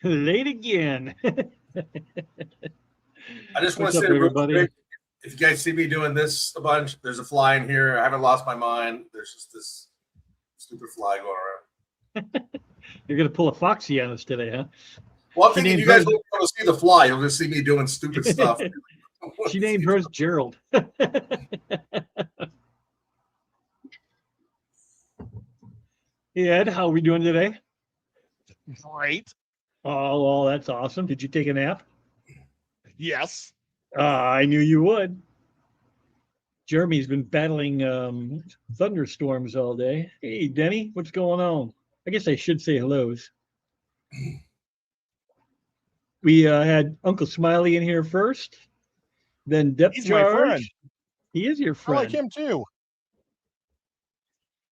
Late again. I just want What's to say up, real everybody? quick, if you guys see me doing this a bunch, there's a fly in here. I haven't lost my mind. There's just this stupid fly going around. You're gonna pull a foxy on us today, huh? Well, I'm She thinking named you guys hers. won't be able to see the fly. You'll just see me doing stupid stuff. She named hers Gerald. Hey, Ed, how are we doing today? Great. Oh, well, that's awesome. Did you take a nap? Yes. I knew you would. Jeremy's been battling thunderstorms all day. Hey, Denny, what's going on? I guess I should say hellos. We had Uncle Smiley in here first, then Depth He's my friend. Charge. He is your I like friend. him too.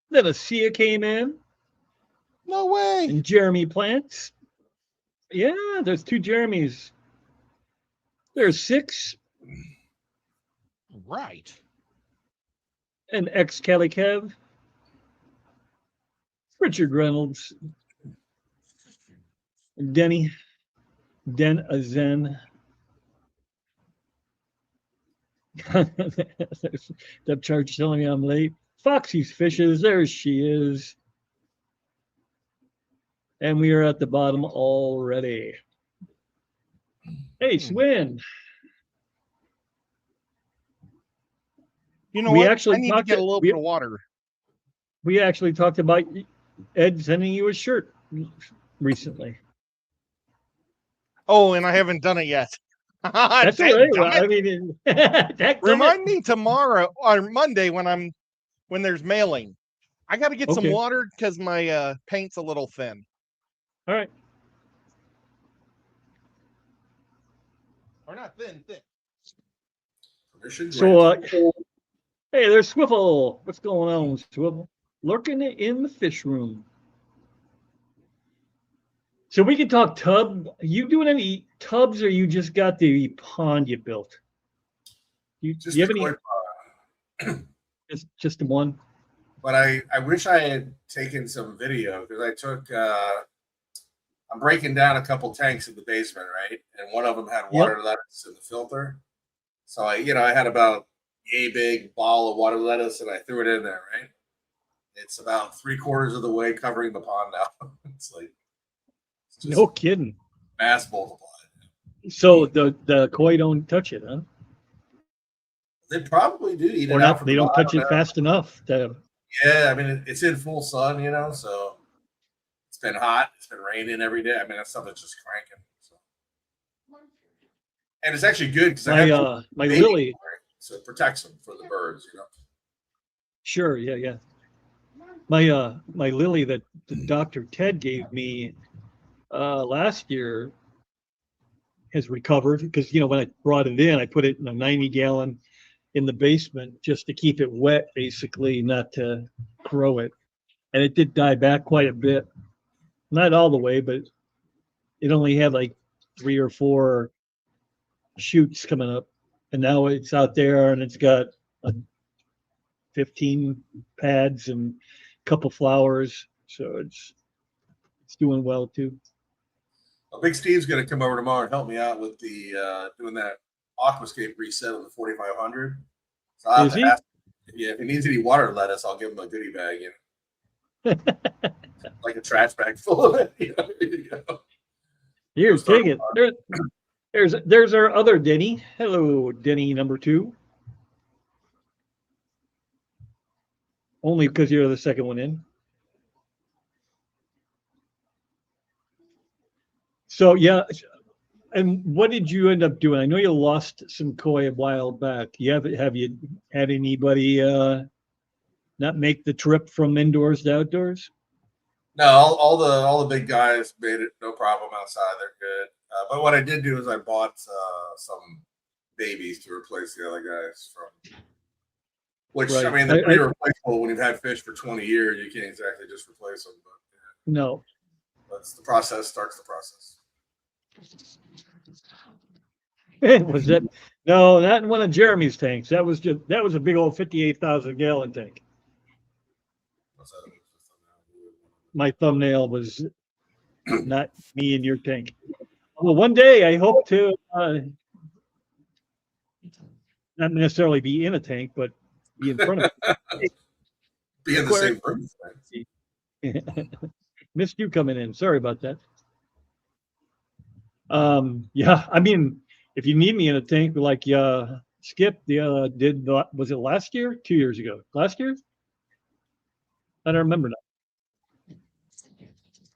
Then Asia came in, No way. and Jeremy Plants. Yeah, there's two Jeremys. There's six, Right. and ex Kelly Kev, Richard Reynolds, Denny, Den Azen. Depth Charge telling me I'm late. Foxy's Fishes, there she is. And we are at the bottom already. Hey, Swin. You know We what? actually I need to talked get a little bit of water. We actually talked about Ed sending you a shirt recently. Oh, and I haven't done it yet. That's all right. Well, I mean, Remind me tomorrow or Monday when there's mailing. I got to get some Okay. water because my paint's a little thin. All right. Or not thin, thick. So, hey, there's Swivel. What's going on, Swivel? Lurking in the fish room. So we can talk tub. You doing any tubs, or you just got the pond you built? Do Just you have the any? koi pond. Just the one. But I wish I had taken some video because I took. I'm breaking down a couple tanks in the basement, right? And one of them had water lettuce in the filter. So I had about a big ball of water lettuce, and I threw it in there, right? It's about 3/4 of the way covering the pond now. It's like No kidding. mass multiplied. So the koi don't touch it, huh? They probably do eat Or it out not? from They the don't touch bottom. it fast enough. Yeah, I mean it's in full sun, so it's been hot. It's been raining every day. I mean that stuff is just cranking. So. And it's actually good because I have my lily. So it protects them for the birds. Sure, yeah. My lily that Dr. Ted gave me last year has recovered because when I brought it in, I put it in a 90-gallon in the basement just to keep it wet, basically, not to grow it. And it did die back quite a bit. Not all the way, but it only had like 3 or 4 shoots coming up. And now it's out there and it's got 15 pads and a couple flowers. So it's doing well too. Well, Big Steve's going to come over tomorrow and help me out with the doing that aquascape reset on the 4500. So I'll have to ask. Yeah, if he needs any water lettuce, I'll give him a goodie bag, like a trash bag full of it. Here you go. Here, take it. There's our other Denny. Hello, Denny number 2. Only because you're the second one in. So yeah, and what did you end up doing? I know you lost some koi a while back. Have you had anybody not make the trip from indoors to outdoors? No, all the big guys made it no problem outside. They're good. But what I did do is I bought some babies to replace the other guys from. Which right. I mean, they're pretty replaceable when you've had fish for 20 years. You can't exactly just replace them. But no, that's the process. Starts the process. Was that? No, not in one of Jeremy's tanks. That was a big old 58,000-gallon tank. My thumbnail was not me in your tank. Well, one day I hope to not necessarily be in a tank, but be in front of Be in the same room. it. Missed you coming in. Sorry about that. Yeah, I mean, if you need me in a tank, like Skip was it last year? 2 years ago? Last year? I don't remember now.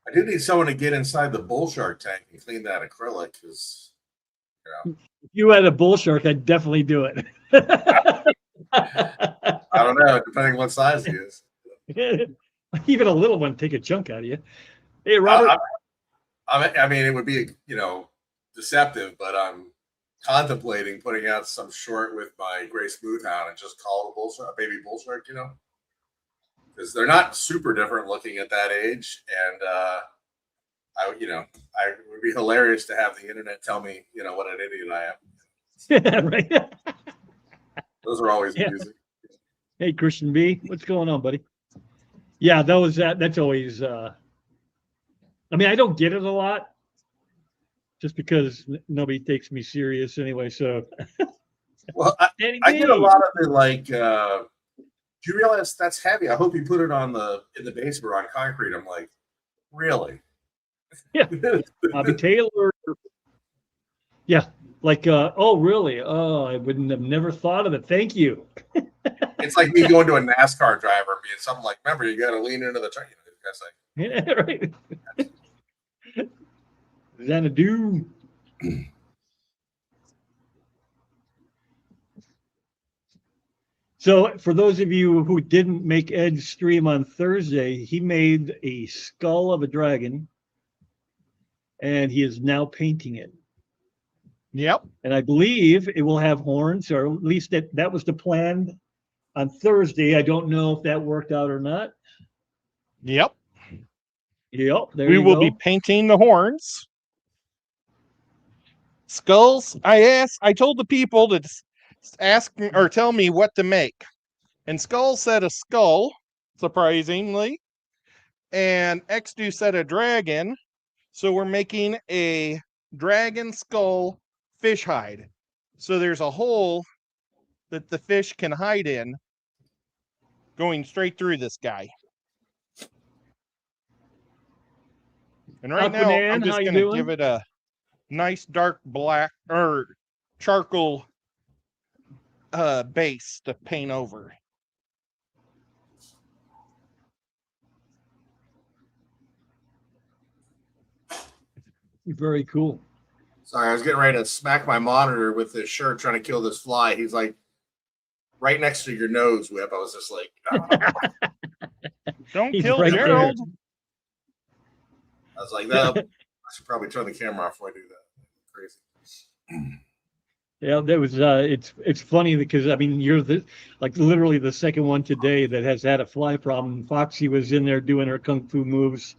I do need someone to get inside the bull shark tank and clean that acrylic because, If you had a bull shark, I'd definitely do it. I don't know, depending what size he is. Even a little one take a chunk out of you. Hey, Robert. I mean, it would be, deceptive, but I'm contemplating putting out some short with my gray smooth hound and just call it a baby bull shark, because they're not super different looking at that age. And, I would be hilarious to have the internet tell me, what an idiot I am. Right. Those are always amusing. Hey, Christian B, what's going on, buddy? Yeah, that's always. I mean, I don't get it a lot, just because nobody takes me serious anyway. So, well, I get a lot of the like. Do you realize that's heavy? I hope you put it in the basement or on concrete. I'm like, really? Yeah, Bobby Taylor. Yeah, like, oh, really? Oh, I wouldn't have never thought of it. Thank you. It's like me going to a NASCAR driver and being something like, remember, you got to lean into the train. Yeah, right. Xanadu. So, for those of you who didn't make Ed's stream on Thursday, he made a skull of a dragon, and he is now painting it. Yep. And I believe it will have horns, or at least that was the plan on Thursday. I don't know if that worked out or not. Yep. Yep. We will be painting the horns. Skulls. I told the people to ask or tell me what to make. And Skull said a skull, surprisingly. And Xdu said a dragon. So we're making a dragon skull fish hide. So there's a hole that the fish can hide in going straight through this guy. And right now, I'm just going to give it a nice dark black or charcoal base to paint over. Very cool. Sorry, I was getting ready to smack my monitor with this shirt trying to kill this fly. He's like right next to your nose, Whip. I was just like, oh. Don't kill right Gerald. There. I was like, no, I should probably turn the camera off before I do that. Crazy. Yeah, that was it's funny because I mean you're literally the second one today that has had a fly problem. Foxy was in there doing her kung fu moves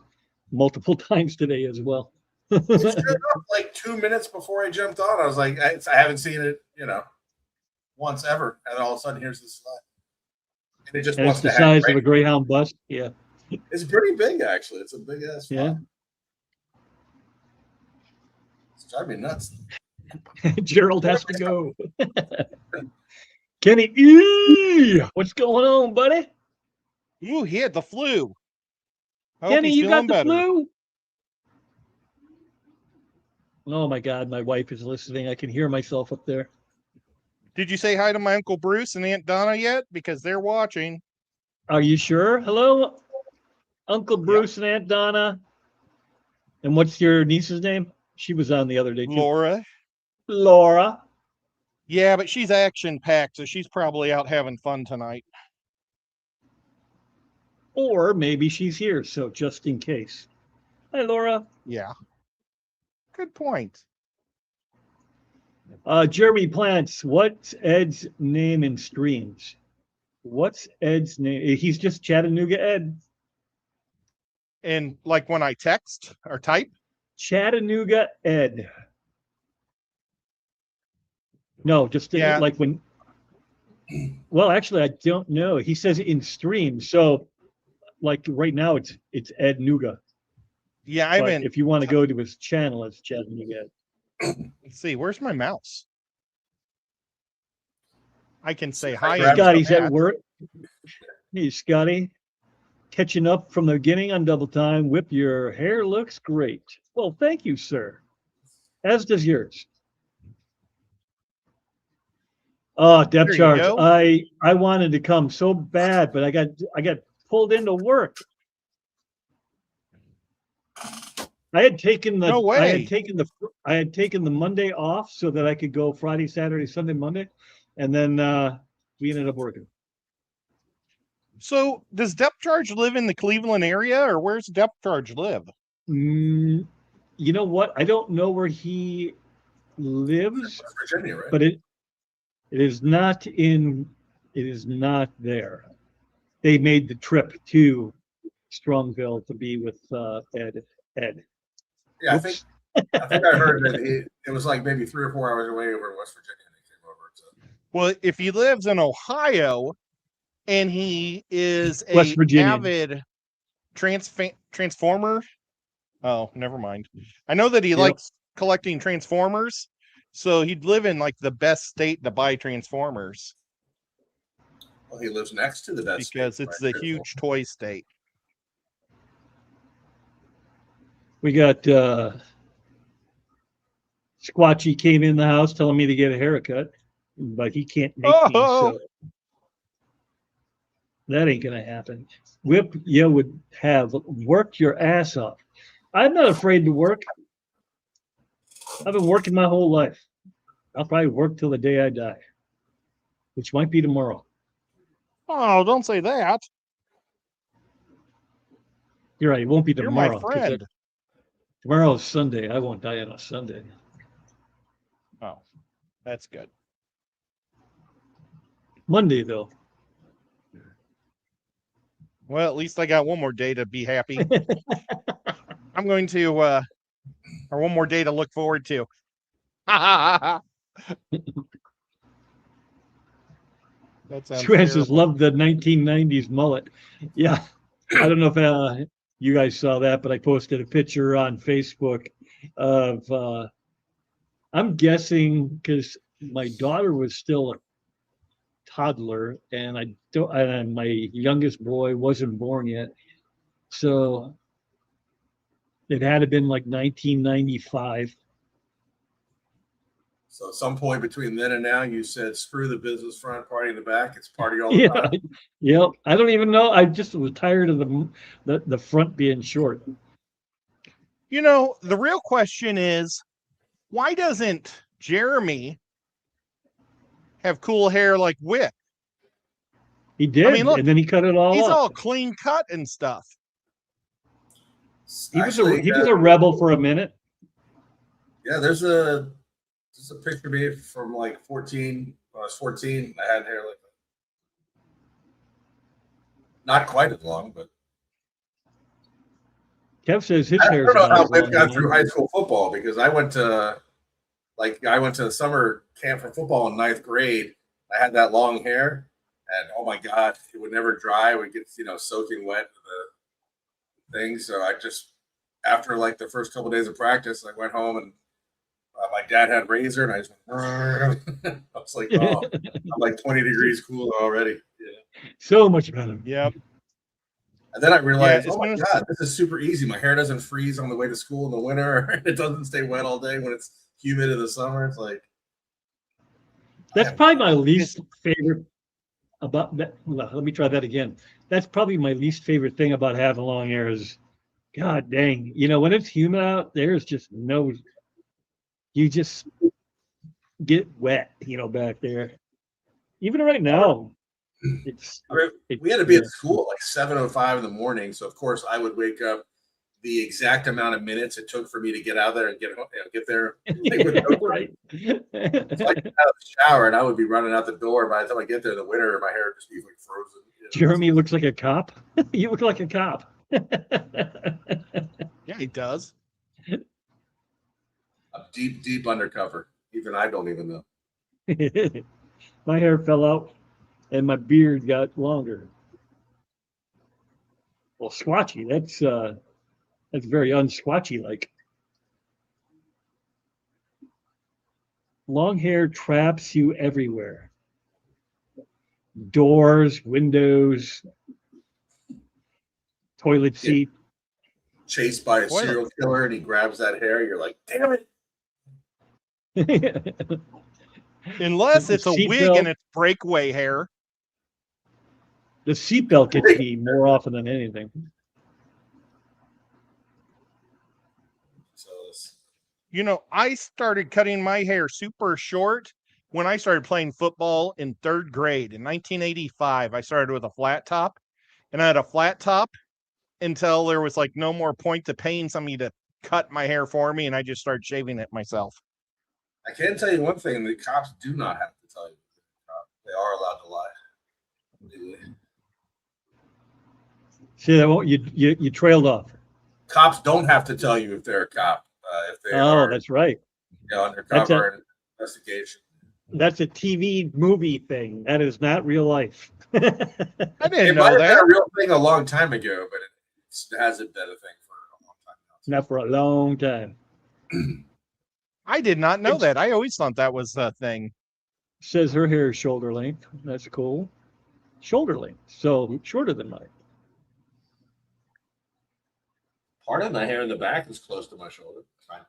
multiple times today as well. It showed up like 2 minutes before I jumped on. I was like, I haven't seen it, once ever, and all of a sudden here's this fly. And it just wants it's the size of a Greyhound bus. Yeah, it's pretty big actually. It's a big ass fly. Yeah, it's driving me nuts. Gerald has to go. Kenny, what's going on, buddy? Ooh, he had the flu. Kenny, you got the flu? Oh my God, my wife is listening. I can hear myself up there. Did you say hi to my Uncle Bruce and Aunt Donna yet? Because they're watching. Are you sure? Hello, Uncle Bruce and Aunt Donna. And what's your niece's name? She was on the other day too. Laura. Yeah, but she's action-packed, so she's probably out having fun tonight. Or maybe she's here, so just in case. Hi, Laura. Yeah. Good point. Jeremy Plants, what's Ed's name in streams? What's Ed's name? He's just Chattanooga Ed. And like when I text or type? Chattanooga Ed. No, just like when. Well, actually, I don't know. He says in stream, so like right now, it's Ed Nuga. Yeah, I But haven't. if you want to go to his channel, it's Chad Nugent. Let's see. Where's my mouse? I can say Like hi. grab- Scotty's at chat. work. Hey, Scotty. Catching up from the beginning on double time. Whip, your hair looks great. Well, thank you, sir. As does yours. Oh, depth There you charge. go. I wanted to come so bad, but I got pulled into work. I had taken the No way. I had taken the Monday off so that I could go Friday, Saturday, Sunday, Monday, and then we ended up working. So does Depth Charge live in the Cleveland area, or where's Depth Charge live? You know what? I don't know where he lives, West Virginia, right? but it is not there. They made the trip to Strongville to be with Ed. Yeah, Whoops. I think I heard that it was like maybe 3 or 4 hours away over in West Virginia. And he came over. So. Well, if he lives in Ohio and he is West a Virginia. avid transformer. Oh, never mind. I know that he Yep. likes collecting transformers, so he'd live in like the best state to buy transformers Well, he lives next to the best because state, it's right? a huge toy state. We got Squatchy came in the house telling me to get a haircut, but he can't make me, so that ain't gonna happen. Whip, you would have worked your ass off. I'm not afraid to work. I've been working my whole life. I'll probably work till the day I die, which might be tomorrow. Oh, don't say that. You're right. It won't be You're tomorrow. my friend. Tomorrow is Sunday. I won't die on a Sunday. Oh, that's good. Monday, though. Well, at least I got one more day to be happy. I'm going to, or one more day to look forward to. That sounds Francis terrible. loved the 1990s mullet. Yeah. I don't know if you guys saw that, but I posted a picture on Facebook of, I'm guessing because my daughter was still a toddler and and my youngest boy wasn't born yet. So it had to been like 1995. So at some point between then and now, you said, "Screw the business front, party in the back. It's party all the time." Yep. I don't even know. I just was tired of the front being short. You know, the real question is, why doesn't Jeremy have cool hair like Whip? He did, I mean, look, and then he cut it all He's off. all clean cut and stuff. He was a rebel for a minute. Yeah, there's a picture of me from like 14. When I was 14, I had hair like that. Not quite as long, but Kev says his I hair's don't know about how as Whip long got as through mine. high school football because I went to the summer camp for football in 9th grade. I had that long hair, and oh my god, it would never dry. It would get soaking wet with the thing. So I just after like the first couple of days of practice, I went home and my dad had razor, and I just went. I was like, oh, I'm like 20 degrees cooler already. Yeah. So much better. Yep. And then I realized, Yeah, oh my god, this is super easy. My hair doesn't freeze on the way to school in the winter. It doesn't stay wet all day when it's humid in the summer. It's like That's probably my least favorite about that. Well, let me try that again. That's probably my least favorite thing about having long hair is, god dang, when it's humid out, there's just no. You just get wet, back there. Even right now, we had to be at school at like 7:05 in the morning. So of course I would wake up the exact amount of minutes it took for me to get out there and get there. Right. So I get out of the shower and I would be running out the door. By the time I get there in the winter, my hair would just be like frozen. Jeremy looks like a cop. You look like a cop. Yeah, he does. I'm deep undercover. Even I don't even know. My hair fell out and my beard got longer. Well, Squatchy, That's very unsquatchy like. Long hair traps you everywhere. Doors, windows, toilet Get seat. chased by a Toilet. serial killer and he grabs that hair. You're like, damn it. Unless it's a wig Seatbelt. and it's breakaway hair. The seatbelt gets me more often than anything. So You know, I started cutting my hair super short when I started playing football in 3rd grade in 1985. I started with a flat top, and I had a flat top until there was like no more point to paying somebody to cut my hair for me, and I just started shaving it myself. I can tell you one thing: the cops do not have to tell you. They are allowed to lie. Legally. See that? You trailed off. Cops don't have to tell you if they're a cop. If they are, That's right. undercover investigation. That's a TV movie thing. That is not real life. I It didn't might know have been that. a real thing a long time ago, but it hasn't been a thing for a long time now. Not for a long time. I did not know that. I always thought that was a thing. Says her hair is shoulder length. That's cool. Shoulder length. So shorter than mine. Part of my hair in the back is close to my shoulder. Fine.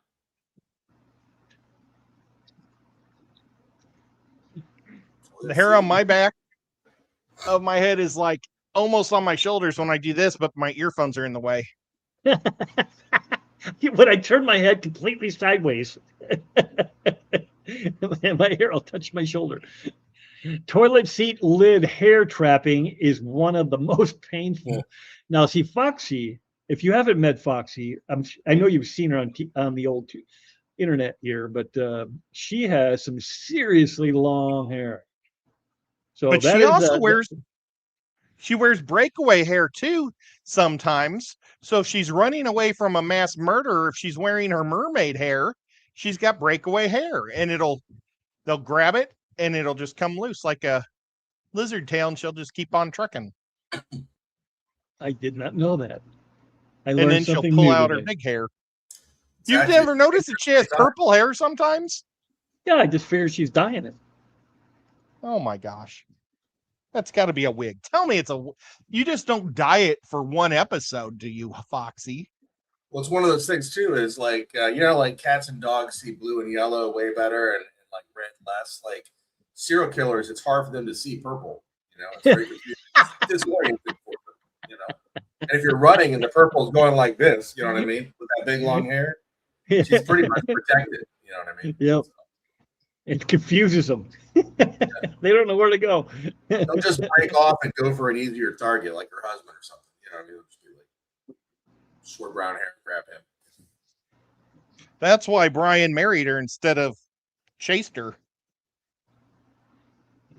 The hair on my back of my head is like almost on my shoulders when I do this, but my earphones are in the way. When I turn my head completely sideways, and my hair will touch my shoulder. Toilet seat lid hair trapping is one of the most painful. Now, see, Foxy, if you haven't met Foxy, I know you've seen her on the old internet here, but she has some seriously long hair. So But that she is also wears breakaway hair too sometimes. So if she's running away from a mass murderer, if she's wearing her mermaid hair, she's got breakaway hair, and they'll grab it and it'll just come loose like a lizard tail, and she'll just keep on trucking. I did not know that. I And learned then she'll something pull new out her today. big hair. It's You've actually- never noticed that she has purple hair sometimes? Yeah, I just figured she's dyeing it. Oh my gosh. That's got to be a wig. Tell me you just don't dye it for one episode, do you, Foxy? Well, it's one of those things too. Is like like cats and dogs see blue and yellow way better, and like red less. Like serial killers, it's hard for them to see purple. It's very confusing. It's disorienting for them. And if you're running and the purple's going like this, you know what I mean, with that big long hair, she's pretty much protected. You know what I mean? Yep. It confuses them. They don't know where to go. They'll just break off and go for an easier target, like her husband or something. You know what I mean? It'll just be like short brown hair, grab him. That's why Brian married her instead of chased her.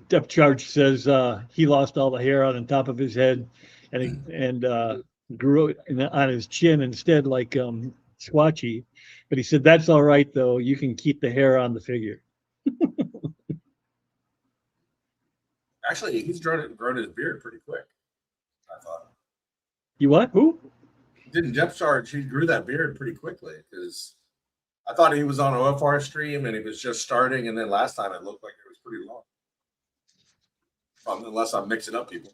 Depth charge says he lost all the hair on the top of his head and grew it on his chin instead, like Squatchy. But he said that's all right though. You can keep the hair on the figure. Actually, he's grown his beard pretty quick, I thought. You what? Who? Didn't depth charge? He grew that beard pretty quickly because I thought he was on an OFR stream and he was just starting, and then last time it looked like it was pretty long. Unless I'm mixing up people.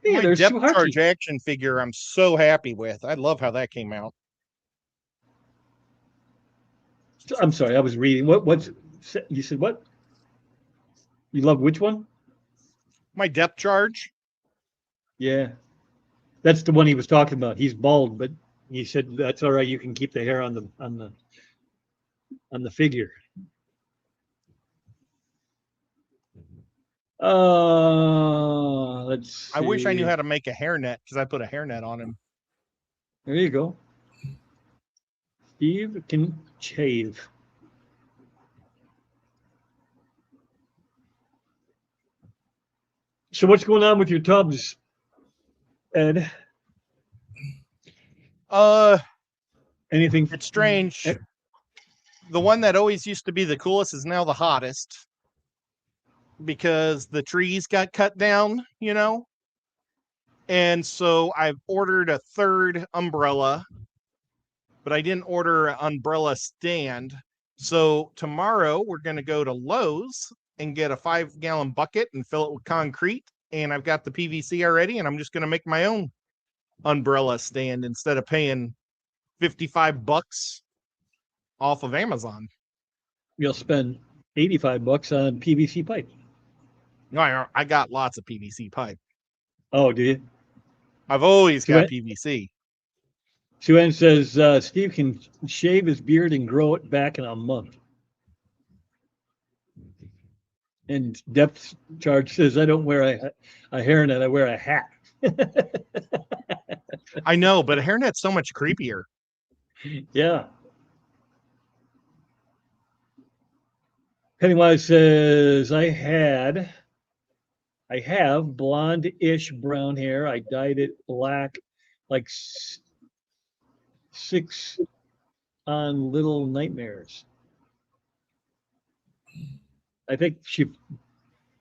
Yeah, My there's depth Suhachi. charge action figure I'm so happy with. I love how that came out. I'm sorry, I was reading. What's you said? What? You love which one? My depth charge. Yeah, that's the one he was talking about. He's bald, but he said that's all right. You can keep the hair on the figure. Let's see. I wish I knew how to make a hairnet because I put a hairnet on him. There you go. Steve can shave. So what's going on with your tubs, Ed? Anything? It's strange. The one that always used to be the coolest is now the hottest because the trees got cut down, And so I've ordered a third umbrella, but I didn't order an umbrella stand. So tomorrow we're going to go to Lowe's and get a 5-gallon bucket and fill it with concrete. And I've got the PVC already, and I'm just going to make my own umbrella stand instead of paying $55 off of Amazon. You'll spend $85 on PVC pipe. No, I got lots of PVC pipe. Oh, do you? I've always got Sue- PVC. Sue says Steve can shave his beard and grow it back in a month. And Depth Charge says, I don't wear a hairnet, I wear a hat. I know, but a hairnet's so much creepier. Yeah. Pennywise says, I have blonde-ish brown hair. I dyed it black, like 6 on Little Nightmares. I think she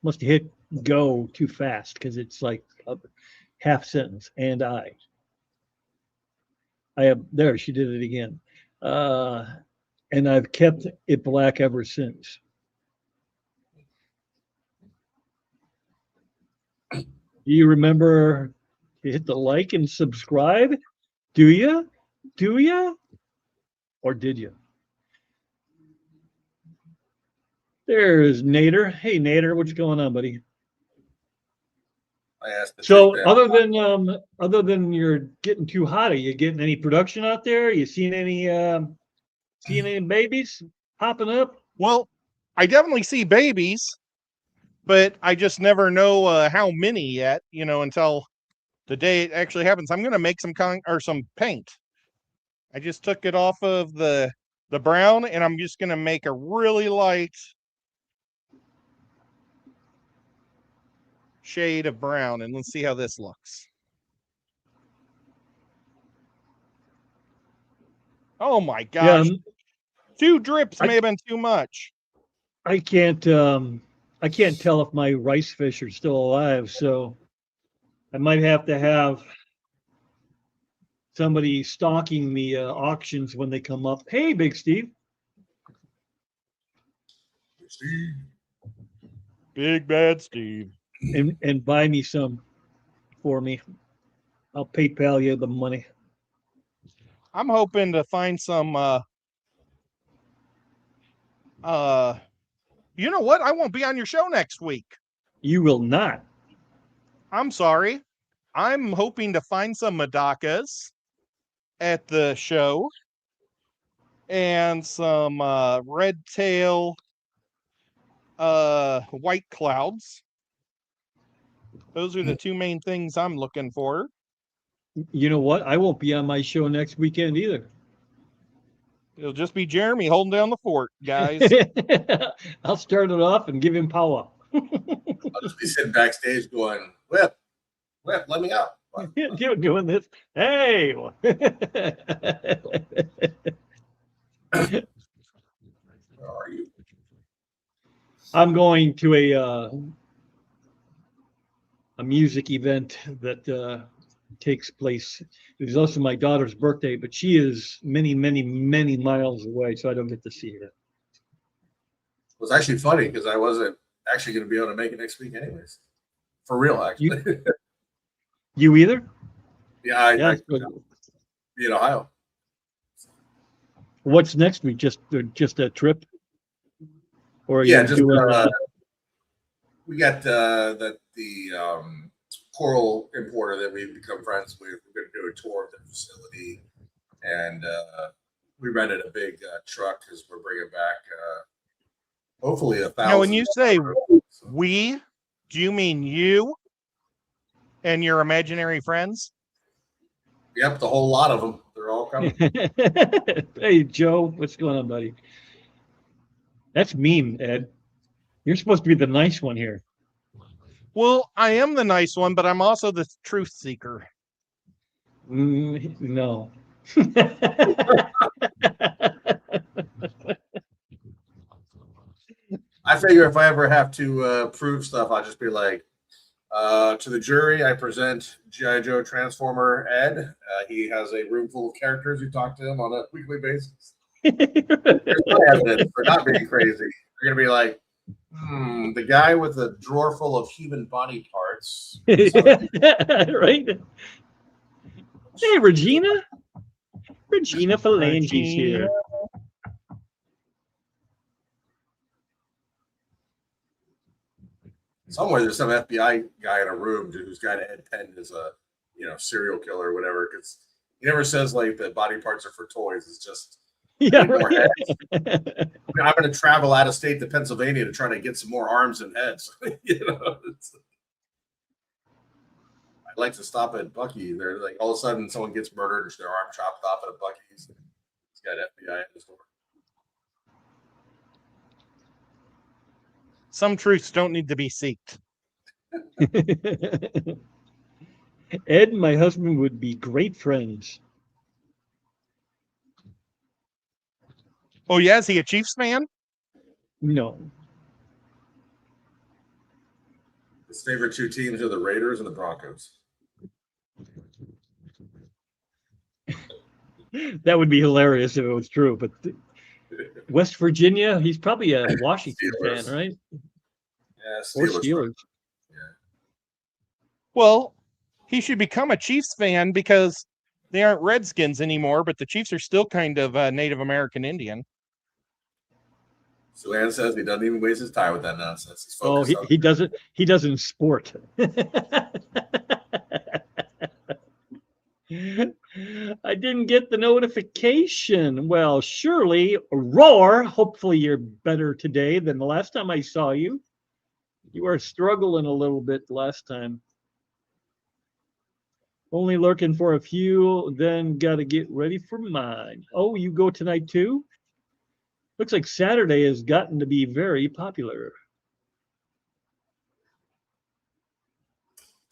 must have hit go too fast because it's like a half sentence. And I have, there, she did it again. And I've kept it black ever since. Do you remember to hit the like and subscribe? Do you? Do you? Or did you? There's Nader. Hey, Nader, what's going on, buddy? I asked the So chick other than you're getting too hot, are you getting any production out there? You seeing any babies popping up? Well, I definitely see babies, but I just never know how many yet, until the day it actually happens. I'm going to make some paint. I just took it off of the brown, and I'm just going to make a really light shade of brown, and let's see how this looks. Oh my gosh. Yeah, 2 drips may have been too much. I can't tell if my rice fish are still alive, so I might have to have somebody stalking the auctions when they come up. Hey, Big Steve. Big bad Steve. And buy me some for me. I'll PayPal you the money. I'm hoping to find some you know what? I won't be on your show next week. You will not. I'm sorry. I'm hoping to find some Madakas at the show and some red tail white clouds. Those are the 2 main things I'm looking for. You know what? I won't be on my show next weekend either. It'll just be Jeremy holding down the fort, guys. I'll start it off and give him power. I'll just be sitting backstage going, Whip, let me out. You're doing this. Hey. Where are you? I'm going to a music event that takes place. It was also my daughter's birthday, but she is many, many, many miles away, so I don't get to see her. It was actually funny because I wasn't actually going to be able to make it next week anyways. For real, actually. You either? Yeah, I good. be in Ohio. What's next week? Just a trip? Or Yeah, just we got the coral importer that we've become friends with. We're going to do a tour of the facility, and we rented a big truck because we're bringing back hopefully 1,000. Now, when you say we, do you mean you and your imaginary friends? Yep, the whole lot of them. They're all coming. Hey, Joe, what's going on, buddy? That's mean, Ed. You're supposed to be the nice one here. Well, I am the nice one, but I'm also the truth seeker. No. I figure if I ever have to prove stuff, I'll just be like, To the jury, I present G.I. Joe Transformer Ed. He has a room full of characters who talk to him on a weekly basis. There's no evidence for not being crazy. They're going to be like, the guy with a drawer full of human body parts. Right? Hey, Regina. Regina Phalanges here. Somewhere there's some FBI guy in a room who's got Ed Penn as a serial killer or whatever, because he never says like the body parts are for toys. It's just more heads. I'm going to travel out of state to Pennsylvania to try to get some more arms and heads. I'd like to stop at Bucky. They're like all of a sudden someone gets murdered or their arm chopped off at a Bucky's. He's got FBI at his door. Some truths don't need to be seeked. Ed and my husband would be great friends. Oh, yeah? Is he a Chiefs fan? No. His favorite two teams are the Raiders and the Broncos. That would be hilarious if it was true, but West Virginia, he's probably a Washington fan, right? Yeah, Or Steelers. Yeah. Well, he should become a Chiefs fan because they aren't Redskins anymore, but the Chiefs are still kind of Native American Indian. Sulan says he doesn't even waste his time with that nonsense. He's focused on he doesn't. He doesn't sport. I didn't get the notification. Well, surely, Roar. Hopefully, you're better today than the last time I saw you. You were struggling a little bit last time. Only lurking for a few, then got to get ready for mine. Oh, you go tonight too? Looks like Saturday has gotten to be very popular.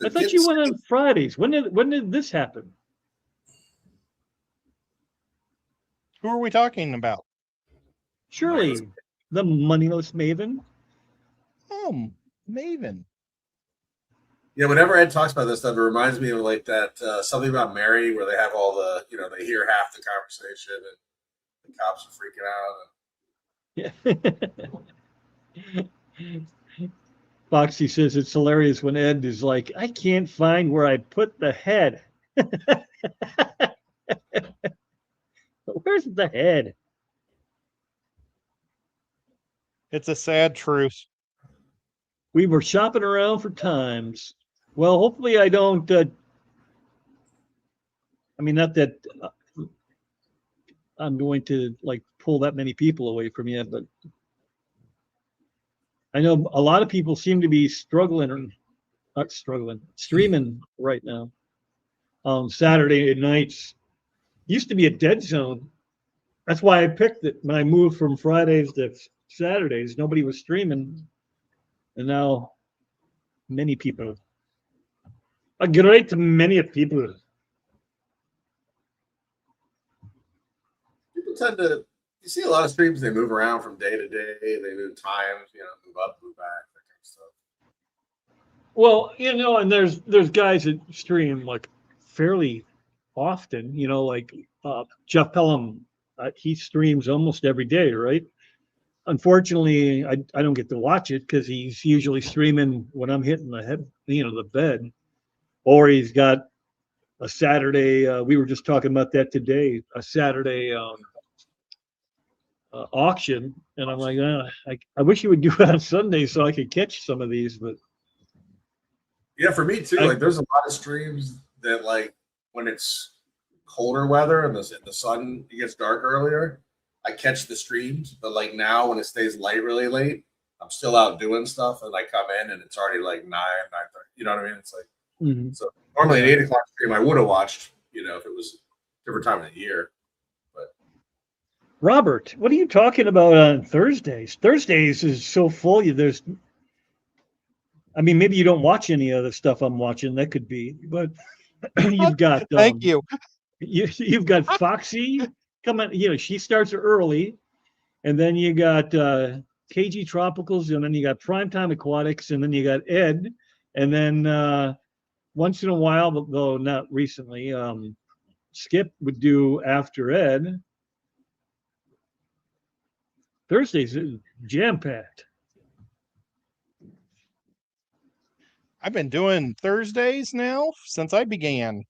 I thought you went on Fridays. When did this happen? Who are we talking about? Surely the moneyless maven. Oh, Maven. Yeah, whenever Ed talks about this stuff, it reminds me of like that something about Mary, where they have all the, they hear half the conversation and the cops are freaking out. Yeah. Foxy says it's hilarious when Ed is like, I can't find where I put the head. Where's the head? It's a sad truth. We were shopping around for times. Well, hopefully I don't. I mean, not that I'm going to like pull that many people away from you, but I know a lot of people seem to be streaming right now. Saturday nights used to be a dead zone. That's why I picked it when I moved from Fridays to Saturdays. Nobody was streaming, and now many people. A great many people. People tend to, you see a lot of streams, they move around from day to day, they move times, move up, move back, that kind of stuff. Well, and there's guys that stream like fairly often, like Jeff Pelham, he streams almost every day, right? Unfortunately, I don't get to watch it because he's usually streaming when I'm hitting the head, the bed, or he's got a Saturday. We were just talking about that today. A Saturday auction, and I'm like, I wish you would do it on Sunday so I could catch some of these. But yeah, for me too. Like, there's a lot of streams that like when it's colder weather and the sun gets dark earlier, I catch the streams. But like now, when it stays light really late, I'm still out doing stuff, and I come in and it's already like 9:30. You know what I mean? It's like so. Normally an 8:00 stream I would have watched, if it was a different time of the year. But Robert, what are you talking about on Thursdays? Thursdays is so full. Maybe you don't watch any of the stuff I'm watching. That could be, but you've got. Thank you. You've got Foxy coming. She starts early, and then you got KG Tropicals, and then you got Primetime Aquatics, and then you got Ed, And then once in a while, though not recently, Skip would do After Ed. Thursdays is jam packed. I've been doing Thursdays now since I began.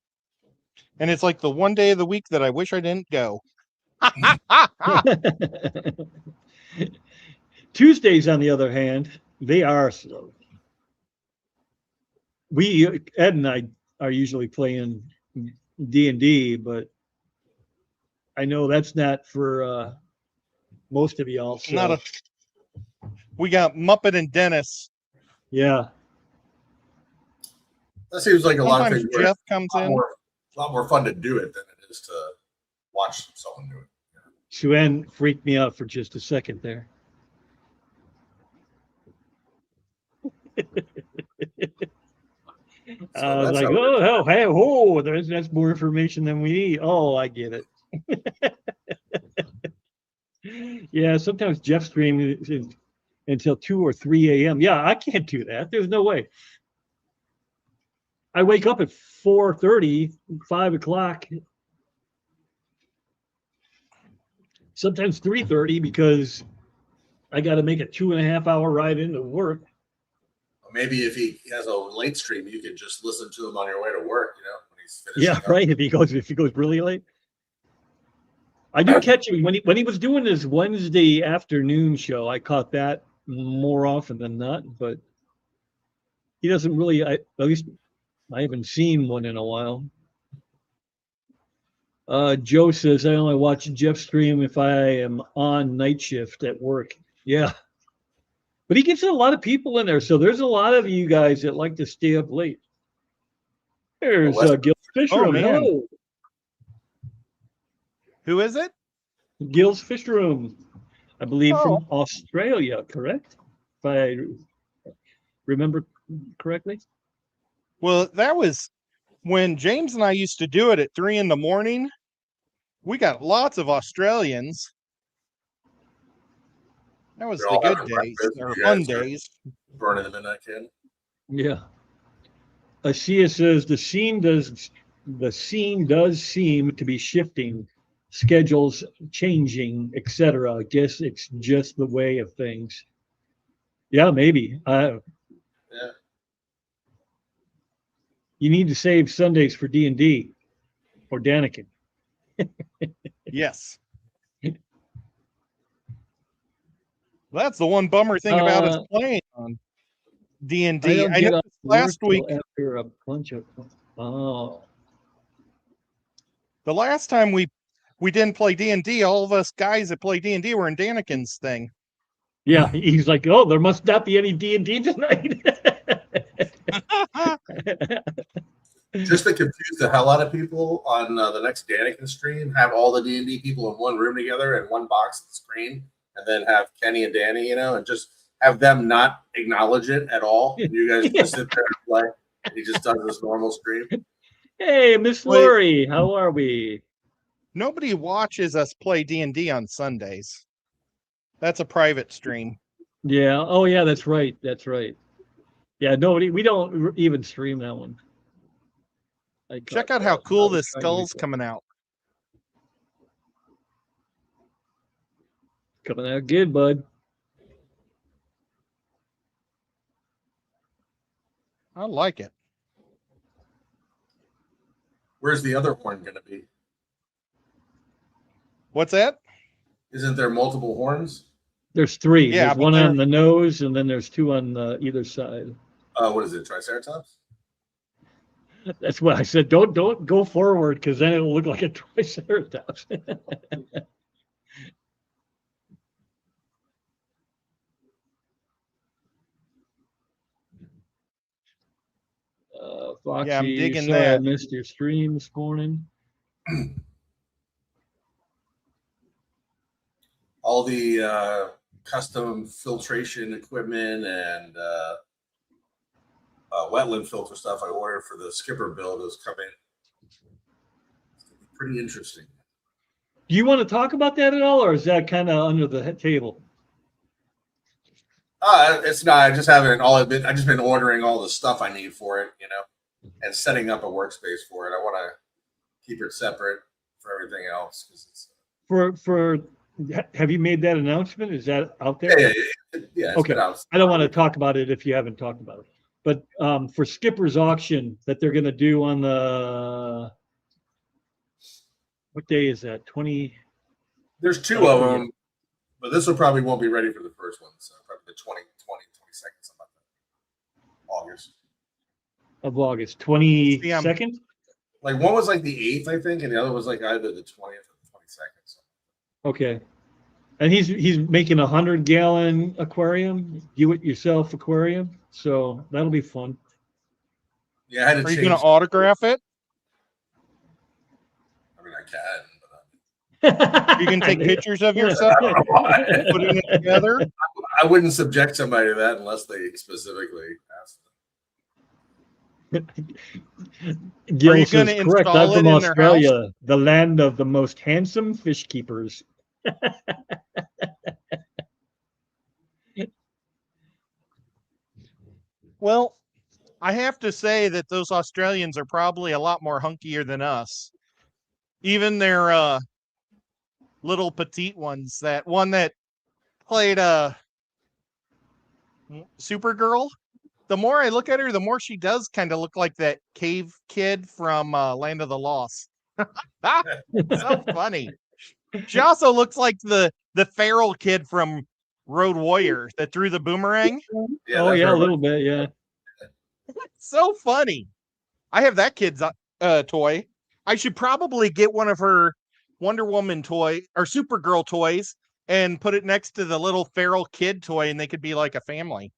And it's like the one day of the week that I wish I didn't go. Tuesdays, on the other hand, they are slow. Ed and I are usually playing D&D, but I know that's not for most of y'all. So. Not a. We got Muppet and Dennis. Yeah. That seems like a lot of Sometimes things. Jeff comes in. A lot more fun to do it than it is to watch someone do it. Sue-Ann freaked me out for just a second there. I was like, oh, hey, oh, that's more information than we need. Oh, I get it. Yeah, sometimes Jeff streams until 2 or 3 a.m. Yeah, I can't do that. There's no way. I wake up at 4:30, 5 o'clock. Sometimes 3:30 because I got to make a 2.5-hour ride into work. Maybe if he has a late stream, you could just listen to him on your way to work. When he's finishing. Yeah, right. If he goes really late. I do catch him when he was doing his Wednesday afternoon show. I caught that more often than not, but he doesn't really. At least I haven't seen one in a while. Joe says I only watch Jeff stream if I am on night shift at work. Yeah, but he gets a lot of people in there, so there's a lot of you guys that like to stay up late. There's Gil Fisher. Oh, man. Hello. Who is it? Gil's Fish Room, I believe, Oh. from Australia, correct? If I remember correctly. Well, that was when James and I used to do it at 3 a.m. We got lots of Australians. That was They're the all good having days, breakfast, or you fun guys are days. burning the midnight can. Yeah. Ashia says the scene does seem to be shifting, schedules changing, etc. I guess it's just the way of things. Yeah, maybe. Yeah. You need to save Sundays for D&D or Daniken. Yes. That's the one bummer thing about us playing on D&D. I know last week, after a bunch of the last time we didn't play D&D, all of us guys that play D&D were in Daniken's thing. Yeah, he's like, oh, there must not be any D&D tonight. Just to confuse the hell out of people on the next Daniken stream, have all the D&D people in one room together in one box at the screen, and then have Kenny and Danny, and just have them not acknowledge it at all. And you guys just sit there and play. And he just does this normal stream. Hey, Miss Lori, how are we? Nobody watches us play D&D on Sundays. That's a private stream. Yeah. Oh, yeah, that's right. That's right. Yeah, nobody. We don't even stream that one. Check out how cool this skull's coming out. Coming out good, bud. I like it. Where's the other horn going to be? What's that? Isn't there multiple horns? There's 3. Yeah, there's one on the nose, and then there's 2 on either side. What is it, Triceratops? That's what I said. Don't go forward, because then it'll look like a Triceratops. Foxy, yeah, I'm digging sorry that. I missed your stream this morning. All the custom filtration equipment and wetland filter stuff I ordered for the skipper build is coming. Pretty interesting. Do you want to talk about that at all, or is that kind of under the table? It's not. I just haven't. I just been ordering all the stuff I need for it, and setting up a workspace for it. I want to keep it separate for everything else because it's. Have you made that announcement? Is that out Yeah, there? yeah. It's Okay. been out. I don't want to talk about it if you haven't talked about it. But for Skipper's auction that they're going to do on what day is that? 20. There's two of them, but this will probably won't be ready for the first one. So probably the 22nd, something like that. August. Of August, 22nd. Like one was like the 8th, I think, and the other was like either the 20th or the 22nd. So. Okay. And he's making 100-gallon aquarium, do-it-yourself aquarium. So that'll be fun. Yeah, I had to Are you going to autograph it? I mean, I can. But You can take pictures of yourself, putting it together. I wouldn't subject somebody to that unless they specifically asked them. Gil says, correct. I'm from Australia, the land of the most handsome fish keepers. Well, I have to say that those Australians are probably a lot more hunkier than us. Even their little petite ones. That one that played Supergirl. The more I look at her, the more she does kind of look like that cave kid from Land of the Lost. So funny. She also looks like the feral kid from Road Warrior that threw the boomerang. Yeah, oh yeah, a little bit, yeah. So funny. I have that kid's toy. I should probably get one of her Wonder Woman toy or Supergirl toys and put it next to the little feral kid toy, and they could be like a family.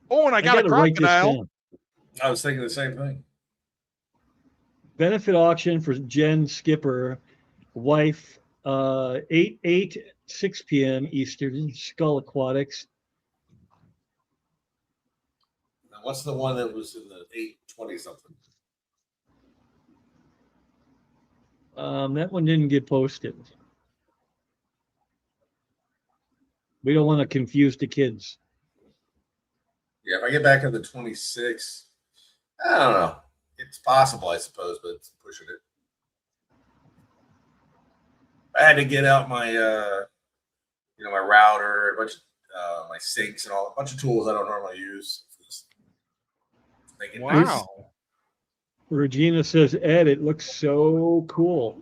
Oh, and I got a crocodile. I was thinking the same thing. Benefit auction for Jen Skipper, wife, 6 p.m. Eastern, Skull Aquatics. Now, what's the one that was in the 8:20 something? That one didn't get posted. We don't want to confuse the kids. Yeah, if I get back on the 26th, I don't know. It's possible, I suppose, but it's pushing it. I had to get out my, my router, a bunch of my sinks, and a bunch of tools I don't normally use. Wow. Regina says, Ed, it looks so cool.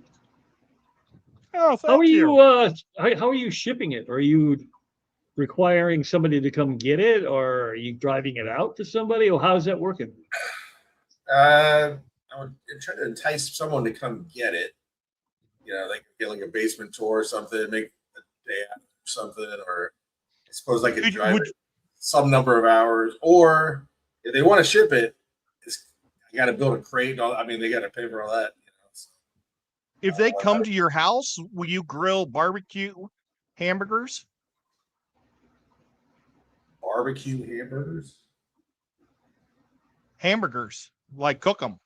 Oh, how are you? How are you shipping it? Are you requiring somebody to come get it, or are you driving it out to somebody, or how's that working? I would try to entice someone to come get it. Like get like a basement tour or something, make a day out or something, or I suppose I could drive it some number of hours. Or if they want to ship it, I got to build a crate. I mean, they got to pay for all that. So, if they come to your house, will you grill barbecue hamburgers? Barbecue hamburgers? Hamburgers, like cook them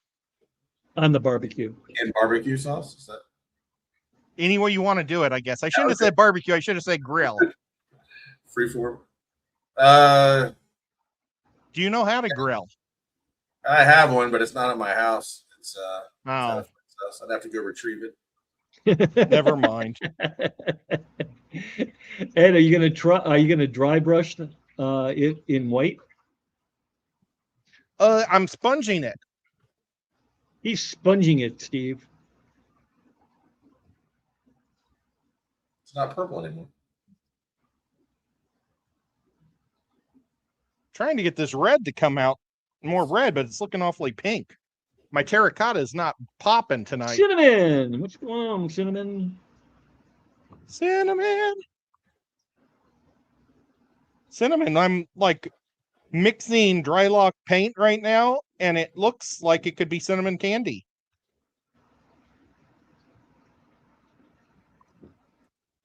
on the barbecue and barbecue sauce. Is that any way you want to do it? I guess I shouldn't have said barbecue. I should have said grill. Freeform. Do you know how to grill? I have one, but it's not at my house. It's oh, I'd have to go retrieve it. Never mind. Ed, are you gonna dry brush it in white? I'm sponging it. He's sponging it, Steve. It's not purple anymore. Trying to get this red to come out more red, but it's looking awfully pink. My terracotta is not popping tonight. Cinnamon. What's going on, cinnamon? Cinnamon. I'm like mixing dry lock paint right now, and it looks like it could be cinnamon candy.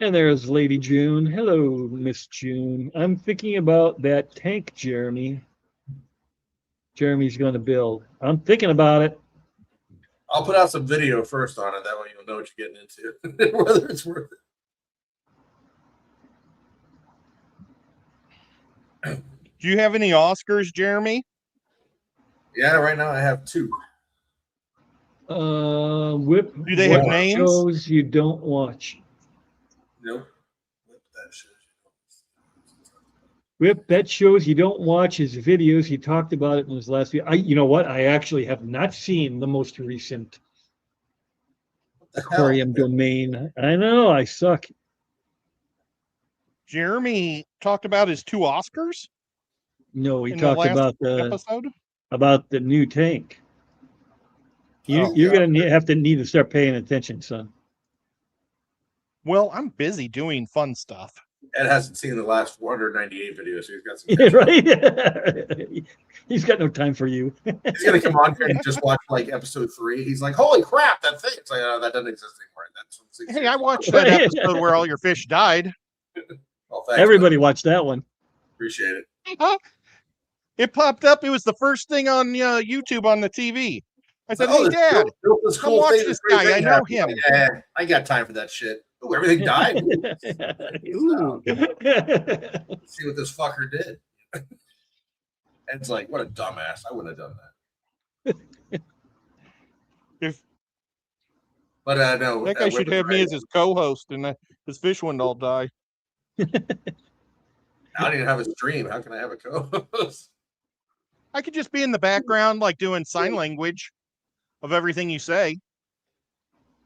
And there's Lady June. Hello, Miss June. I'm thinking about that tank, Jeremy. Jeremy's going to build. I'm thinking about it. I'll put out some video first on it. That way you'll know what you're getting into, whether it's worth it. Do you have any Oscars, Jeremy? Yeah, right now I have 2. Whip. Do they have what names? shows you don't watch? Nope. That shows Whip, that shows you don't watch his videos. He talked about it in his last video. You know what? I actually have not seen the most recent the aquarium hell? domain. I know I suck. Jeremy talked about his 2 Oscars No, he in the talked last about episode. the new tank. You're Oh. gonna need to start paying attention, son. Well, I'm busy doing fun stuff. Ed hasn't seen the last 498 videos, so he's got some. Yeah, right. He's got no time for you. He's gonna come on here and just watch like episode 3. He's like, "Holy crap, that thing!" It's like, "Oh, that doesn't exist anymore." That's from 6 Hey, years I ago. watched that episode where all your fish died. Well, thanks, Everybody man. watched that one. Appreciate it. It popped up. It was the first thing on YouTube on the TV. I said, "Hey, this Dad, built this come cool watch thing, this great guy. thing I know happened." him." Like, yeah, I got time for that shit. Oh, everything died. Ooh. See what this fucker did. And it's like, what a dumbass. I wouldn't have done that. But no. That guy should have me as his co-host, and his fish wouldn't all die. I don't even have a stream. How can I have a co-host? I could just be in the background, like doing sign language of everything you say.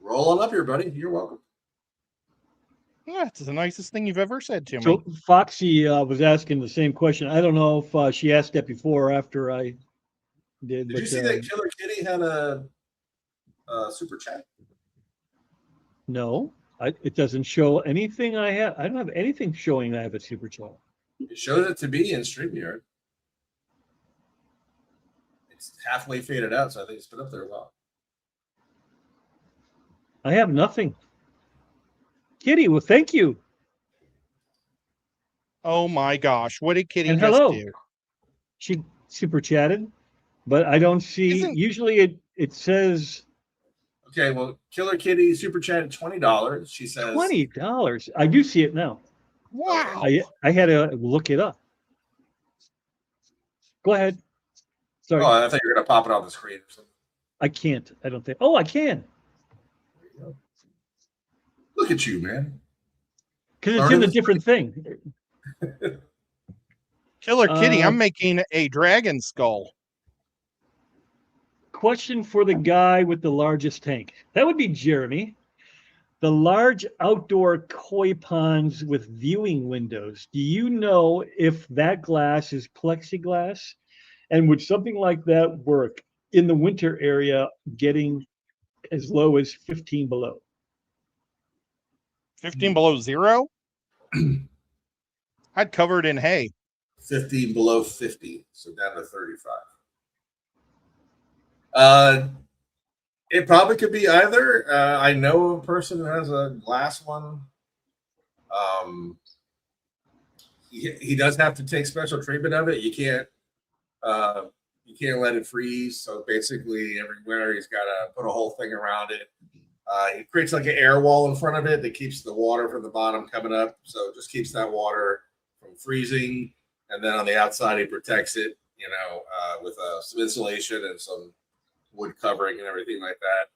Roll on up here, buddy. You're welcome. Yeah, it's the nicest thing you've ever said to me. So Foxy was asking the same question. I don't know if she asked that before or after I did. Did you see that Killer Kitty had a super chat? No, it doesn't show anything I have. I don't have anything showing I have a super chat. It shows it to me in StreamYard. It's halfway faded out, so I think it's been up there a while. I have nothing. Kitty, well, thank you. Oh my gosh, what did Kitty And just hello. do? She super chatted, but I don't see. Usually it says. Okay, well, Killer Kitty super chatted $20. She says $20. I do see it now. Wow. I had to look it up. Go ahead. Sorry. Oh, I thought you were gonna pop it on the screen or something. I can't. I don't think. Oh, I can. There you go. Look at you, man. Because it's in a different thing. Killer Kitty, I'm making a dragon skull. Question for the guy with the largest tank. That would be Jeremy. The large outdoor koi ponds with viewing windows. Do you know if that glass is plexiglass? And would something like that work in the winter area, getting as low as 15 below? 15 below zero? I'd cover it in hay. 15 below 50, so down to 35. It probably could be either. I know a person who has a glass one. He does have to take special treatment of it. You can't let it freeze. So basically, every winter he's got to put a whole thing around it. It creates like an air wall in front of it that keeps the water from the bottom coming up. So it just keeps that water from freezing. And then on the outside, he protects it, with some insulation and some wood covering and everything like that.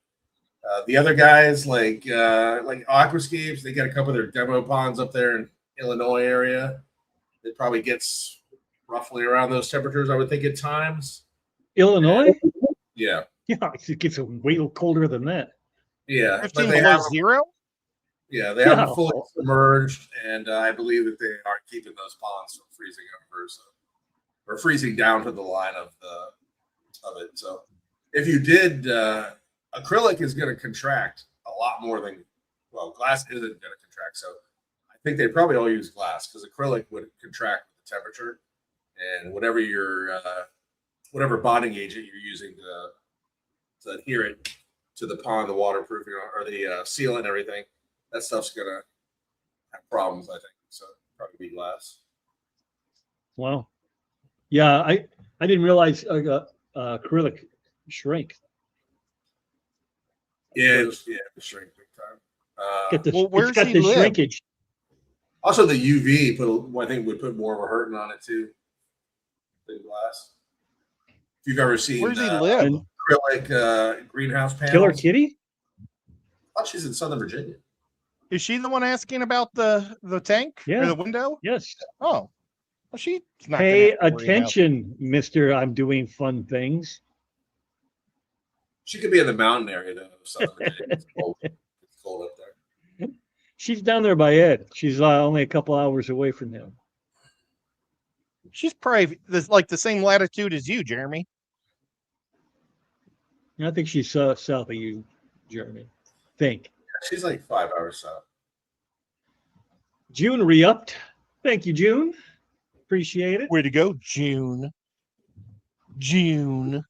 The other guys like Aquascapes, they got a couple of their demo ponds up there in Illinois area. It probably gets roughly around those temperatures, I would think, at times. Illinois? Yeah. Yeah, it gets way colder than that. Yeah. 15 below zero? Yeah, they have them fully submerged, and I believe that they are keeping those ponds from freezing over, or freezing down to the line of it. So if you did, acrylic is going to contract a lot more than, glass isn't going to contract. So I think they probably all use glass because acrylic would contract with the temperature, and whatever bonding agent you're using to adhere it to the pond, the waterproofing or the sealant and everything, that stuff's going to have problems, I think. So probably be glass. Wow. Yeah, I didn't realize acrylic shrink. Yeah, shrink big time. Where's it's got he the live? shrinkage. Also, the UV I think would put more of a hurting on it too. The glass. If you've ever seen Where does he live? And acrylic greenhouse Killer panels, Kitty? I thought she's in Southern Virginia. Is she the one asking about the tank or Yeah. the window? Yes. Oh, well, she's not Pay gonna have to worry about it. attention, Mister. I'm doing fun things. She could be in the mountain area though. Southern Virginia. It's cold. It's cold up there. She's down there by Ed. She's only a couple hours away from him. She's probably like the same latitude as you, Jeremy. I think she's south of you, Jeremy. Think. She's like 5 hours south. June re-upped. Thank you, June. Appreciate it. Way to go, June. June.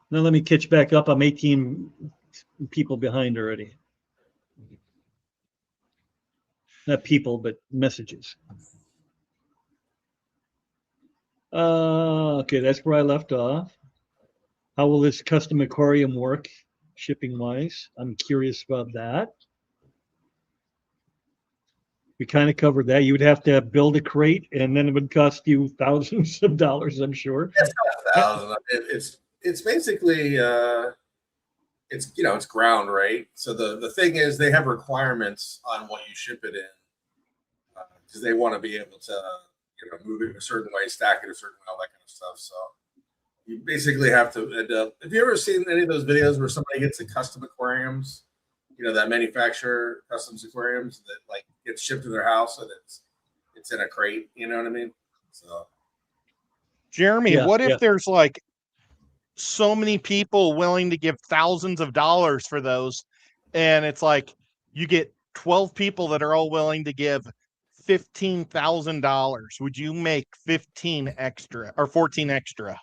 Now let me catch back up. I'm 18 people behind already. Not people, but messages. Okay, that's where I left off. How will this custom aquarium work shipping wise? I'm curious about that. We kind of covered that. You would have to build a crate, and then it would cost you thousands of dollars, I'm sure. It's not 1,000. It's basically it's ground, right? So the thing is, they have requirements on what you ship it in because they want to be able to move it a certain way, stack it a certain way, all that kind of stuff. So you basically have to end up. Have you ever seen any of those videos where somebody gets a custom aquariums? That manufacturer customs aquariums that like gets shipped to their house and it's in a crate. You know what I mean? So, Jeremy, what if there's like so many people willing to give thousands of dollars for those, and it's like you get 12 people that are all willing to give $15,000? Would you make 15 extra or 14 extra?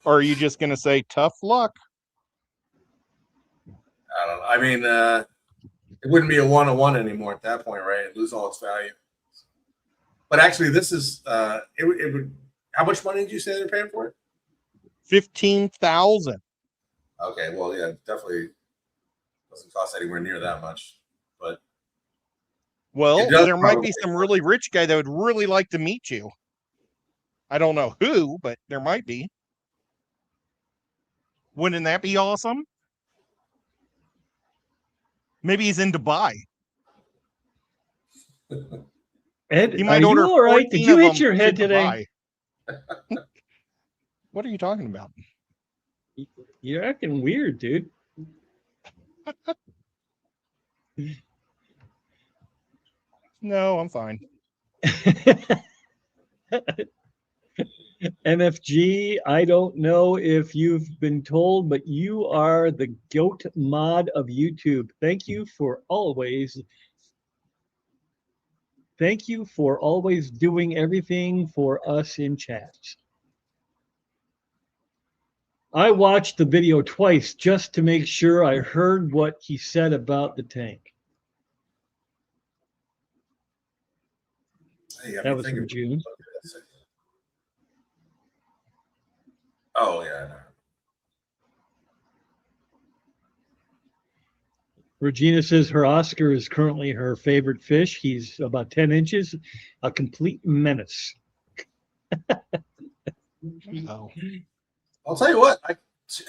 Or are you just going to say tough luck? I don't know. I mean, it wouldn't be a 1-on-1 anymore at that point, right? It'd lose all its value. But actually, this is it would. How much money did you say they're paying for it? 15,000. Okay, well, yeah, definitely doesn't cost anywhere near that much. But there might be some really rich guy that would really like to meet you. I don't know who, but there might be. Wouldn't that be awesome? Maybe he's in Dubai. Ed, He might are order you all right? Did you 14 of hit your them head to today? Dubai. What are you talking about? You're acting weird, dude. No, I'm fine. MFG, I don't know if you've been told, but you are the GOAT mod of YouTube. Thank you for always doing everything for us in chats. I watched the video twice just to make sure I heard what he said about the tank. That was from June. Oh, yeah. I know. Regina says her Oscar is currently her favorite fish. He's about 10 inches, a complete menace. Oh. I'll tell you what,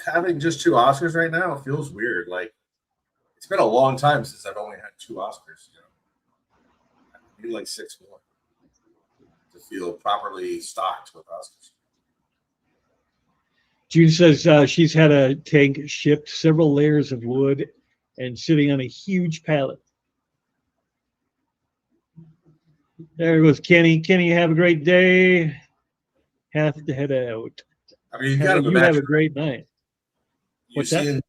having just 2 Oscars right now feels weird. Like, it's been a long time since I've only had 2 Oscars. I need like 6 more to feel properly stocked with Oscars. June says she's had a tank shipped, several layers of wood, and sitting on a huge pallet. There goes Kenny. Kenny, have a great day. Have to head out. I mean, you have a great night. You've seen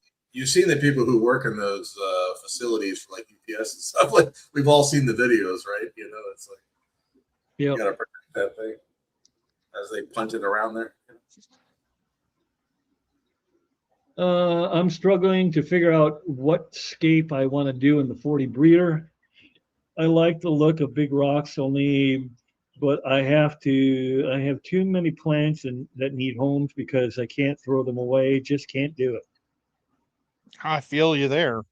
the people who work in those facilities for like UPS and stuff. Like we've all seen the videos, right? It's like you gotta protect that thing as they punt it around there. I'm struggling to figure out what scape I want to do in the 40 breeder. I like the look of big rocks but I have too many plants that need homes because I can't throw them away. Just can't do it. I feel you there.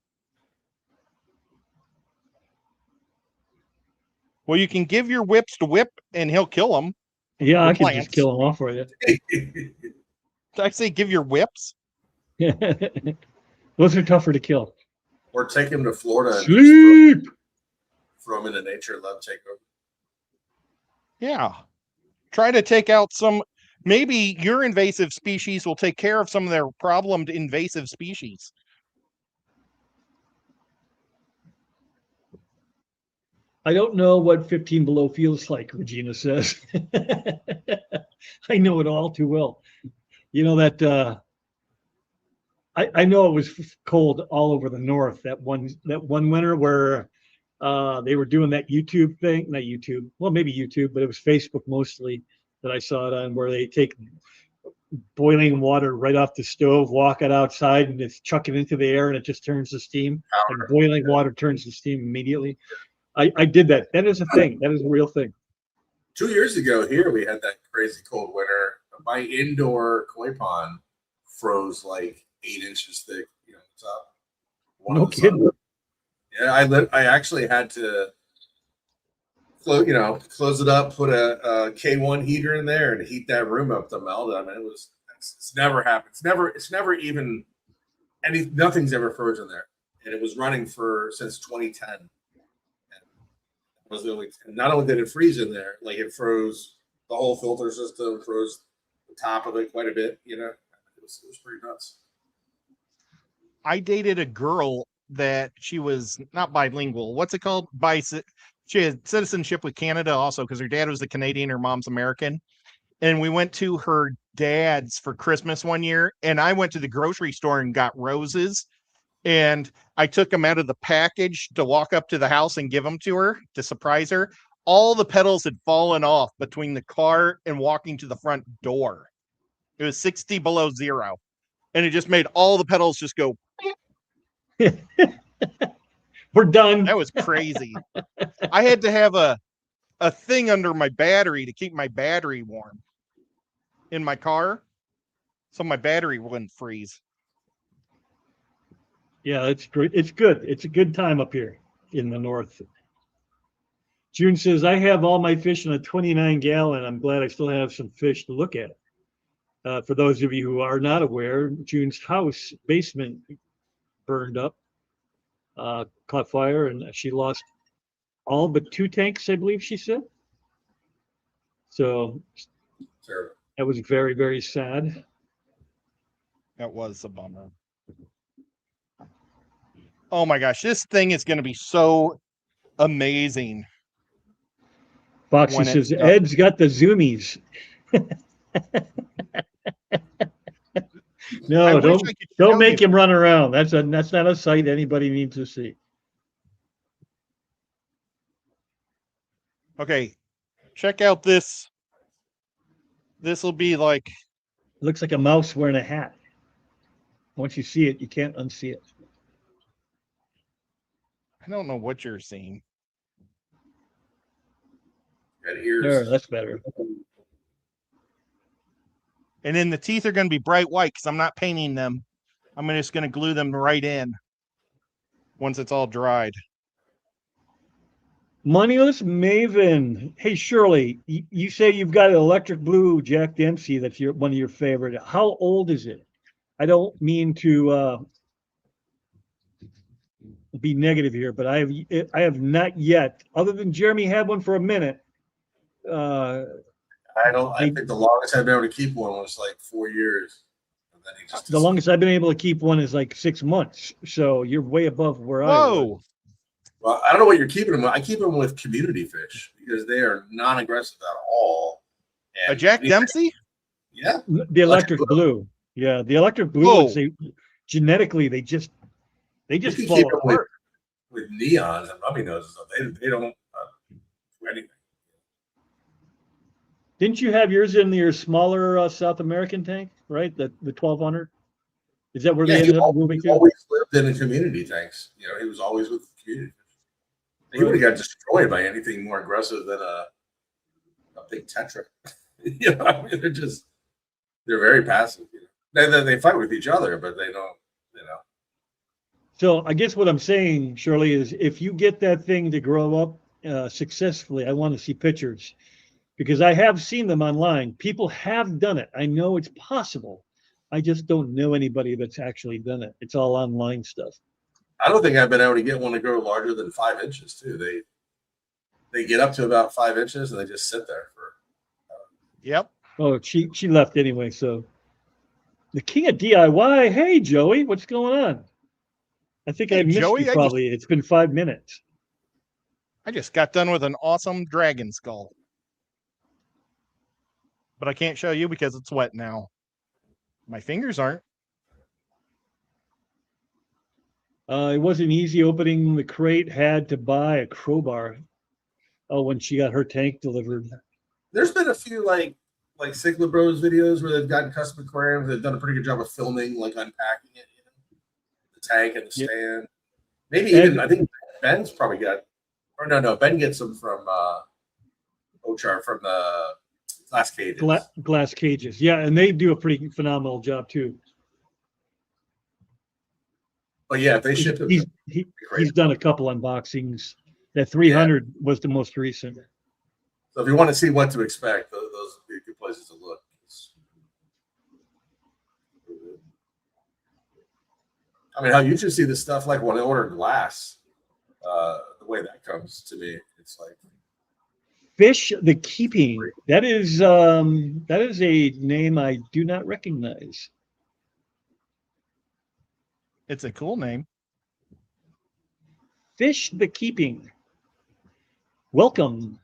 Well, you can give your whips to Whip, and he'll kill them. Yeah, The I could plants. just kill them off for you. Did I say give your whips? Those are tougher to kill. Or take him to Florida and Sleep. just throw him into nature, let him take over. Yeah. Try to take out some. Maybe your invasive species will take care of some of their problemed invasive species. I don't know what 15 below feels like, Regina says. I know it all too well. You know that I know it was cold all over the north that one winter where they were doing that YouTube thing, not YouTube, well maybe YouTube, but it was Facebook mostly that I saw it on, where they take boiling water right off the stove, walk it outside, and just chuck it into the air, and it just turns to steam. And boiling water turns to steam immediately. I did that. That is a thing. That is a real thing. 2 years ago here, we had that crazy cold winter. My indoor koi pond froze like 8 inches thick. You know, top. No kidding. Yeah, I actually had to close it up, put a K1 heater in there, and heat that room up to melt it. I mean, it's never happened. It's never even nothing's ever frozen there, and it was running since 2010. Was the only, not only did it freeze in there, like it froze the whole filter system, froze the top of it quite a bit. You know, it was pretty nuts. I dated a girl that she was not bilingual. What's it called? She had citizenship with Canada also because her dad was a Canadian, her mom's American. And we went to her dad's for Christmas one year, and I went to the grocery store and got roses. And I took them out of the package to walk up to the house and give them to her to surprise her. All the petals had fallen off between the car and walking to the front door. It was 60 below zero. And it just made all the petals just go. We're done. That was crazy. I had to have a thing under my battery to keep my battery warm in my car so my battery wouldn't freeze. Yeah, it's great. It's good. It's a good time up here in the north. June says, I have all my fish in a 29-gallon. I'm glad I still have some fish to look at. For those of you who are not aware, June's house basement burned up, caught fire, and she lost all but 2 tanks, I believe she said. So that was very, very sad. That was a bummer. Oh my gosh, this thing is going to be so amazing. Foxy says, Ed's got the zoomies. No, don't make him run around. That's not a sight anybody needs to see. Okay, check out this. This will be like. Looks like a mouse wearing a hat. Once you see it, you can't unsee it. I don't know what you're seeing. There, that's better. And then the teeth are going to be bright white because I'm not painting them. I'm just going to glue them right in once it's all dried. Moneyless Maven. Hey, Shirley, you say you've got an electric blue Jack Dempsey that's one of your favorite. How old is it? I don't mean to be negative here, but I have not yet, other than Jeremy had one for a minute. I think the longest I've been able to keep one was like 4 years. And then the longest I've been able to keep one is like 6 months. So you're way above where I was. Well, I don't know what you're keeping them with. I keep them with community fish because they are non-aggressive at all. And a Jack Dempsey? Yeah. The electric blue. Yeah, the electric blue. Genetically, they just fall apart. With neons and puppy noses, they don't do anything. Didn't you have yours in your smaller South American tank, right? The 1200. Is that where they ended up moving to? He always lived in the community tanks. You know, he was always with the community. He would have got destroyed by anything more aggressive than a big tetra. You know, I mean, they're very passive. You know? They fight with each other, but they don't. You know. So I guess what I'm saying, Shirley, is if you get that thing to grow up successfully, I want to see pictures because I have seen them online. People have done it. I know it's possible. I just don't know anybody that's actually done it. It's all online stuff. I don't think I've been able to get one to grow larger than 5 inches too. They get up to about 5 inches and they just sit there for. Yep. Oh, she left anyway. So the king of DIY. Hey, Joey, what's going on? I think Hey, I missed Joey, you probably. It's been 5 minutes. I just got done with an awesome dragon skull. But I can't show you because it's wet now. My fingers aren't. It wasn't easy opening the crate. Had to buy a crowbar. Oh, when she got her tank delivered. There's been a few like Sigla Bros videos where they've gotten custom aquariums. They've done a pretty good job of filming, like unpacking it, the tank and the stand. Maybe even I think Ben's probably got, or no, Ben gets them from Ochar from the glass cages. Glass cages, yeah, and they do a pretty phenomenal job too. But yeah, if they ship them, he's done a couple unboxings. That 300 was the most recent. So if you want to see what to expect, those would be good places to look. I mean, how you should see this stuff like when I order glass. The way that comes to me, it's like Fish the Keeping. That is a name I do not recognize. It's a cool name. Fish the Keeping. Welcome.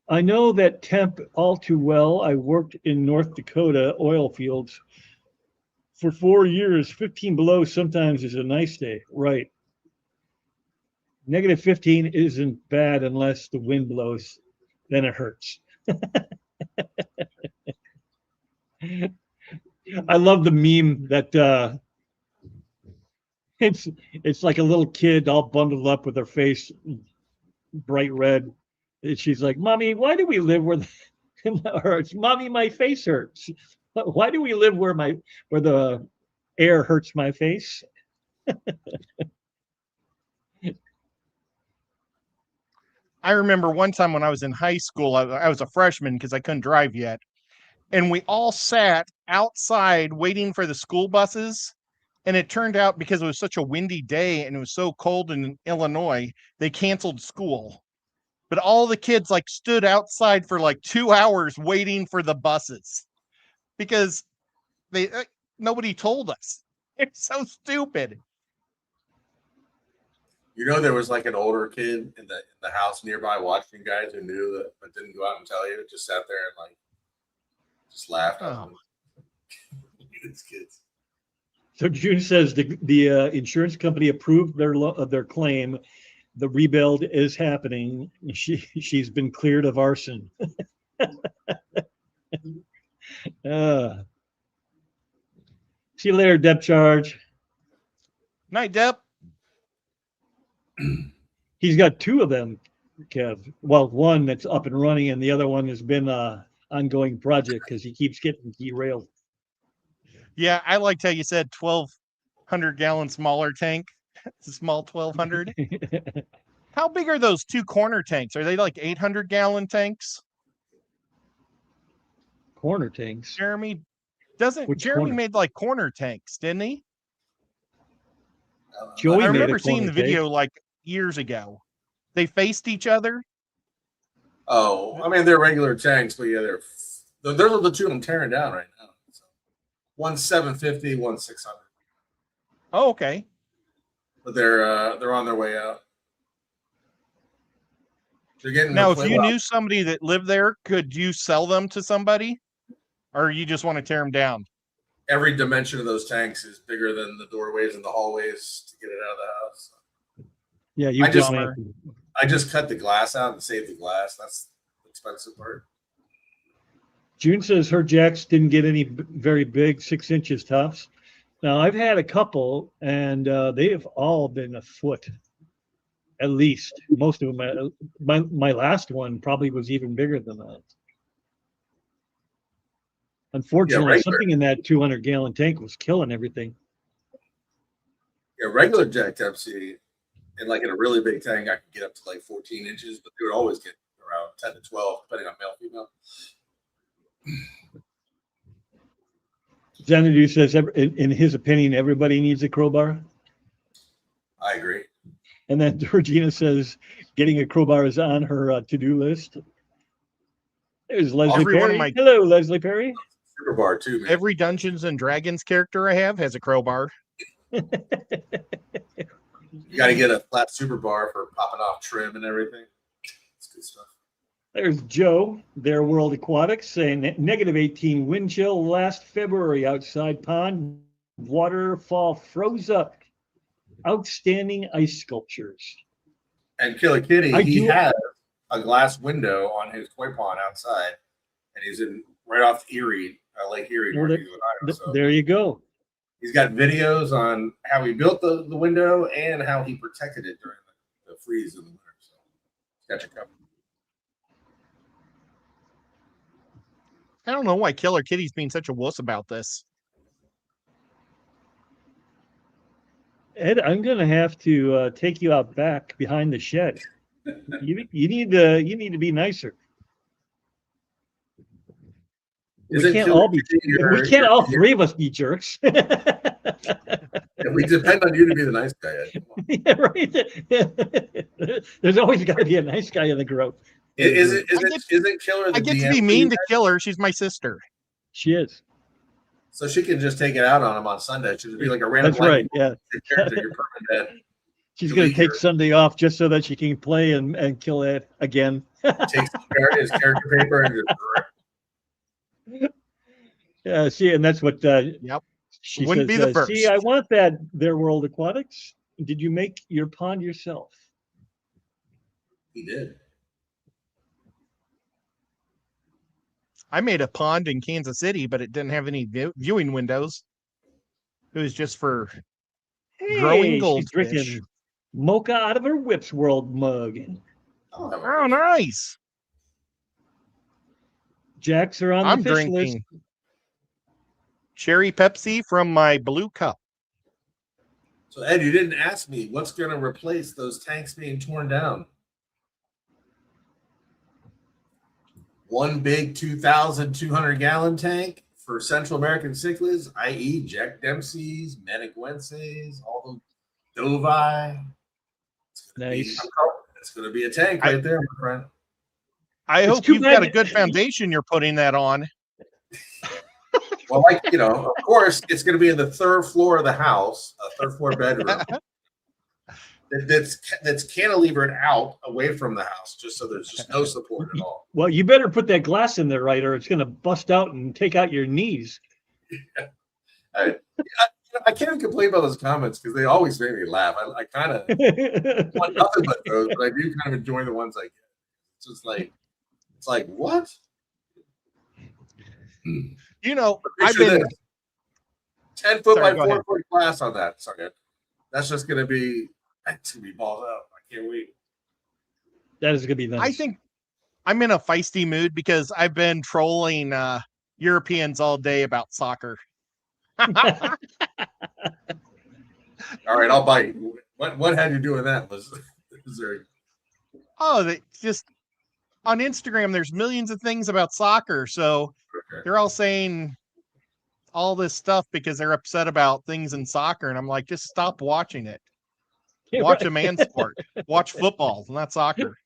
I know that temp all too well. I worked in North Dakota oil fields for 4 years. 15 below sometimes is a nice day. Right. Negative 15 isn't bad unless the wind blows. Then it hurts. I love the meme that it's like a little kid all bundled up with her face bright red. And she's like, "Mommy, why do we live where hurts? Mommy, my face hurts. Why do we live where the air hurts my face?" I remember one time when I was in high school, I was a freshman because I couldn't drive yet. And we all sat outside waiting for the school buses. And it turned out because it was such a windy day and it was so cold in Illinois, they canceled school. But all the kids like stood outside for like 2 hours waiting for the buses because nobody told us. It's so stupid. You know, there was like an older kid in the house nearby watching you guys who knew that but didn't go out and tell you. Just sat there and like just laughed. Oh. These kids. So June says the insurance company approved their claim. The rebuild is happening. She's been cleared of arson. See you later, Deb Charge. Night, Deb. He's got 2 of them, Kev. Well, one that's up and running, and the other one has been an ongoing project because he keeps getting derailed. Yeah, I liked how you said 1,200-gallon smaller tank. It's a small 1,200. How big are those 2 corner tanks? Are they like 800-gallon tanks? Corner tanks. Jeremy Corner? made like corner tanks, didn't he? Joey I made remember a seeing the corner video tank. like years ago. They faced each other. Oh, I mean they're regular tanks, but yeah, those are the 2 I'm tearing down right now. So, one's 750, one's 600. Oh, okay. But they're on their way out. They're getting Now, if you knew somebody that lived there, could you sell them to somebody, or you just want to tear them down? Every dimension of those tanks is bigger than the doorways and the hallways to get it out of the house. Yeah, I just cut the glass out and saved the glass. That's the expensive part. June says her jacks didn't get any very big 6 inches tops. Now I've had a couple, and they have all been a foot, at least. Most of them. My last one probably was even bigger than that. Unfortunately, something in that 200-gallon tank was killing everything. Yeah, regular Jack Dempsey And like in a really big tank, I could get up to like 14 inches, but they would always get around 10 to 12, depending on male, female. Xanadu says, in his opinion, everybody needs a crowbar. I agree. And then Georgina says, getting a crowbar is on her to-do list. There's Leslie Every one Perry. of my- Hello, Leslie Perry. Super bar too, man. Every Dungeons and Dragons character I have has a crowbar. You got to get a flat super bar for popping off trim and everything. It's good stuff. There's Joe, Their World Aquatics, saying negative 18 wind chill last February outside pond. Waterfall froze up. Outstanding ice sculptures. And Killer Kitty, I he do- has a glass window on his koi pond outside, and he's in right off Erie, Lake Erie, Well, northeast of Ohio. So There you go. he's got videos on how he built the window and how he protected it during the freeze in the winter. So he's got you covered. I don't know why Killer Kitty's being such a wuss about this. Ed, I'm going to have to take you out back behind the shed. You need to be nicer. We can't all be. We can't all three of us be jerks. We depend on you to be the nice guy. Ed. Yeah, right. There's always got to be a nice guy in the group. Isn't Killer the I get to DM be for mean you to guys? Killer. She's my sister. She is. So she can just take it out on him on Sunday. She'll just be like a random That's right. Yeah. character. You're permanent. She's going to take Sunday off just so that she can play and kill Ed again. Takes his character paper and just Yeah, see, and that's what Yep. she Wouldn't says, be the first. See, I want that Their World Aquatics. Did you make your pond yourself? he did. I made a pond in Kansas City, but it didn't have any viewing windows. It was just for growing She's goldfish. drinking mocha out of her Whips World mug. Oh, nice. Jacks are on I'm the fish drinking list. cherry Pepsi from my blue cup. So Ed, you didn't ask me what's going to replace those tanks being torn down. One big 2,200 gallon tank for Central American cichlids, i.e., Jack Dempsey's, Meneguenses, all the Dovi. Nice. It's going to be a tank right there, my friend. I It's hope too you've got a bad- good foundation you're putting that on. Well, of course, it's going to be in the third floor of the house, a third floor bedroom. That's cantilevered out away from the house, just so there's just no support at all. Well, you better put that glass in there, right, or it's going to bust out and take out your knees. I can't even complain about those comments because they always make me laugh. I kind of want nothing but those, but I do kind of enjoy the ones I get. It's like what? You know, But I've picture been this. 10 foot Sorry, by go 4 ahead. foot glass on that. Sorry, that's just gonna be balls out. I can't wait. That is going to be nice. I think I'm in a feisty mood because I've been trolling Europeans all day about soccer. All right, I'll bite. What had you doing that? Was there? Oh, they just on Instagram, there's millions of things about soccer. So Okay. they're all saying all this stuff because they're upset about things in soccer. And I'm like, just stop watching it. Yeah, Watch right. a man sport. Watch football, not soccer.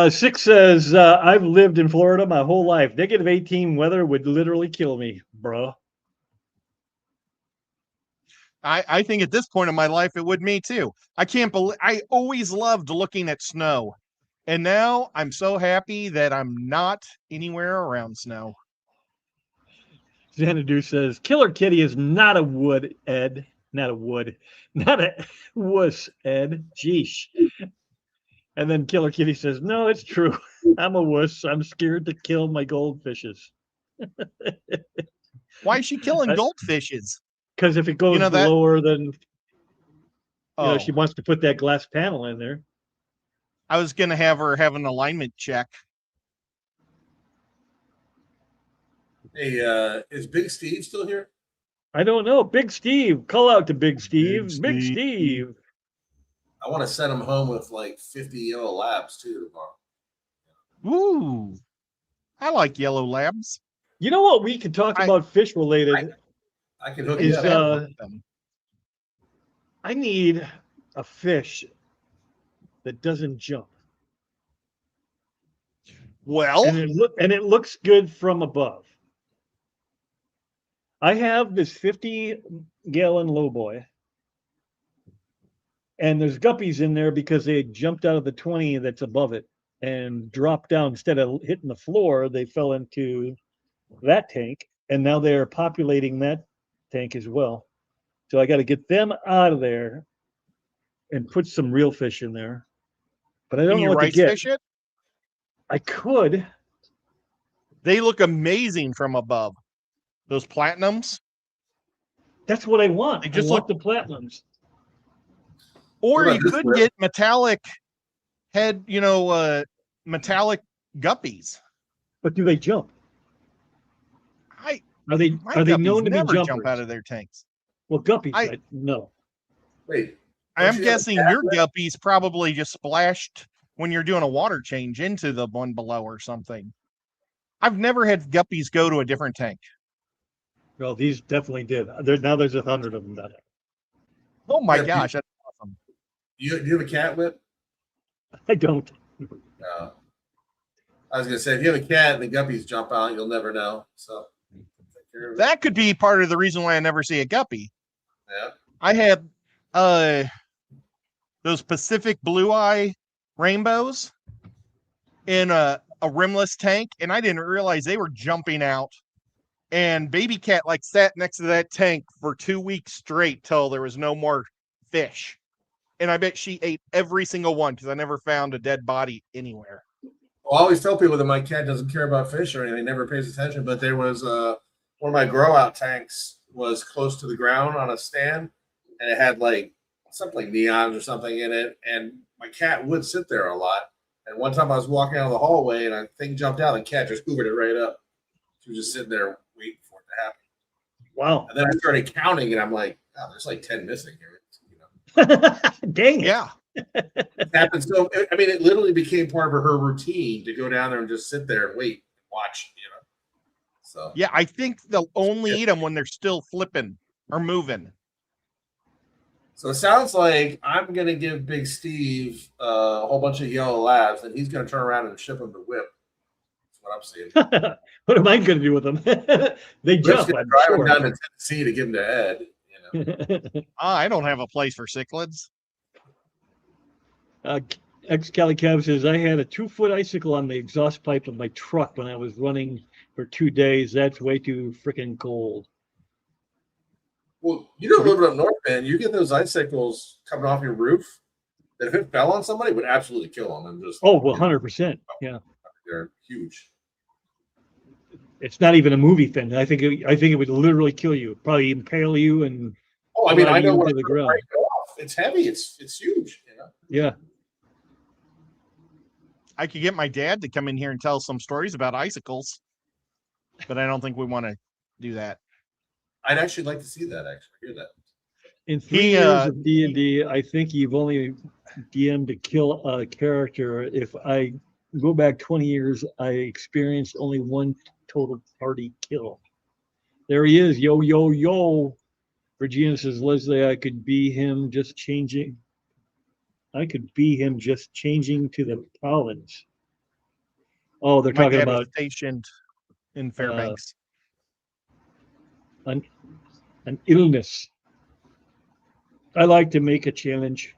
Six says, I've lived in Florida my whole life. Negative 18 weather would literally kill me, bro. I think at this point in my life, it would me too. I can't believe I always loved looking at snow. And now I'm so happy that I'm not anywhere around snow. Xanadu says, Killer Kitty is not a wood, Ed. Not a wood. Not a wuss, Ed. Jeesh. And then Killer Kitty says, no, it's true. I'm a wuss. I'm scared to kill my goldfishes. Why is she killing goldfishes? Because if it goes know that- lower than, Oh, she wants to put that glass panel in there. I was going to have her have an alignment check. Hey, is Big Steve still here? I don't know. Big Steve. Call out to Big Steve. Big Steve. Steve. I want to send him home with like 50 yellow labs too tomorrow. Ooh, I like yellow labs. You know what we could talk about fish related I can hook is you up. I need a fish that doesn't jump. Well, And it looks good from above. I have this 50-gallon lowboy, and there's guppies in there because they jumped out of the 20 that's above it and dropped down. Instead of hitting the floor, they fell into that tank, and now they're populating that tank as well. So I got to get them out of there and put some real fish in there. But I don't can know you what to rice get. fish it? I could. They look amazing from above. Those platinums. That's what I want. They just I want the platinums. Or What you about this could one? get metallic head, metallic guppies. But do they jump? My Are they guppies known to be never jumpers? jump out of their tanks. Well, guppies, no. Wait, I'm don't you have a guessing cat your lab? guppies probably just splashed when you're doing a water change into the one below or something. I've never had guppies go to a different tank. Well, these definitely did. Now there's 100 of them. Oh my Yeah, gosh, that's awesome. Do you have a cat whip? I don't. No. I was gonna say if you have a cat and the guppies jump out, you'll never know. So take care of it. That could be part of the reason why I never see a guppy. Yeah. I had those Pacific blue eye rainbows in a rimless tank, and I didn't realize they were jumping out. And baby cat sat next to that tank for 2 weeks straight till there was no more fish. And I bet she ate every single one because I never found a dead body anywhere. Well, I always tell people that my cat doesn't care about fish or anything, never pays attention. But there was one of my grow out tanks was close to the ground on a stand, and it had something like neons or something in it. And my cat would sit there a lot. And one time I was walking out of the hallway and a thing jumped out, and the cat just hoovered it right up. She was just sitting there waiting for it to happen. Wow. And then I started counting, and I'm like, oh, there's 10 missing here. You know? Dang it. Yeah. It happened. So, I mean, it literally became part of her routine to go down there and just sit there and wait and watch, So, Yeah, I think they'll only eat them when they're still flipping or moving. So it sounds like I'm going to give Big Steve a whole bunch of yellow labs, and he's going to turn around and ship them to Whip. That's what I'm seeing. What am I going to do with them? They Whip's jump. going to I'm drive sure. them down to Tennessee to give them to Ed. I don't have a place for cichlids. Ex-Cali Cab says, I had a 2-foot icicle on the exhaust pipe of my truck when I was running for 2 days. That's way too freaking cold. Well, you know, a little bit up north, man, you get those icicles coming off your roof that if it fell on somebody, it would absolutely kill them. And just, Oh, well, 100%. Yeah. They're huge. It's not even a movie thing. I think it would literally kill you, probably impale you and Oh, I mean, I know you what to the ground. It's heavy. It's huge. Yeah. I could get my dad to come in here and tell some stories about icicles, but I don't think we want to do that. I'd actually like to see that. Hear that. In 3 years of D&D, I think you've only DM'd to kill a character. If I go back 20 years, I experienced only one total party kill. There he is. Yo, yo, yo. Regina says, Leslie, I could be him just changing to the province. Oh, they're My talking dad was about stationed in Fairbanks. an illness. I like to make a challenge.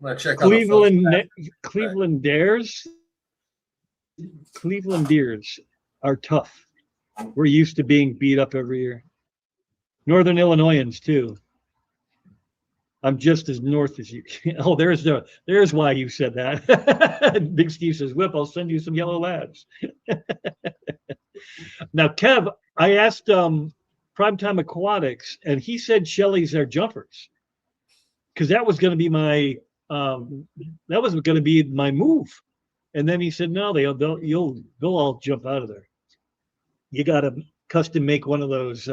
I'm gonna check Cleveland Dares. Cleveland Deers are tough. We're used to being beat up every year. Northern Illinoisans too. I'm just as north as you. Oh, there's why you said that. Big Steve says, Whip, I'll send you some yellow labs. Now, Kev, I asked Primetime Aquatics, and he said Shelley's are jumpers. Because that was going to be my move. And then he said, no, they'll all jump out of there. You got to custom make one of those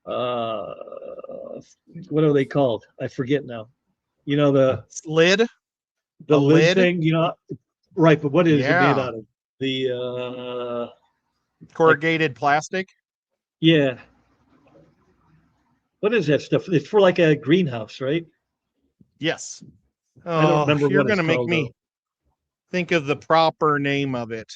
uh, what are they called? I forget now. You know, Lid. the A lid lid? thing, you know, right, but what is it made Yeah. out of? The Corrugated plastic. yeah. What is that stuff? It's for like a greenhouse, right? Yes. I don't Oh, remember you're what it's gonna make called me though. think of the proper name of it.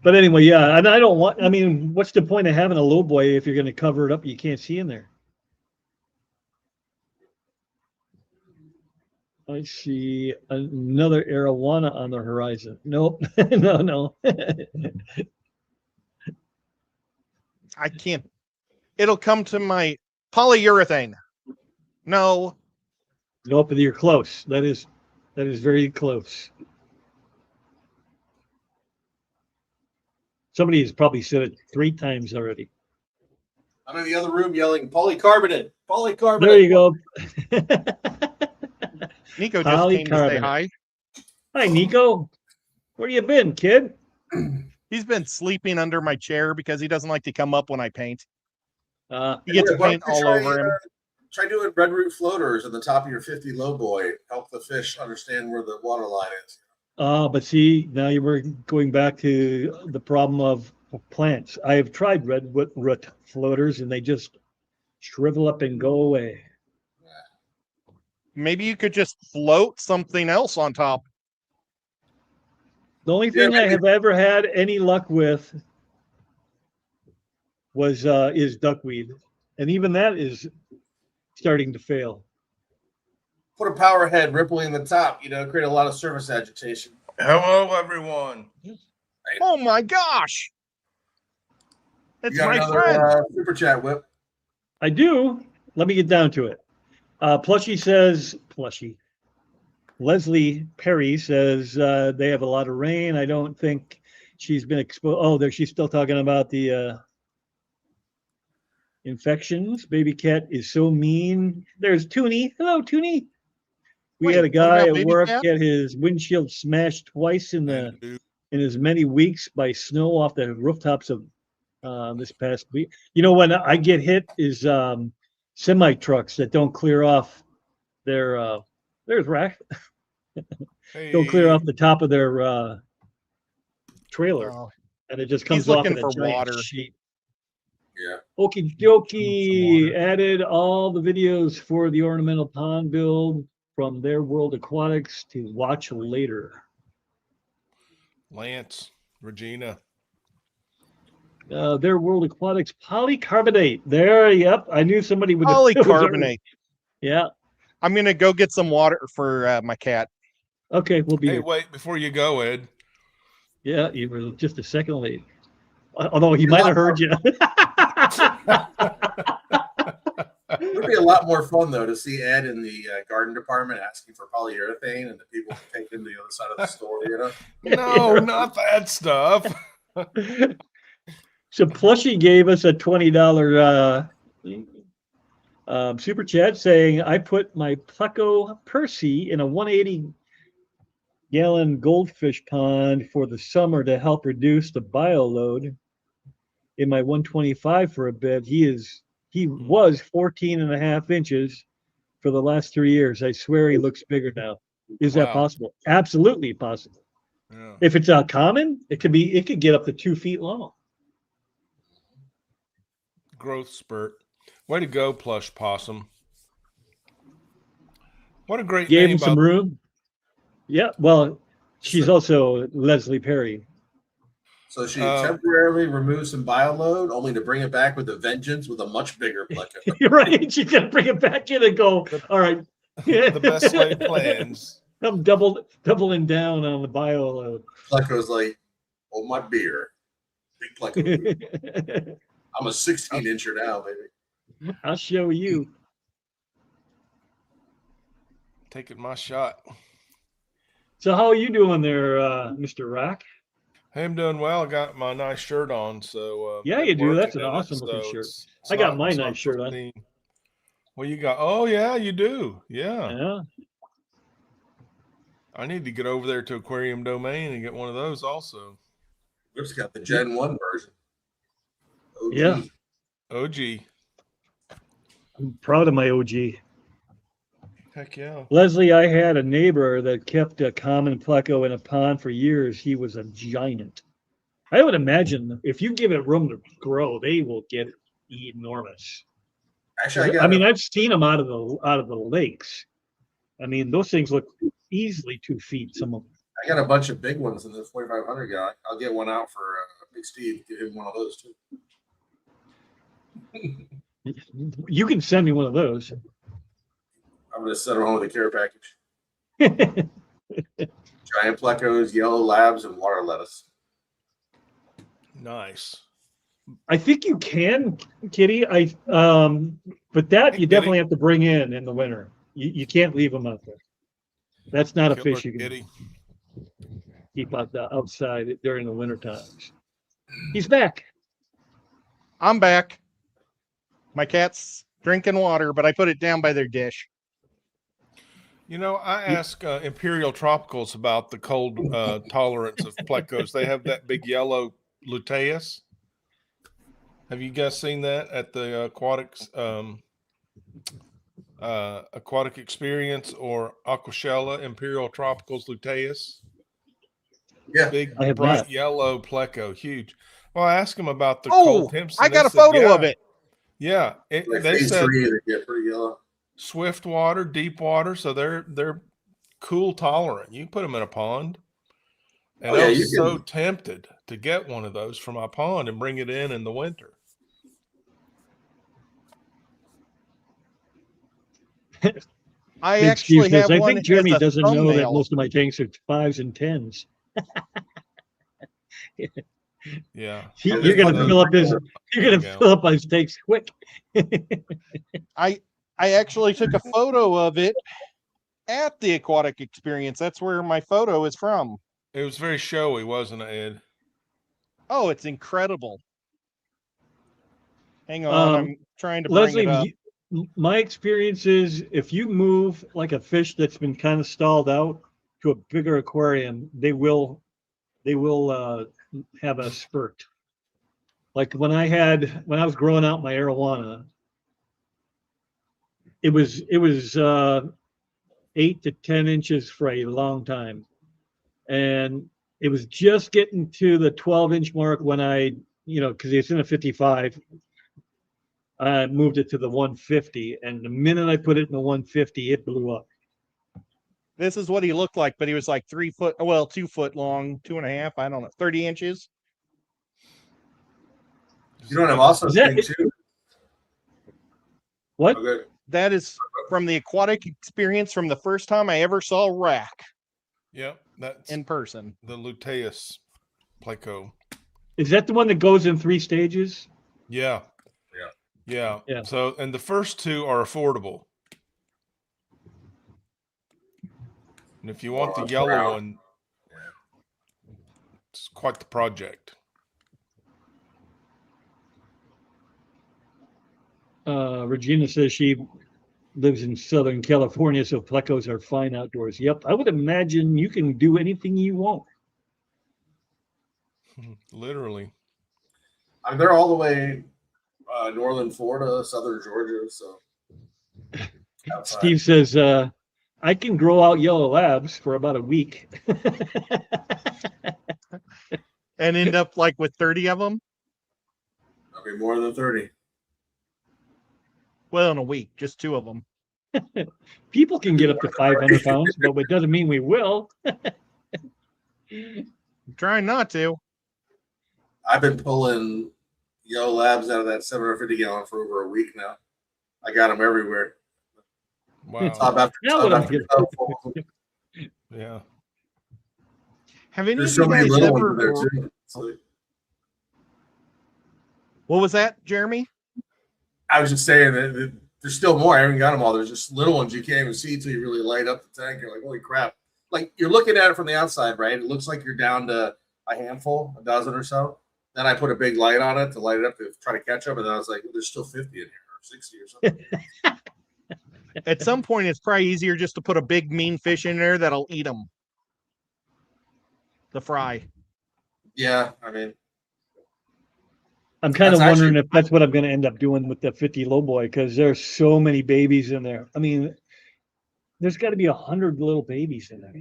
But anyway, yeah, and I don't want. I mean, what's the point of having a low boy if you're going to cover it up? You can't see in there. I see another arowana on the horizon. Nope, no. I can't. It'll come to my polyurethane. No. Nope, you're close. That is very close. Somebody has probably said it 3 times already. I'm in the other room yelling polycarbonate, polycarbonate. There you go. Nico just came to say Polycarbonate. hi. Hi, Nico. Where you been, kid? He's been sleeping under my chair because he doesn't like to come up when I paint. He Anyway, gets why paint don't you all over him. Try doing red root floaters at the top of your 50 low boy. Help the fish understand where the water line is. But see, now you were going back to the problem of plants. I have tried red root floaters, and they just shrivel up and go away. Maybe you could just float something else on top. The only thing I have ever had any luck with was is duckweed, and even that is starting to fail. Put a power head rippling in the top, create a lot of surface agitation. Hello, everyone. Oh my gosh. It's You got my another friend. super chat, Whip. I do. Let me get down to it. Plushy. Leslie Perry says they have a lot of rain. I don't think she's been exposed. Oh, there she's still talking about the infections. Baby cat is so mean. There's Toonie. Hello, Toonie. We had a Wait, what guy about at Baby work Cat? get his windshield smashed twice in as many weeks by snow off the rooftops of this past week. You know, when I get hit is semi trucks that don't clear off their there's rack. Don't clear off the top of their trailer, Oh, and it just he's comes off looking in a for giant water. sheet. Yeah. Okie Some dokie. water. Added all the videos for the ornamental pond build from their World Aquatics to watch later. Lance, Regina. Their World Aquatics polycarbonate. There, yep. I knew somebody would. Polycarbonate. Yeah. I'm gonna go get some water for my cat. Okay, we'll be Hey, here. wait, before you go, Ed. Yeah, you were just a second late. Although he might have heard you. It would be a lot more fun, though, to see Ed in the garden department asking for polyurethane and the people taking the other side of the store, No, not that stuff. So Plushy gave us a $20 super chat saying, I put my Pleco Percy in a 180-gallon goldfish pond for the summer to help reduce the bio load in my 125 for a bed. He was 14 and a half inches for the last 3 years. I swear he looks bigger now. Is that Wow. possible? Absolutely possible. Yeah. If it's common, it could get up to 2 feet long. Growth spurt. Way to go, Plush Possum. What a great Gave name. him some room. Yeah, well, she's also Leslie Perry. So she temporarily removes some bio load, only to bring it back with a vengeance with a much bigger Pleco. You're right. She's gonna bring it back in and go, all right. The best laid plans. I'm doubling down on the bio load. Pleco's like, oh, my beer. Big Pleco. I'm a 16-incher now, baby. I'll show you. Taking my shot. So how are you doing there, Mr. Rock? Hey, I'm doing well. I got my nice shirt on, so yeah, you do. That's an awesome looking shirt. I got my nice shirt on. Well, you got? Oh, yeah, you do. Yeah. Yeah. I need to get over there to Aquarium Domain and get one of those also. We've got the Gen 1 version. OG. Yeah. OG. I'm proud of my OG. Heck yeah. Leslie, I had a neighbor that kept a common pleco in a pond for years. He was a giant. I would imagine if you give it room to grow, they will get enormous. Actually, I mean, I've seen them out of the lakes. I mean, those things look easily 2 feet. Some of them. I got a bunch of big ones in the 4,500 guy. I'll get one out for Big Steve. Give him one of those too. You can send me one of those. I'm gonna send them home with a care package. Giant plecos, yellow labs, and water lettuce. Nice. I think you can, Kitty. But that Hey, you definitely Kitty. have to bring in the winter. You can't leave them out there. That's not a Killer fish you can kitty. keep outside during the winter times. He's back. I'm back. My cat's drinking water, but I put it down by their dish. You know, I asked Imperial Tropicals about the cold tolerance of plecos. They have that big yellow luteus. Have you guys seen that at the aquatic experience or Aquashella Imperial Tropicals luteus? Yeah, Big I have bright not. yellow pleco, huge. Well, I asked them about the Oh, cold temps. I and got they a said, photo of yeah, it. Yeah, like they phase said 3, they get pretty yellow. swift water, deep water, so they're cool tolerant. You can put them in a pond, and I was so tempted to get one of those from my pond and bring it in the winter. I Big Steve actually says, have I one think Jeremy as a doesn't know that thumbnail. most of my tanks are 5s and 10s. Yeah, You're gonna fill up his. You're gonna fill up his tanks quick. I actually took a photo of it at the aquatic experience. That's where my photo is from. It was very showy, wasn't it, Ed? Oh, it's incredible. Hang on, I'm trying to bring Leslie, it up. my experience is if you move like a fish that's been kind of stalled out to a bigger aquarium, they will have a spurt. Like when I was growing out my arowana, it was 8 to 10 inches for a long time, and it was just getting to the 12-inch mark when I, because it's in a 55. I moved it to the 150, and the minute I put it in the 150, it blew up. This is what he looked like, but he was like 3 foot, well, 2 foot long, 2.5, I don't know, 30 inches. You don't have also thing too? What? Okay. That is from the aquatic experience from the first time I ever saw rack. Yep, that's in person. The luteus pleco. Is that the one that goes in 3 stages? Yeah. So, and the first 2 are affordable. And if you want the yellow one, it's quite the project. Regina says she lives in Southern California, so plecos are fine outdoors. Yep, I would imagine you can do anything you want. Literally. I mean, they're all the way northern Florida, southern Georgia. So outside. Steve says, I can grow out yellow labs for about a week. And end up like with 30 of them? I'll be more than 30. Well, in a week, just 2 of them. People can get up to 500 pounds, but it doesn't mean we will. I'm trying not to. I've been pulling yellow labs out of that 750 gallon for over a week now. I got them everywhere. Wow. Yeah. Have any There's of so you many guys little ones ever? in there too. So, what was that, Jeremy? I was just saying that there's still more. I haven't got them all. There's just little ones you can't even see until you really light up the tank. You're like, holy crap. Like you're looking at it from the outside, right? It looks like you're down to a handful, a dozen or so. Then I put a big light on it to light it up to try to catch them. And then I was like, there's still 50 in here or 60 or something. At some point, it's probably easier just to put a big mean fish in there that'll eat them. The fry. Yeah, I mean, I'm kind of That's wondering actually if that's what I'm going to end up doing with the 50 lowboy because there's so many babies in there. I mean, there's got to be 100 little babies in there.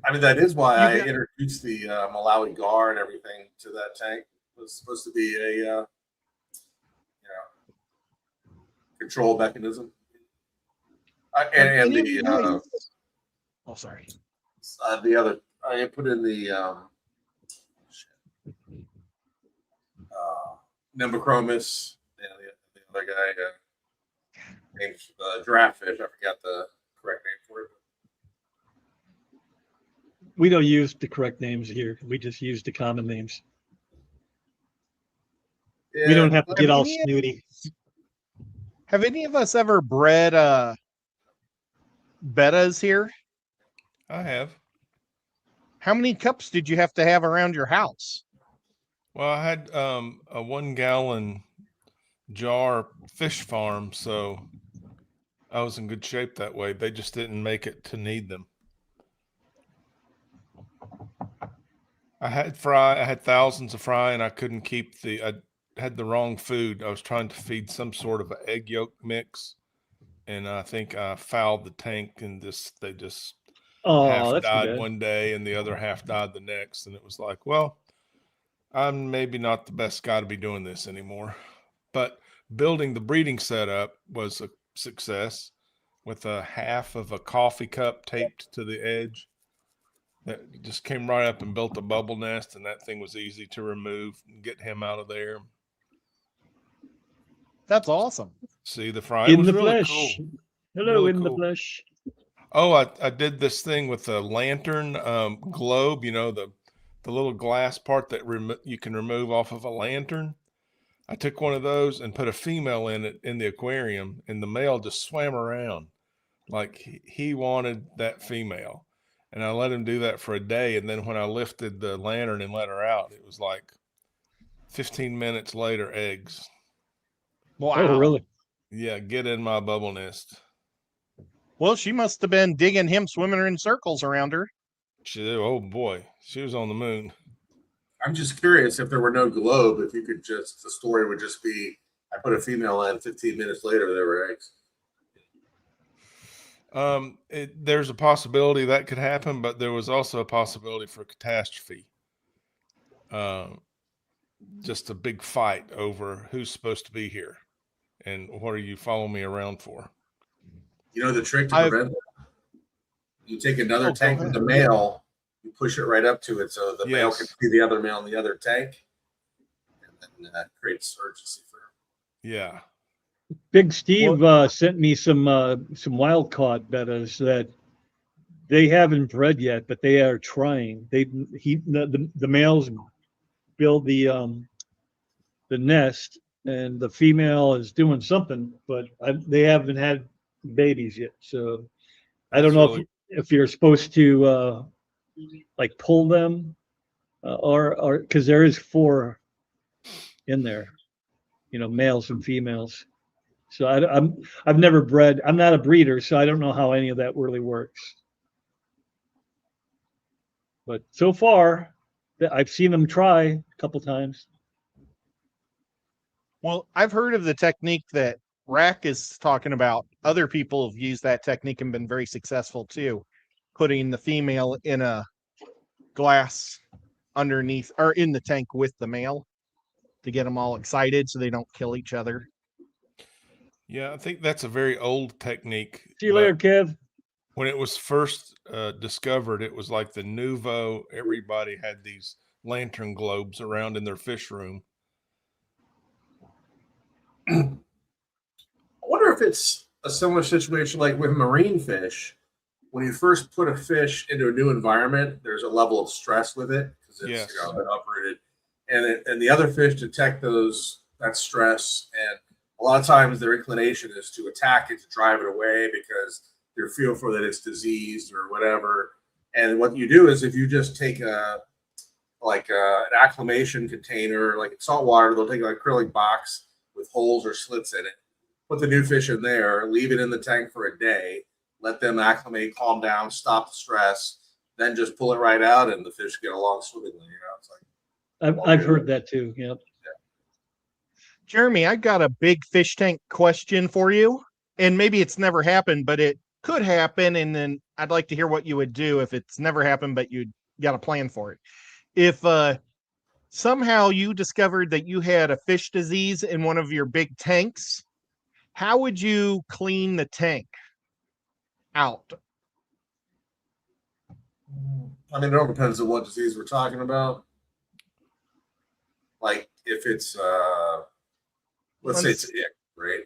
I mean, that is why You I got- introduced the Malawi Gar and everything to that tank. It was supposed to be a control mechanism. And any of you guys? Oh, sorry. the other, I put in the Nimbochromis, and the other guy named Giraffe Fish. I forgot the correct name for it. We don't use the correct names here. We just use the common names. Yeah, We don't have to get all any- snooty. Have any of us ever bred bettas here? I have. How many cups did you have to have around your house? Well, I had a 1 gallon jar fish farm, so I was in good shape that way. They just didn't make it to need them. I had thousands of fry, and I couldn't keep I had the wrong food. I was trying to feed some sort of an egg yolk mix, and I think I fouled the tank, and they just Oh, half that's too died bad. one day and the other half died the next. And it was like, well, I'm maybe not the best guy to be doing this anymore. But building the breeding setup was a success with a half of a coffee cup taped to the edge. That just came right up and built a bubble nest, and that thing was easy to remove and get him out of there. That's awesome. See the fry. It In was the really flesh. cool. Hello, Really in the cool. flesh. Oh, I did this thing with a lantern globe, the little glass part that you can remove off of a lantern. I took one of those and put a female in it in the aquarium, and the male just swam around like he wanted that female. And I let him do that for a day. And then when I lifted the lantern and let her out, it was like 15 minutes later, eggs. Wow. Oh, really? Yeah, get in my bubble nest. Well, she must have been digging him swimming in circles around her. Oh boy, she was on the moon. I'm just curious if there were no globe, if you could the story would just be, I put a female in, 15 minutes later, there were eggs. There's a possibility that could happen, but there was also a possibility for catastrophe. Just a big fight over who's supposed to be here and what are you following me around for? You know the trick to prevent that? You take another tank with the male, you push it right up to it so the male can see the other male in the other tank, and then that creates urgency for him. Yeah. Big Steve sent me some wild caught bettas that they haven't bred yet, but they are trying. The males build the nest, and the female is doing something, but they haven't had babies yet. So I don't know if you're supposed to like pull them or because there is 4 in there, males and females. So I've never bred. I'm not a breeder, so I don't know how any of that really works. But so far, I've seen them try a couple times. Well, I've heard of the technique that Rack is talking about. Other people have used that technique and been very successful too, putting the female in a glass underneath or in the tank with the male to get them all excited so they don't kill each other. Yeah, I think that's a very old technique. See you later, Kev. When it was first discovered, it was like the nouveau. Everybody had these lantern globes around in their fish room. I wonder if it's a similar situation like with marine fish. When you first put a fish into a new environment, there's a level of stress with it because it's been uprooted, and the other fish detect that stress, and a lot of times their inclination is to attack it, to drive it away because they're fearful that it's diseased or whatever. And what you do is if you just take an acclimation container, like salt water, they'll take an acrylic box with holes or slits in it, put the new fish in there, leave it in the tank for a day, let them acclimate, calm down, stop the stress, then just pull it right out, and the fish get along swimmingly. It's like I've heard that too. Yep. Jeremy, I got a big fish tank question for you. And maybe it's never happened, but it could happen. And then I'd like to hear what you would do if it's never happened, but you got a plan for it. If somehow you discovered that you had a fish disease in one of your big tanks, how would you clean the tank out? I mean, it all depends on what disease we're talking about. Like if it's let's say it's ick, right?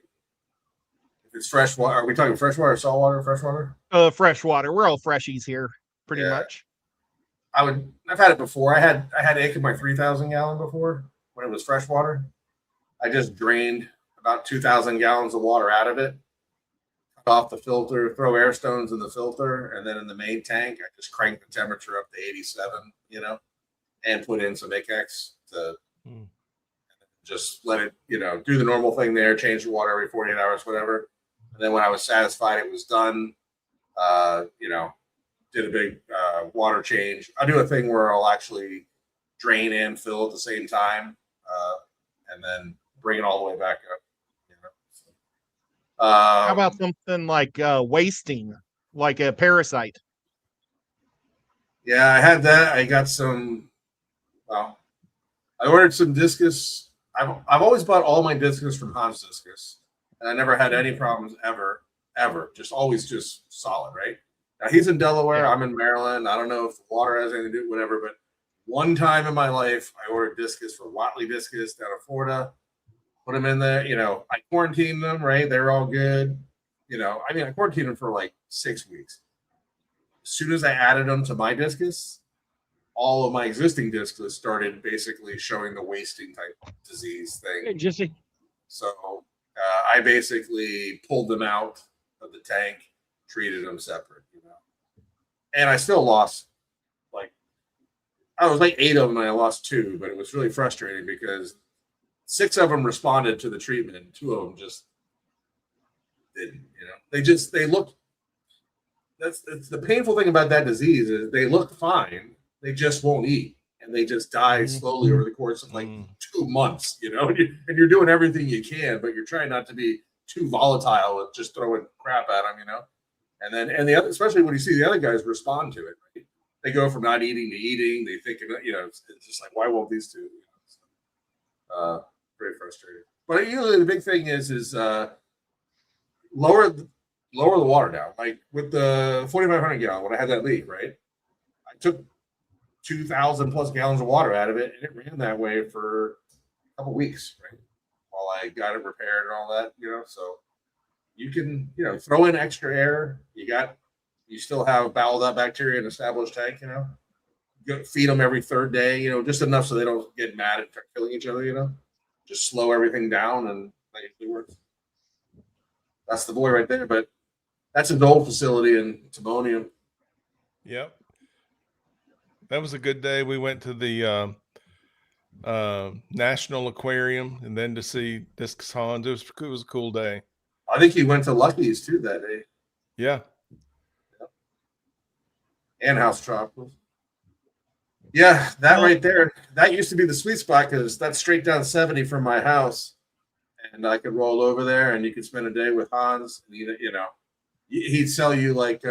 If it's freshwater, are we talking freshwater, saltwater, freshwater? Freshwater. We're all freshies here, pretty much. I've had it before. I had ick in my 3,000 gallon before when it was freshwater. I just drained about 2,000 gallons of water out of it, cut off the filter, throw air stones in the filter, and then in the main tank, I just crank the temperature up to 87, and put in some Icex to just let it, do the normal thing there, change the water every 48 hours, whatever. And then when I was satisfied it was done, did a big water change. I do a thing where I'll actually drain and fill at the same time, and then bring it all the way back up. How about something like wasting, like a parasite? Yeah, I had that. I got some. Well, I ordered some discus. I've always bought all my discus from Hans Discus, and I never had any problems ever. Just always just solid, right? Now he's in Delaware. Yeah. I'm in Maryland. I don't know if the water has anything to do, whatever. But one time in my life, I ordered discus for Watley Discus down in Florida. Put them in there. I quarantined them. Right, they're all good. I quarantined them for like 6 weeks. As soon as I added them to my discus, all of my existing discus started basically showing the wasting type disease thing. Jesse. So I basically pulled them out of the tank, treated them separate, and I still lost I was like 8 of them and I lost 2, but it was really frustrating because 6 of them responded to the treatment and 2 of them just didn't, they looked, that's the painful thing about that disease is they look fine. They just won't eat and they just die slowly over the course of like 2 months, and you're doing everything you can, but you're trying not to be too volatile with just throwing crap at them, and the other, especially when you see the other guys respond to it, right? They go from not eating to eating. They think, it's just like, why won't these two? Very frustrating. But usually the big thing is lower the water down. Like with the 4,500 gallon, when I had that leak, right? I took 2,000 plus gallons of water out of it, and it ran that way for a couple weeks, right? While I got it repaired and all that, So you can, throw in extra air. You still have boweled up bacteria in an established tank, feed them every 3rd day, just enough so they don't get mad and start killing each other, just slow everything down, and that usually works. That's the boy right there, but that's an old facility in Timonium. Yep. That was a good day. We went to the National Aquarium and then to see Discus Hans. It was a cool day. I think he went to Lucky's too that day. Yeah. And House Tropicals. Yeah, that right there. That used to be the sweet spot because that's straight down 70 from my house. And I could roll over there and you could spend a day with Hans. And he'd sell you like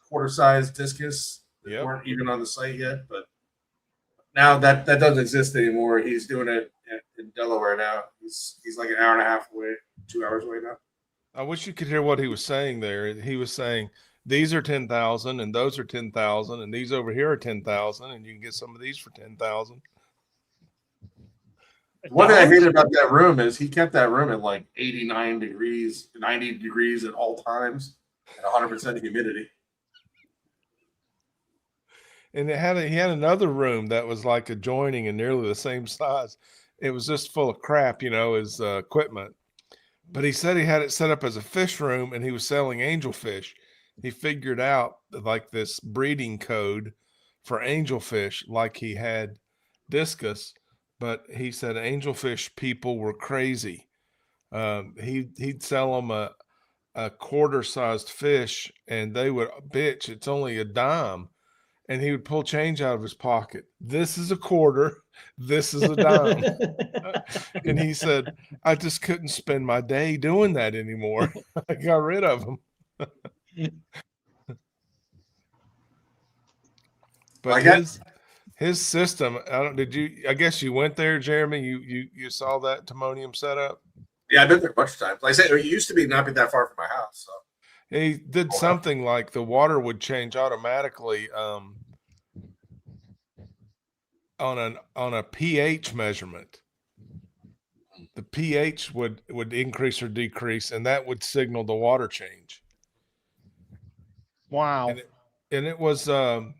quarter-sized discus that weren't even on the site yet. But now that doesn't exist anymore. He's doing it in Delaware now. He's like an hour and a half away, 2 hours away now. I wish you could hear what he was saying there. He was saying, these are 10,000 and those are 10,000 and these over here are 10,000 and you can get some of these for 10,000. One thing I hated about that room is he kept that room at like 89 degrees, 90 degrees at all times and 100% humidity. And he had another room that was like adjoining and nearly the same size. It was just full of crap, his equipment. But he said he had it set up as a fish room and he was selling angelfish. He figured out like this breeding code for angelfish, like he had discus, but he said angelfish people were crazy. He'd sell them a quarter-sized fish, and they would bitch. It's only a dime, and he would pull change out of his pocket. This is a quarter. This is a dime. And he said, I just couldn't spend my day doing that anymore. I got rid of them. But his system, I guess you went there, Jeremy. You saw that timonium setup? Yeah, I've been there a bunch of times. Like I said, it used to be not be that far from my house. So He did something like the water would change automatically on a pH measurement. The pH would increase or decrease, and that would signal the water change. Wow. And it wasn't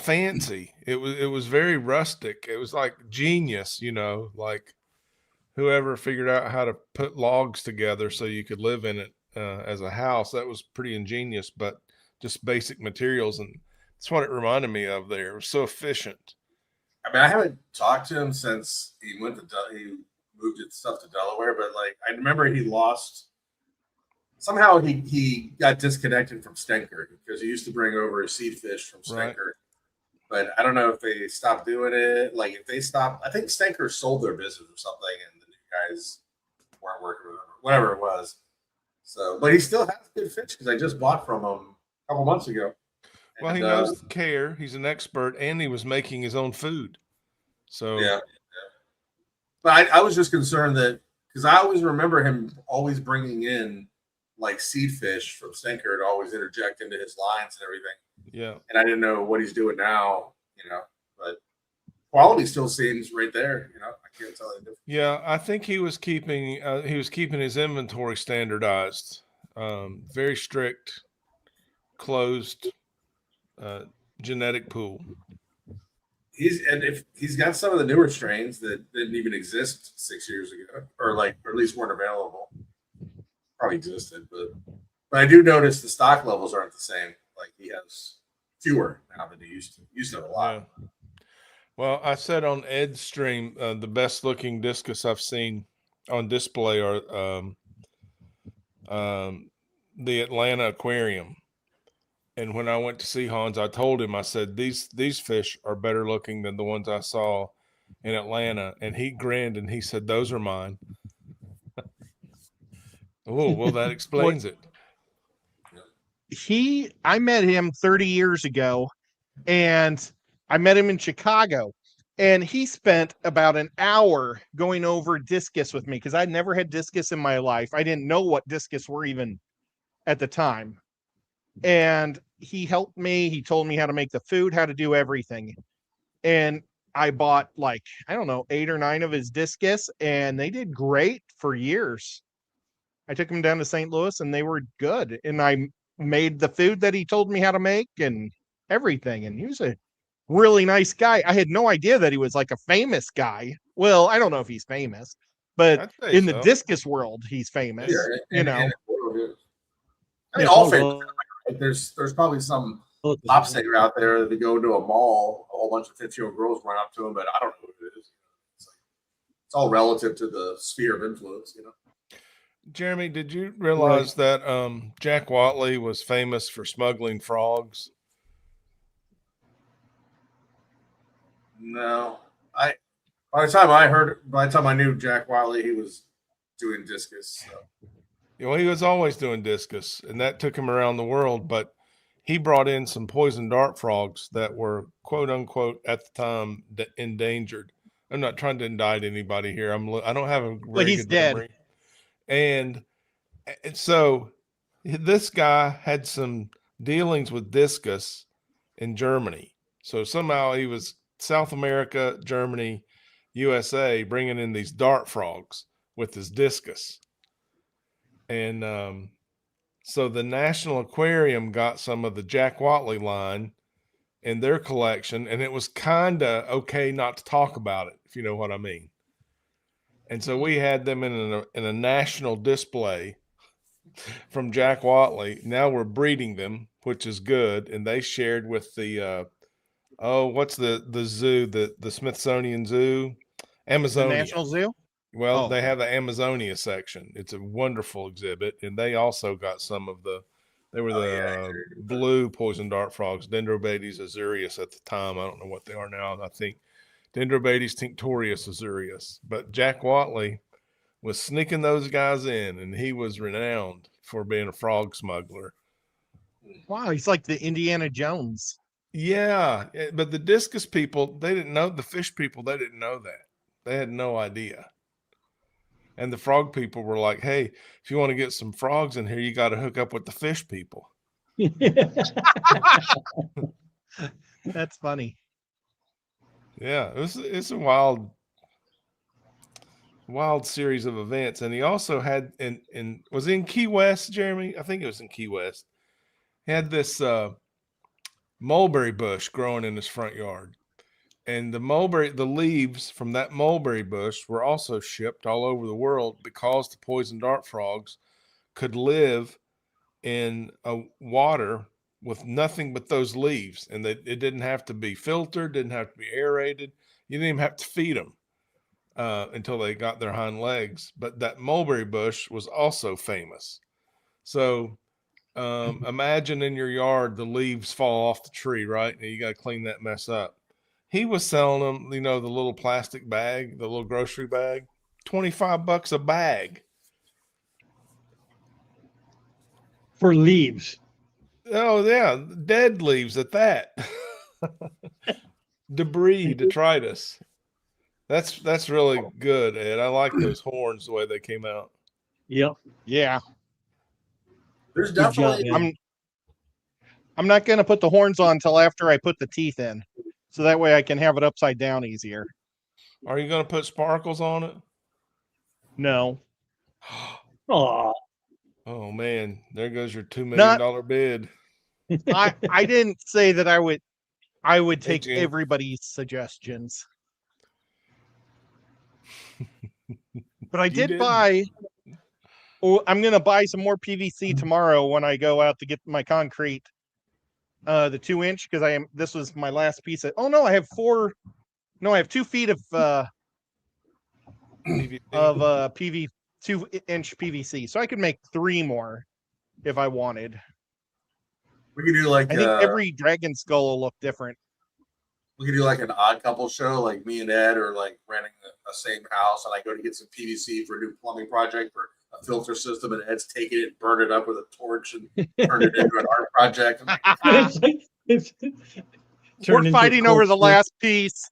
fancy. It was very rustic. It was like genius, like whoever figured out how to put logs together so you could live in it as a house. That was pretty ingenious, but just basic materials, and that's what it reminded me of. There, it was so efficient. I mean, I haven't talked to him since he moved his stuff to Delaware, but like I remember he lost. Somehow he got disconnected from Stenker because he used to bring over his seed fish from Stenker. Right. But I don't know if they stopped doing it. Like if they stopped, I think Stenker sold their business or something, and the new guys weren't working with him, whatever it was. So, but he still has good fish because I just bought from him a couple months ago. Well, he knows the care. He's an expert, and he was making his own food. So yeah. But I was just concerned that because I always remember him always bringing in like seed fish from Stenker to always interject into his lines and everything. Yeah. And I didn't know what he's doing now, but quality still seems right there. I can't tell you difference. Yeah. I think he was keeping his inventory standardized, very strict, closed, genetic pool. If he's got some of the newer strains that didn't even exist 6 years ago, or at least weren't available. Probably existed, but I do notice the stock levels aren't the same. Like he has fewer now than he used to. Used to have a lot. Yeah. Well, I said on Ed's stream, the best looking discus I've seen on display are the Atlanta Aquarium. And when I went to see Hans, I told him, I said, these fish are better looking than the ones I saw in Atlanta. And he grinned and he said, those are mine. Oh, well, that explains it. I met him 30 years ago, and I met him in Chicago, and he spent about an hour going over discus with me because I'd never had discus in my life. I didn't know what discus were even at the time. And he helped me. He told me how to make the food, how to do everything. And I bought 8 or 9 of his discus, and they did great for years. I took them down to St. Louis and they were good. And I made the food that he told me how to make and everything. And he was a really nice guy. I had no idea that he was like a famous guy. Well, I don't know if he's famous, but in the discus world, he's famous. I mean, all famous. There's probably some lobster out there that go into a mall, a whole bunch of 50-year-old girls run up to him, but I don't know who it is. It's all relative to the sphere of influence, Jeremy, did you realize that Jack Watley was famous for smuggling frogs? No. By the time I knew Jack Watley, he was doing discus. So. Well, he was always doing discus, and that took him around the world, but he brought in some poison dart frogs that were, quote unquote, at the time endangered. I'm not trying to indict anybody here. I don't have a very he's good dead. memory. And so this guy had some dealings with discus in Germany. So somehow he was South America, Germany, USA, bringing in these dart frogs with his discus. And so the National Aquarium got some of the Jack Watley line in their collection, and it was kind of okay not to talk about it, if you know what I mean. And so we had them in a national display from Jack Watley. Now we're breeding them, which is good. And they shared with the what's the zoo, the Smithsonian Zoo, Amazonia. The National Zoo? Well, they have the Amazonia section. It's a wonderful exhibit, and they also got some of the They were the blue poison dart frogs, Dendrobates azureus at the time. I don't know what they are now. I think Dendrobates tinctorius azureus. But Jack Watley was sneaking those guys in, and he was renowned for being a frog smuggler. Wow, he's like the Indiana Jones. Yeah, but the discus people, they didn't know. The fish people, they didn't know that. They had no idea. And the frog people were like, hey, if you want to get some frogs in here, you got to hook up with the fish people. That's funny. Yeah, it's a wild series of events. And he also had was in Key West, Jeremy? I think it was in Key West. He had this mulberry bush growing in his front yard. And the leaves from that mulberry bush were also shipped all over the world because the poison dart frogs could live in a water with nothing but those leaves. And it didn't have to be filtered, didn't have to be aerated. You didn't even have to feed them until they got their hind legs. But that mulberry bush was also famous. So imagine in your yard, the leaves fall off the tree, right? And you got to clean that mess up. He was selling them, the little plastic bag, the little grocery bag, $25 a bag. For leaves. Oh, yeah. Dead leaves at that. Debris, detritus. That's really good, Ed. I like those horns, the way they came out. Yep. Yeah. There's Good job, definitely man. I'm not going to put the horns on until after I put the teeth in. So that way I can have it upside down easier. Are you going to put sparkles on it? No. Aw. Oh, man. There goes your $2 million bid. I didn't say that I would take Jim. everybody's suggestions. But I did didn't. buy. Oh, I'm going to buy some more PVC tomorrow when I go out to get my concrete. The 2-inch, because this was my last piece of. Oh no, I have 2 feet of PV 2-inch PVC, so I could make 3 more if I wanted. we could do like I think every dragon skull will look different. we could do like an odd couple show, like me and Ed are like renting a same house, and I go to get some PVC for a new plumbing project for a filter system, and Ed's taking it, burn it up with a torch, and turn it into an art project. We're fighting over the last piece.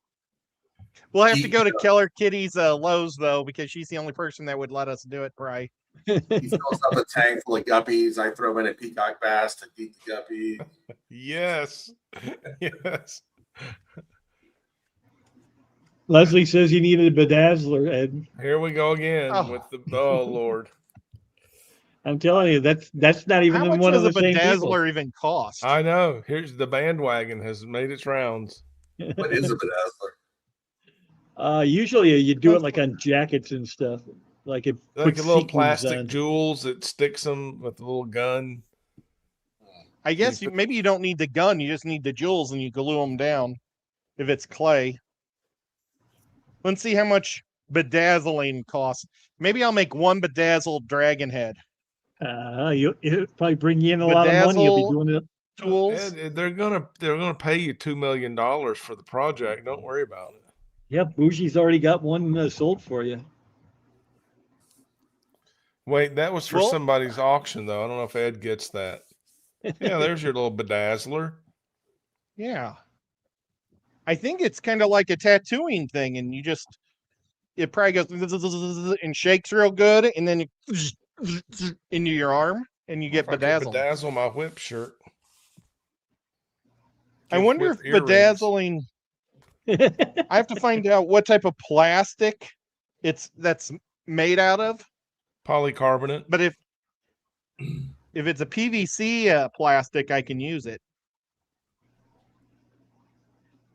We'll have to go to Keller Kitty's Lowe's though, because she's the only person that would let us do it, Bry. He fills up a tank full of guppies. I throw in a peacock bass to feed the guppy. Yes. Yes. Leslie says you needed a bedazzler, Ed. Here we go again with the Lord. I'm telling you, that's not even How much one does of a the same people. bedazzler even cost? I know. Here's the bandwagon has made its rounds. What is a bedazzler? Usually you do it like on jackets and stuff, like it Like puts a little sequins plastic on. jewels that sticks them with a little gun. I guess maybe you don't need the gun, you just need the jewels and you glue them down if it's clay. Let's see how much bedazzling costs. Maybe I'll make 1 bedazzled dragon head. It'll probably bring you in a lot of money. You'll be doing it. Tools. Ed, they're gonna pay you $2 million for the project. Don't worry about it. Yeah, Bougie's already got one sold for you. Wait, that was for somebody's auction though. I don't know if Ed gets that. Yeah, there's your little bedazzler. Yeah. I think it's kind of like a tattooing thing, and it probably goes and shakes real good, and then into your arm, and you get If I could bedazzled. bedazzle my whip shirt. I wonder if bedazzling. I have to find out what type of plastic that's made out of. Polycarbonate. But if it's a PVC plastic, I can use it.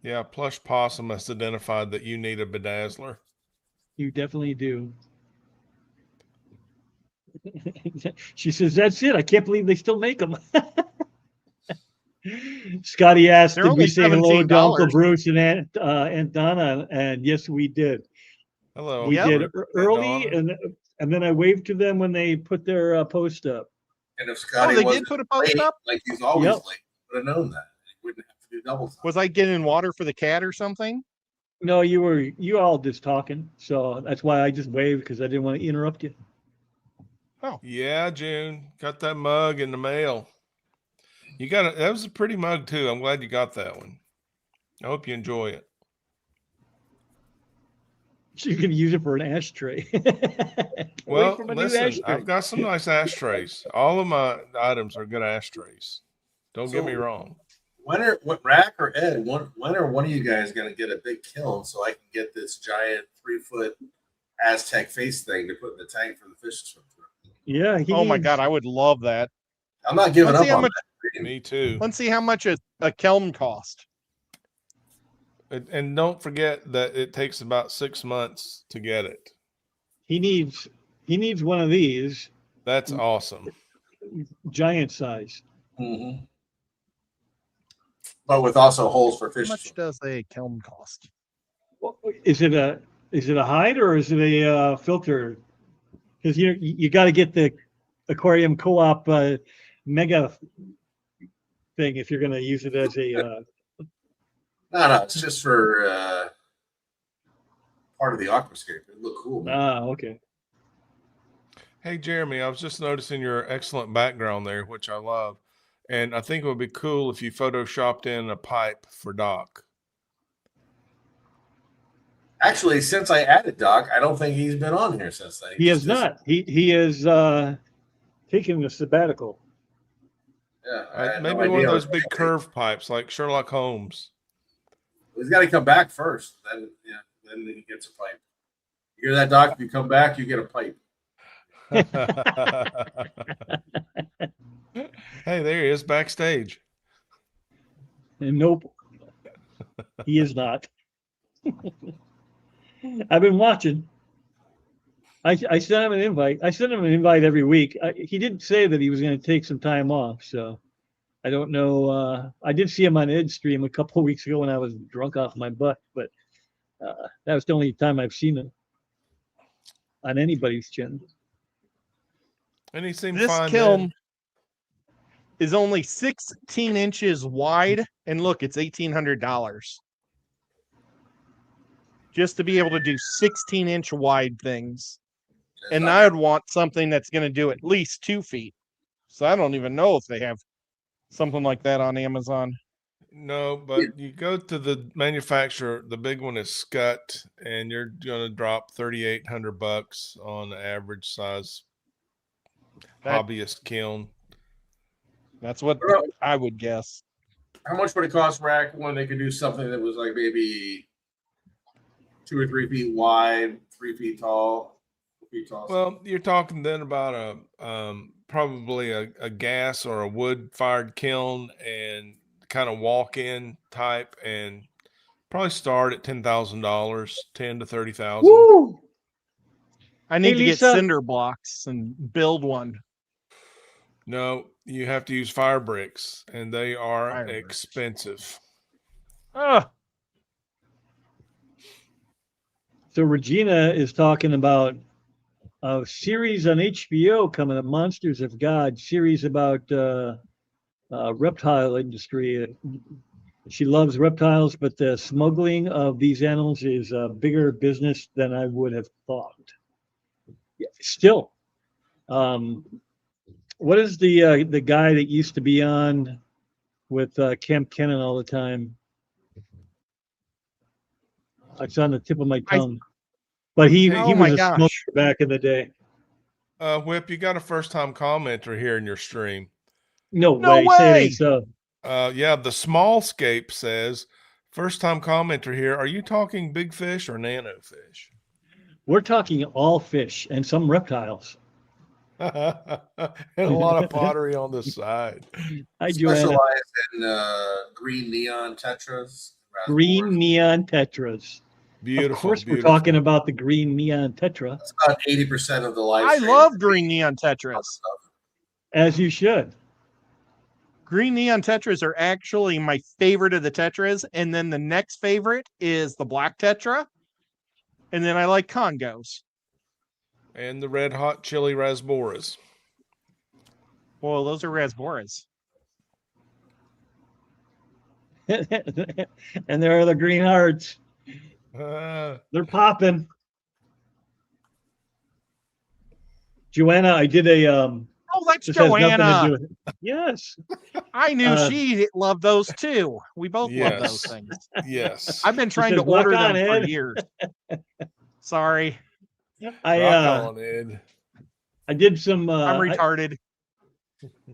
Yeah, Plush Possum has identified that you need a bedazzler. You definitely do. She says, "That's it. I can't believe they still make them." Scotty asked, They're "Did we only say hello to Uncle $17. Bruce and Aunt Donna?" And yes, we did. Hello. We did Aunt early, Donna. and then I waved to them when they put their post up. And if Scotty they wasn't did put a post late, up? like he's always Yep. late, would have known that. He wouldn't have to do double time. Was I getting water for the cat or something? No, you all just talking, so that's why I just waved because I didn't want to interrupt you. Yeah, June, got that mug in the mail. You got it. That was a pretty mug too. I'm glad you got that one. I hope you enjoy it. You can use it for an ashtray. Well, from a new listen, ashtray. I've got some nice ashtrays. All of my items are good ashtrays. Don't get me wrong. When are Rack or Ed? When are one of you guys going to get a big kiln so I can get this giant 3-foot Aztec face thing to put in the tank for the fish to swim through? Yeah. Oh my God, I would love that. I'm not giving Let's up see how on much- that. Me too. Let's see how much a kiln cost. And don't forget that it takes about 6 months to get it. He needs one of these That's awesome. giant size. Mm-hmm. But with also holes for How fish. much does a kiln cost? Is it a hide or is it a filter? Because you got to get the aquarium co-op mega thing if you're going to use it as a. No, it's just for part of the aquascape. It look cool. Man. Okay. Hey, Jeremy, I was just noticing your excellent background there, which I love. And I think it would be cool if you photoshopped in a pipe for Doc. Actually, since I added Doc, I don't think he's been on here since then. He has not. He is taking a sabbatical. Yeah, Maybe one of those big curved pipes like Sherlock Holmes. He's got to come back first. Then he gets a pipe. You hear that, Doc? If you come back, you get a pipe. Hey, there he is backstage. And nope, he is not. I've been watching. I sent him an invite. I send him an invite every week. He did say that he was going to take some time off, so I don't know. I did see him on Ed's stream a couple of weeks ago when I was drunk off my butt, but that was the only time I've seen him on anybody's channel. And he seemed This fine. kiln is only 16 inches wide, and look, it's $1,800 just to be able to do 16-inch wide things. And I would want something that's going to do at least 2 feet. So I don't even know if they have something like that on Amazon. No, but you go to the manufacturer. The big one is Scut, and you're going to drop $3,800 on the average size hobbyist kiln. That's what I would guess. How much would it cost Rack when they could do something that was like maybe 2 or 3 feet wide, 3 feet tall? Well, you're talking then about probably a gas or a wood-fired kiln and kind of walk-in type, and probably start at $10,000, $10,000 to $30,000. Woo! I need Hey, to get Lisa. cinder blocks and build one. No, you have to use fire bricks, and they are Fire bricks. expensive. Ah, So Regina is talking about a series on HBO coming up, Monsters of God, series about reptile industry. She loves reptiles, but the smuggling of these animals is a bigger business than I would have thought. Yeah, still, what is the guy that used to be on with Kemp Kennan all the time? It's on the tip of my tongue. But he Oh was my a gosh. smoker back in the day. Whip, you got a first-time commenter here in your stream. No No way. Say it ain't so. Yeah, the Smallscape says, first-time commenter here. Are you talking big fish or nano fish? We're talking all fish and some reptiles. And a lot of pottery on the side. Hi, Joanna. Specialize in green neon tetras. Green neon tetras. Beautiful. Of course, beautiful. we're talking about the green neon tetra, That's about 80% of the live I stream. love green neon tetras. as you should. Green neon tetras are actually my favorite of the tetras, and then the next favorite is the black tetra, and then I like Congos. And the red hot chili rasboras. Well, those are rasboras. And there are the green hearts. They're popping. Joanna, I did a Oh, that's this has nothing to Joanna. do with it. Yes. I knew Uh, she loved those too. We both love those Yes. things. Yes. I've been trying to says, "Rock order on, them for Ed." years. Sorry, I Rock on, Ed. I did some I'm retarded.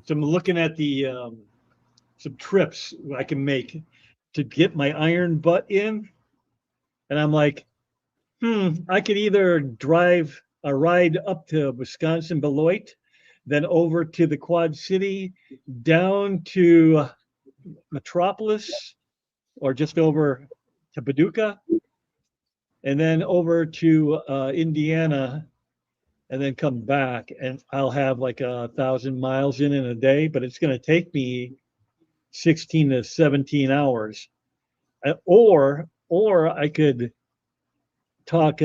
some looking at the some trips I can make to get my iron butt in, and I'm like, I could either drive a ride up to Wisconsin Beloit, then over to the Quad City, down to Metropolis, or just over to Paducah, and then over to Indiana, and then come back, and I'll have like 1,000 miles in a day, but it's going to take me 16 to 17 hours. Or I could talk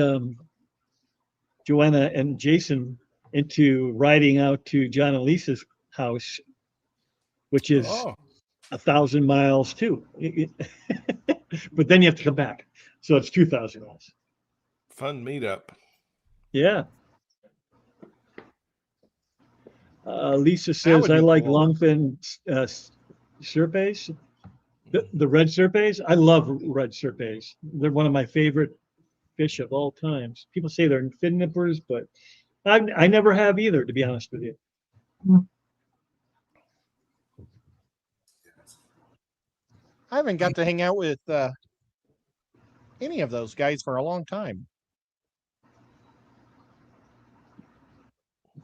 Joanna and Jason into riding out to John and Lisa's house, which is Oh, 1,000 miles too. But then you have to come back, so it's 2,000 miles. fun meetup. Yeah. Lisa says, would I be like cool. longfin serpes, the red serpes. I love red serpes. They're one of my favorite fish of all times. People say they're fin nippers, but I never have either, to be honest with you. I haven't got to hang out with any of those guys for a long time.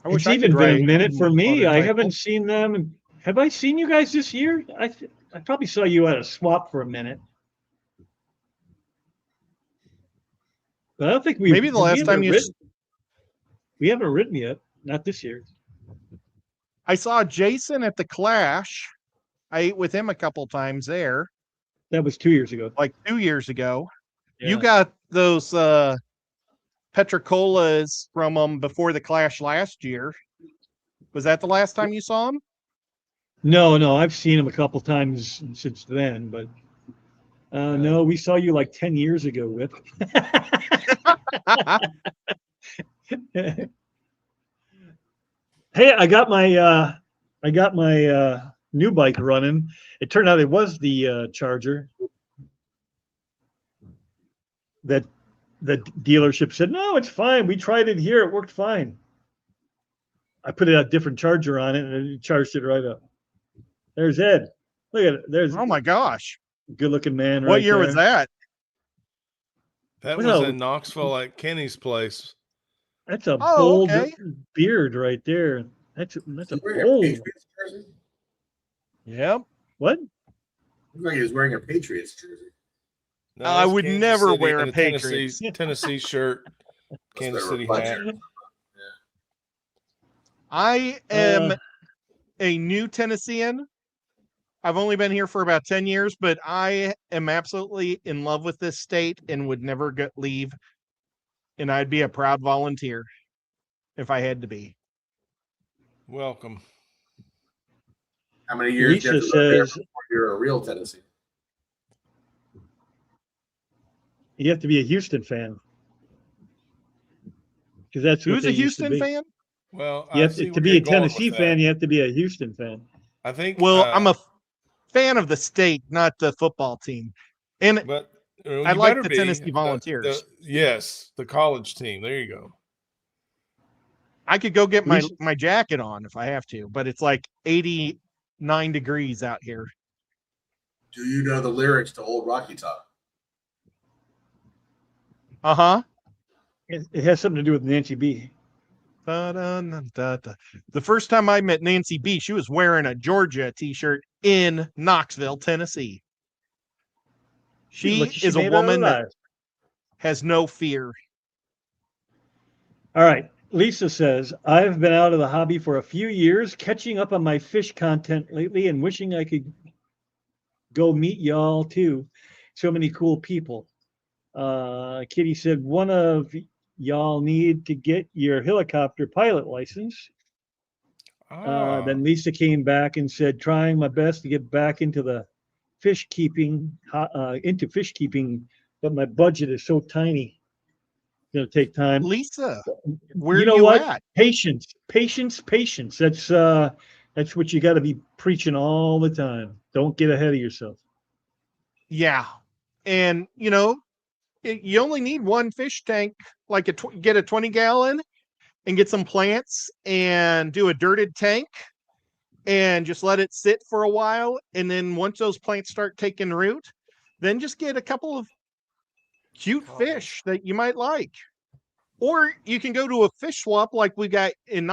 I wish It's I even could been a ride minute for me. I motorcycle. haven't seen them. Have I seen you guys this year? I probably saw you at a swap for a minute. But I don't think Maybe the last time you we haven't ridden yet. Not this year. I saw Jason at the Clash. I ate with him a couple times there, That was 2 years ago. like 2 years ago. Yeah. You got those Petricolas from them before the Clash last year. Was that the last time you saw him? No, I've seen him a couple times since then, but no, we saw you like 10 years ago, Whip. Hey, I got my new bike running. It turned out it was the Charger. That the dealership said, no, it's fine. We tried it here. It worked fine. I put a different charger on it and it charged it right up. There's Ed. Look at it. There's Oh my gosh. a good looking man right What year there. was that? That Well, was in Knoxville at Kenny's place. That's a Oh, bold okay. beard right there. That's a He's wearing a bold. Patriots jersey? Yep. What? Looks like he was wearing a Patriots jersey. No, I that's would Kansas never City wear and a Patriots. Tennessee shirt, Kansas their City reflection. hat. I am a new Tennessean. I've only been here for about 10 years, but I am absolutely in love with this state and would never leave. And I'd be a proud volunteer if I had to be. Welcome. How many years Lisa do you have to live there says before you're a real Tennessee? you have to be a Houston fan. Because that's what Who's they a used to Houston be. fan? Well, You I have see to where be you're a going with Tennessee that. fan, you have to be a Houston fan. I think. Well, I'm a fan of the state, not the football team. And But I you like better the be. Tennessee Volunteers. Yes, the college team. There you go. I could go get Lisa- my jacket on if I have to, but it's like 89 degrees out here. Do you know the lyrics to Old Rocky Top? Uh-huh. It has something to do with Nancy B. The first time I met Nancy B, she was wearing a Georgia t-shirt in Knoxville, Tennessee. She Look, is a made out woman that alive. has no fear. All right. Lisa says, I've been out of the hobby for a few years, catching up on my fish content lately and wishing I could go meet y'all too. So many cool people. Kitty said, one of y'all need to get your helicopter pilot license. Then Lisa came back and said, trying my best to get back into the fish keeping, but my budget is so tiny. It's going to take time. Lisa, where You know you what? at? Patience, patience, patience. That's what you got to be preaching all the time. Don't get ahead of yourself. Yeah. And, you only need one fish tank, like get a 20-gallon and get some plants and do a dirted tank and just let it sit for a while. And then once those plants start taking root, then just get a couple of cute fish that you might like. Or you can go to a fish swap like we got in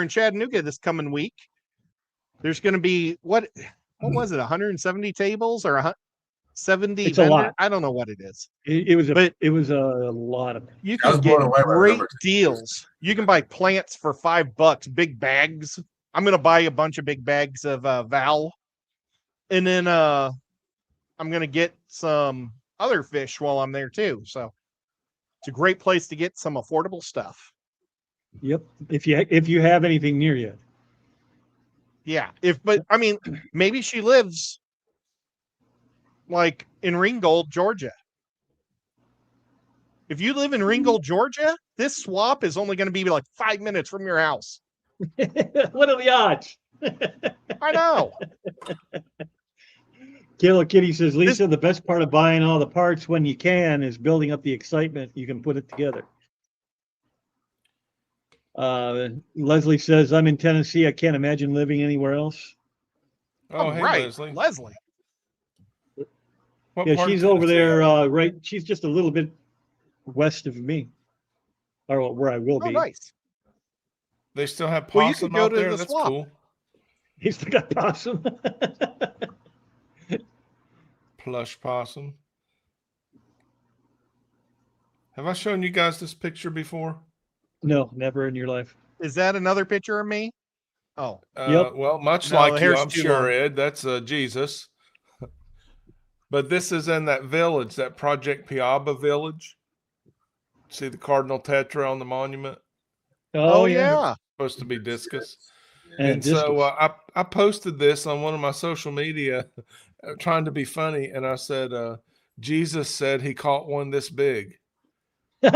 Chattanooga this coming week. There's going to be what was it? 170 tables or 70 It's a lot. I don't know what it is. It was a lot of. You I was can blown get away by the great number. deals. You can buy plants for $5, big bags. I'm going to buy a bunch of big bags of Val. And then I'm going to get some other fish while I'm there too. So it's a great place to get some affordable stuff. Yep. If you have anything near you. Yeah. But I mean, maybe she lives like in Ringgold, Georgia. If you live in Ringgold, Georgia, this swap is only going to be like 5 minutes from your house. What are the odds? I know. Killer Kitty says, Lisa, the best part of buying all the parts when you can is building up the excitement. You can put it together. Leslie says, I'm in Tennessee. I can't imagine living anywhere else. Oh, hey, right. Leslie. What Yeah, part of she's over Tennessee? there, right? She's just a little bit west of me, or where I will Oh, be. nice. They still have Well, you possum could go out to there. the That's swap. cool. He's still got possum. Plush possum. Have I shown you guys this picture before? No, never in your life. Is that another picture of me? Oh, Yep. Well, much No, like the you, hair's I'm too sure, long. Ed. That's Jesus. But this is in that village, that Project Piaba village. See the cardinal tetra on the monument? Oh, yeah. Supposed to be discus. And So I posted this on one of my social media trying to be funny. And I said, Jesus said he caught one this big. And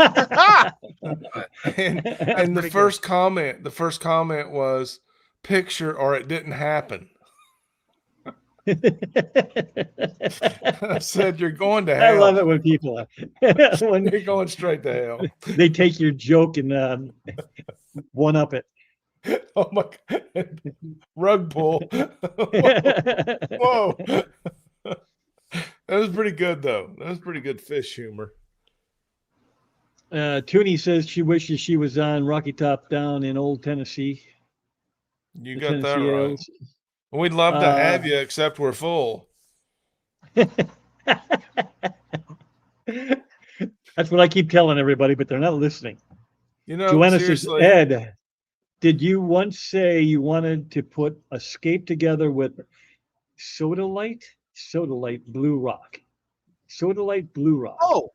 the first comment was picture or it didn't happen. I said, you're going to hell. I love it when people when You're going straight to hell. they take your joke and one up it. Oh my God. Rug pull. Whoa. That was pretty good though. That was pretty good fish humor. Toonie says she wishes she was on Rocky Top down in Old Tennessee. You The got that Tennessee right. Ales. We'd love to have you, except we're full. That's what I keep telling everybody, but they're not listening. You know, Joanna says, seriously, Ed, did you once say you wanted to put a scape together with sodalite blue rock? Sodalite blue rock. Oh,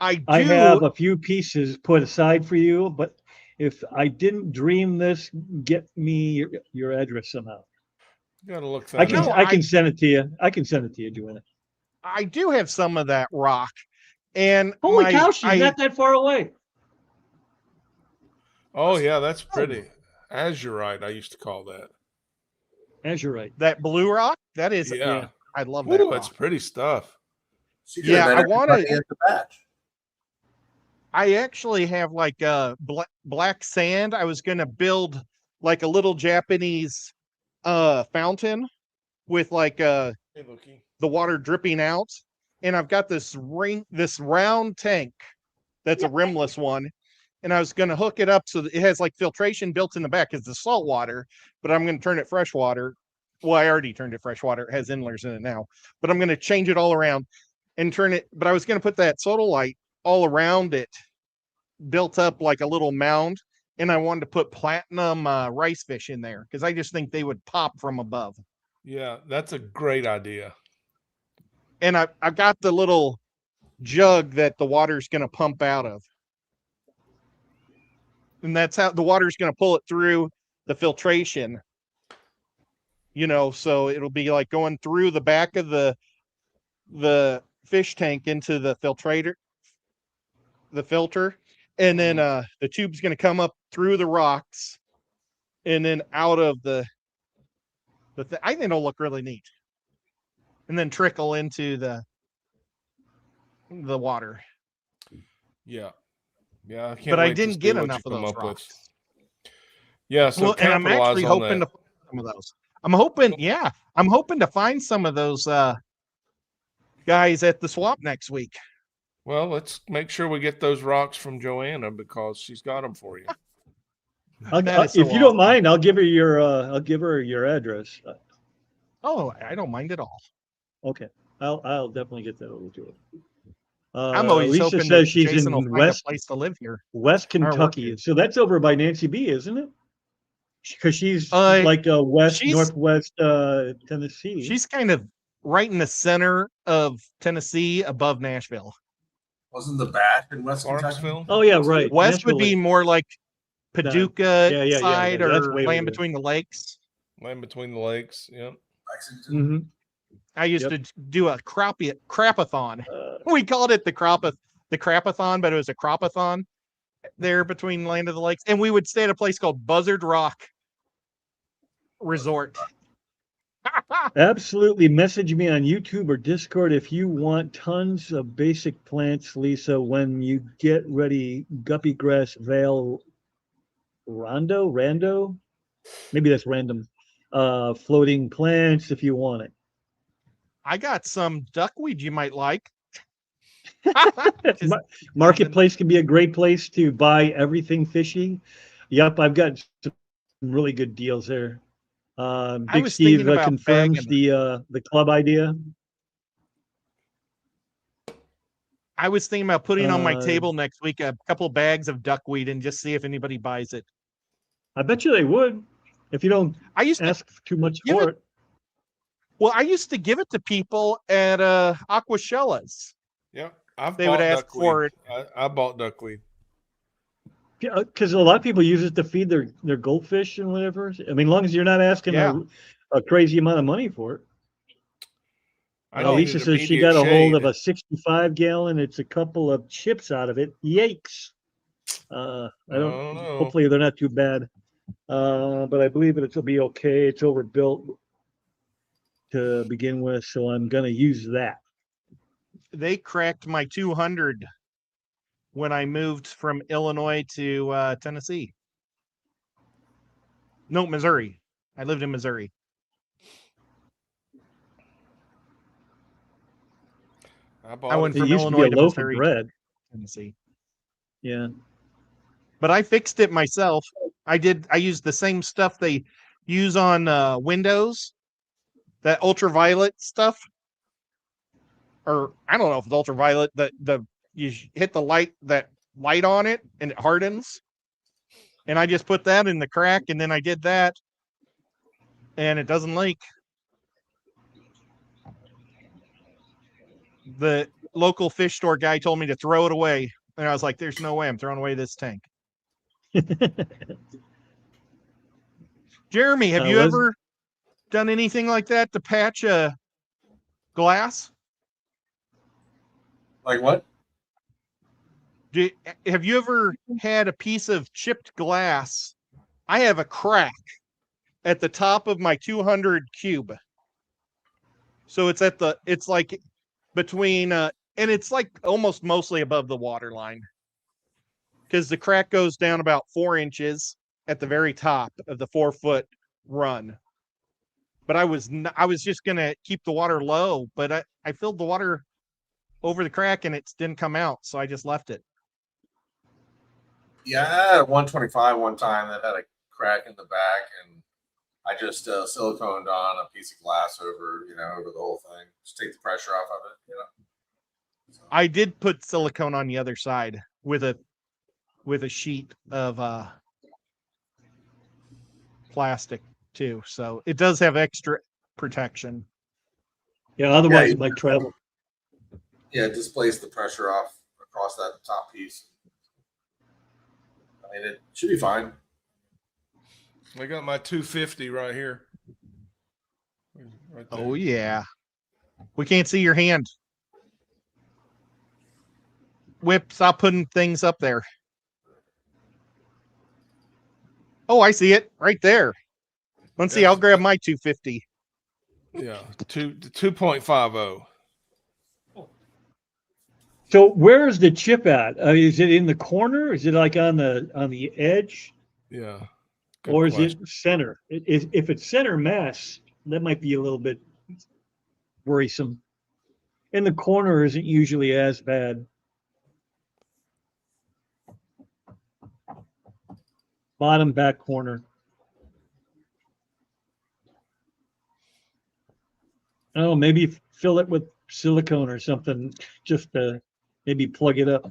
I do. I have a few pieces put aside for you, but if I didn't dream this, get me your address somehow. you gotta look that I can up. I can send it to you. I can send it to you, Joanna. I do have some of that rock. And Holy cow, she's not that far away. Oh yeah, that's pretty. Azurite, I used to call that. Azurite. That blue rock, that is, Yeah. I love that Ooh, rock. it's pretty stuff. She could have Yeah, been I wanna- everybody in the batch. I actually have like a black sand. I was going to build like a little Japanese fountain with like Hey, Loki. the water dripping out. And I've got this round tank that's a rimless one. And I was going to hook it up so that it has like filtration built in the back. It's the salt water, but I'm going to turn it freshwater. Well, I already turned it freshwater. It has inlers in it now, but I'm going to change it all around and turn it. But I was going to put that sodalite all around it, built up like a little mound. And I wanted to put platinum rice fish in there because I just think they would pop from above. Yeah, that's a great idea. And I've got the little jug that the water's going to pump out of. And that's how the water's going to pull it through the filtration. So it'll be like going through the back of the fish tank into the filter, and then the tube's going to come up through the rocks and then out of the I think it'll look really neat, and then trickle into the water. Yeah. I can't But I wait to didn't see get what enough you of come those up with. rocks. Yeah, so Well, and I'm capitalize actually on hoping that. to find some of those. I'm hoping to find some of those guys at the swamp next week. Well, let's make sure we get those rocks from Joanna because she's got them for you. If you don't mind, I'll give her your address. Oh, I don't mind at all. Okay, I'll definitely get that over to her. I'm always Lisa hoping says that she's Jason will in find a place to live here. West or work Kentucky. here. So that's over by Nancy B, isn't it? Because she's like she's- northwest Tennessee. She's kind of right in the center of Tennessee, above Nashville. Wasn't the Bash in West Kentucky? Clarksville? Oh yeah, right. West would be more like Paducah yeah, side that's or way over Land there. Between the Lakes. Land Between the Lakes. Yep. Lexington. Mm-hmm. I used to do a crapathon. Uh, We called it the crapathon, but it was a crapathon there between Land of the Lakes. And we would stay at a place called Buzzard Rock Resort. Absolutely. Message me on YouTube or Discord if you want tons of basic plants, Lisa, when you get ready. Guppy grass, vale, rando, maybe that's random. Floating plants if you want it. I got some duckweed you might like. Marketplace can be a great place to buy everything fishy. Yep, I've got some really good deals there. Big was Steve thinking about confirms bagging- the club idea. I was thinking about putting on my table next week a couple bags of duckweed and just see if anybody buys it. I bet you they would if you don't ask too much for it. Well, I used to give it to people at Aquashellas. Yep. They would ask duckweed. for it. I bought duckweed. Yeah, because a lot of people use it to feed their goldfish and whatever. I mean, as long as you're not asking a crazy amount of money for it. Lisa says she got a hold of a 65-gallon. It's a couple of chips out of it. Yikes! I don't know. Hopefully they're not too bad. But I believe it'll be okay. It's overbuilt to begin with, so I'm gonna use that. They cracked my 200 when I moved from Illinois to Tennessee. No, Missouri. I lived in Missouri. I went from Illinois to Missouri to Tennessee. Yeah. But I fixed it myself. I used the same stuff they use on Windows, that ultraviolet stuff. Or I don't know if it's ultraviolet, you hit that light on it and it hardens. And I just put that in the crack, and then I did that, and it doesn't leak. The local fish store guy told me to throw it away, and I was like, there's no way I'm throwing away this tank. Jeremy, have you ever done anything like that to patch a glass? Like what? Have you ever had a piece of chipped glass? I have a crack at the top of my 200 cube. So it's like between, and it's like almost mostly above the water line, because the crack goes down about 4 inches at the very top of the 4-foot run. But I was just going to keep the water low, but I filled the water over the crack and it didn't come out. So I just left it. Yeah, I had a 125 one time that had a crack in the back, and I just siliconed on a piece of glass over the whole thing, just take the pressure off of it. So. I did put silicone on the other side with a sheet of plastic too, so it does have extra protection. Yeah, otherwise it might travel. Yeah, displace the pressure off across that top piece. I mean, it should be fine. I got my 250 right here. Right there. Oh yeah. We can't see your hand. Whip, stop putting things up there. Oh, I see it right there. Let's see. I'll grab my 250. Yeah, 2.50. So where is the chip at? Is it in the corner? Is it like on the edge, Yeah. Good or is question. it center? If it's center mass, that might be a little bit worrisome. In the corner isn't usually as bad. Bottom back corner. Oh, maybe fill it with silicone or something, just to maybe plug it up.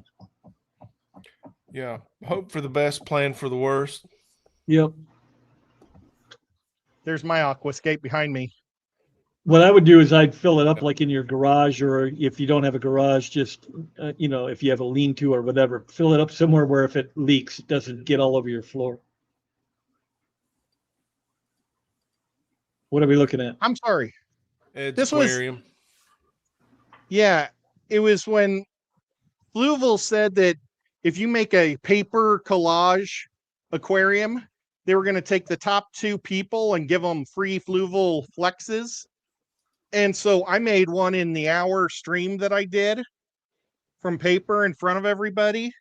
Yeah. Hope for the best, plan for the worst. Yep. There's my aquascape behind me. What I would do is I'd fill it up like in your garage, or if you don't have a garage, just if you have a lean-to or whatever, fill it up somewhere where if it leaks, it doesn't get all over your floor. What are we looking at? I'm sorry. Ed's This was- aquarium. Yeah, it was when Fluval said that if you make a paper collage aquarium, they were going to take the top 2 people and give them free Fluval flexes. And so I made one in the hour stream that I did from paper in front of everybody.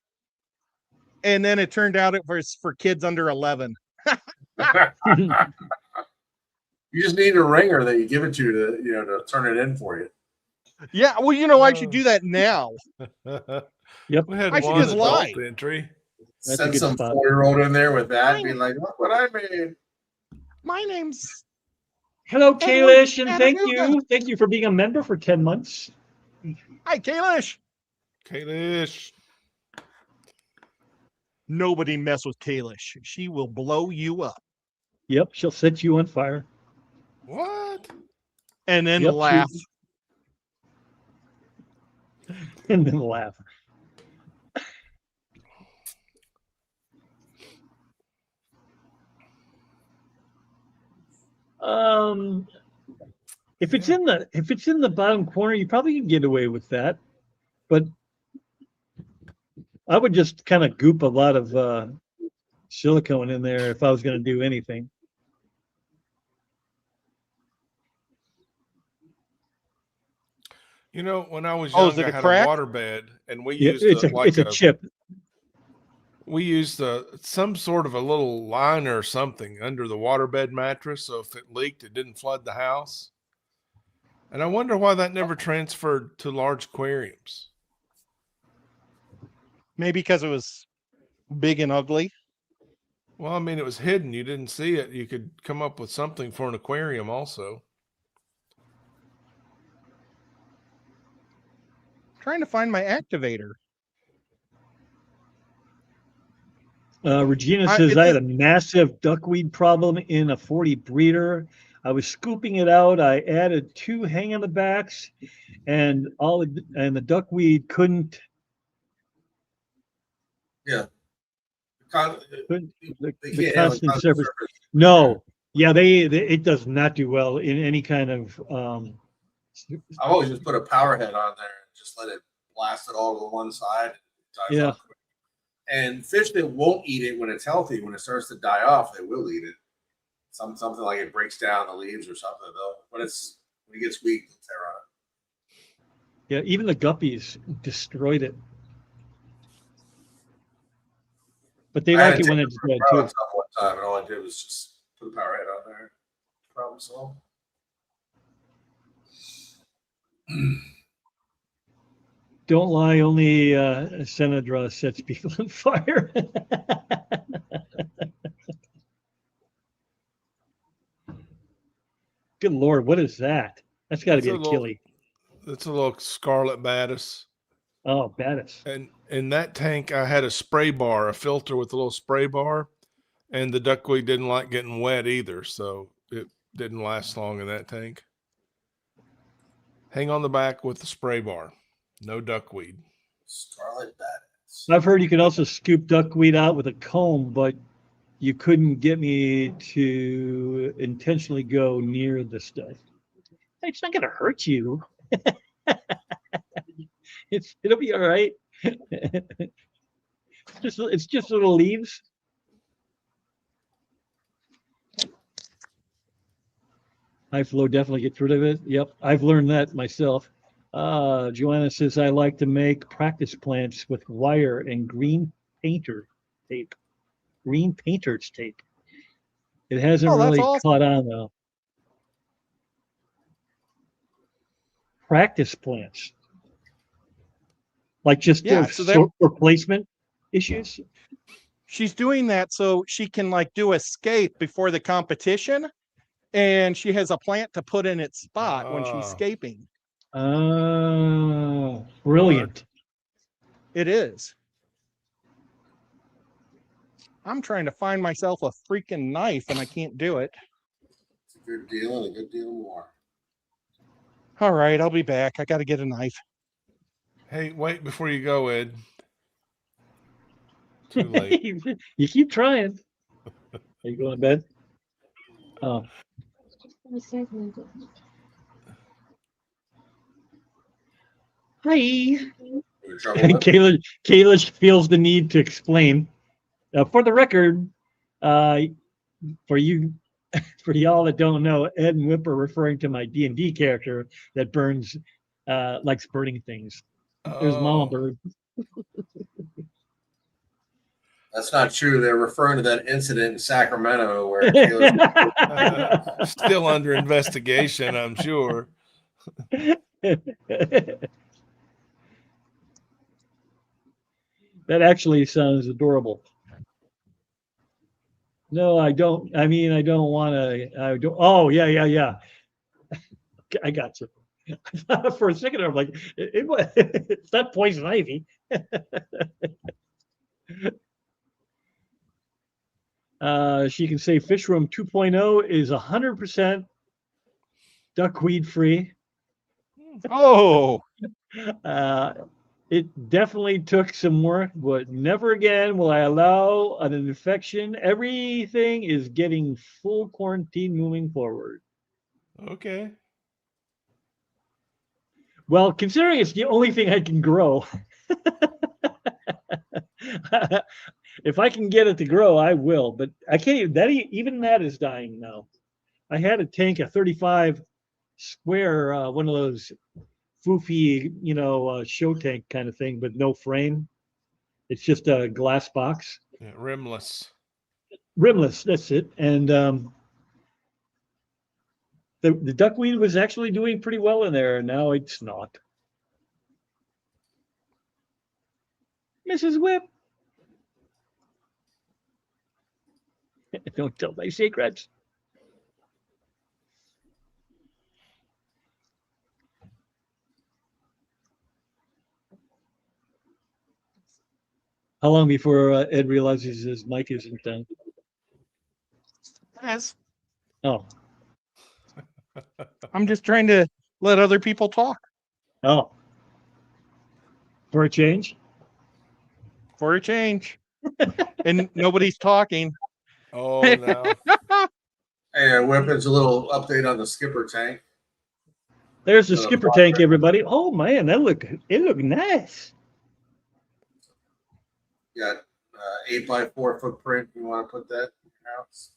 And then it turned out it was for kids under 11. You just need a ringer that you give it to turn it in for you. Yeah, well, I should do that now. Yep. We had I should one just adult lie. entry. That's a Send good some spot. 4-year-old in there with that, and be like, "Look what I made." My name's Hello, Edward Kalish, and thank Chattanooga. you. Thank you for being a member for 10 months. Hi, Kalish. Kalish. Nobody mess with Kalish. She will blow you up. Yep, she'll set you on fire. What? And then Yep, laugh. And then laugh. If it's in the bottom corner, you probably can get away with that. But I would just kind of goop a lot of silicone in there if I was going to do anything. When I was Oh, young, is it I a had crack? a water bed, and we Yeah, used it's a chip. we used some sort of a little liner or something under the waterbed mattress, so if it leaked, it didn't flood the house. And I wonder why that never transferred to large aquariums. Maybe because it was big and ugly. Well, I mean, it was hidden. You didn't see it. You could come up with something for an aquarium also. Trying to find my activator. Regina says, I had a massive duckweed problem in a 40 breeder. I was scooping it out. I added 2 hang on the backs, and the duckweed couldn't. Yeah. The constant surface. No, yeah, it does not do well in any kind of. I've always just put a power head on there and just let it blast it all to one side. Yeah. And fish that won't eat it when it's healthy, when it starts to die off, they will eat it. Something like it breaks down the leaves or something, though. But when it gets weak, it'll tear on it. Yeah, even the guppies destroyed it. But they like it when it's dead too. One time, and all I did was just put a power head on there. Problem solved. Don't lie, only Senadra sets people on fire. Good Lord, what is that? That's got to be a killie. That's a little scarlet batis. Oh, batis. And in that tank, I had a spray bar, a filter with a little spray bar, and the duckweed didn't like getting wet either, so it didn't last long in that tank. Hang on the back with the spray bar. No duckweed. Scarlet batis. I've heard you can also scoop duckweed out with a comb, but you couldn't get me to intentionally go near the stuff. It's not going to hurt you. It'll be all right. It's just little leaves. High flow definitely gets rid of it. Yep, I've learned that myself. Joanna says I like to make practice plants with wire and green painter tape. Green painter's tape. It hasn't Oh, that's really awesome. caught on though. Practice plants, like just Yeah, so for placement issues. she's doing that so she can like do escape before the competition, and she has a plant to put in its spot when she's Oh. escaping. Oh, brilliant. It is. I'm trying to find myself a freaking knife and I can't do it. It's a good deal and a good deal more. All right, I'll be back. I got to get a knife. Hey, wait before you go, Ed. Too late. You keep trying. Are you going to bed? Oh. Hi. You in trouble with it? Kayla feels the need to explain. For the record, for y'all that don't know, Ed and Whip are referring to my D&D character that likes burning things. There's Mama Oh. Bird. That's not true. They're referring to that incident in Sacramento where Kayla Still under investigation, I'm sure. That actually sounds adorable. No, I don't. I mean, I don't want to. I don't. Oh, yeah. I got you. For a second, I'm like, it's not poison ivy. She can say Fish Room 2.0 is 100% duckweed free. Oh, It definitely took some work, but never again will I allow an infection. Everything is getting full quarantine moving forward. Okay. Well, considering it's the only thing I can grow, if I can get it to grow, I will. But I can't even that is dying now. I had a tank, a 35 square, one of those foofy, show tank kind of thing, but no frame. It's just a glass box, Yeah, rimless. rimless. That's it. And the duckweed was actually doing pretty well in there. Now it's not. Mrs. Whip, don't tell my secrets. How long before Ed realizes his mic isn't done? yes. Oh, I'm just trying to let other people talk oh. For a change? for a change. And nobody's talking. Oh no. Hey, Weapons, a little update on the skipper tank. There's the skipper tank, everybody. Oh man, it looked nice. Got 8x4 footprint. You want to put that in your house?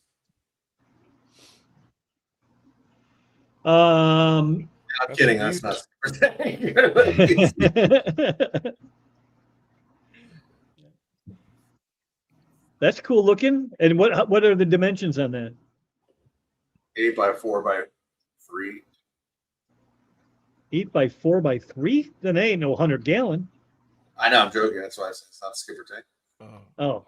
I'm That's kidding. huge. That's not skipper tank. That's cool looking. And what are the dimensions on that? 8x4x3. 8x4x3? Then they ain't no 100-gallon. I know, I'm joking. That's why I said it's not a skipper tank. Oh.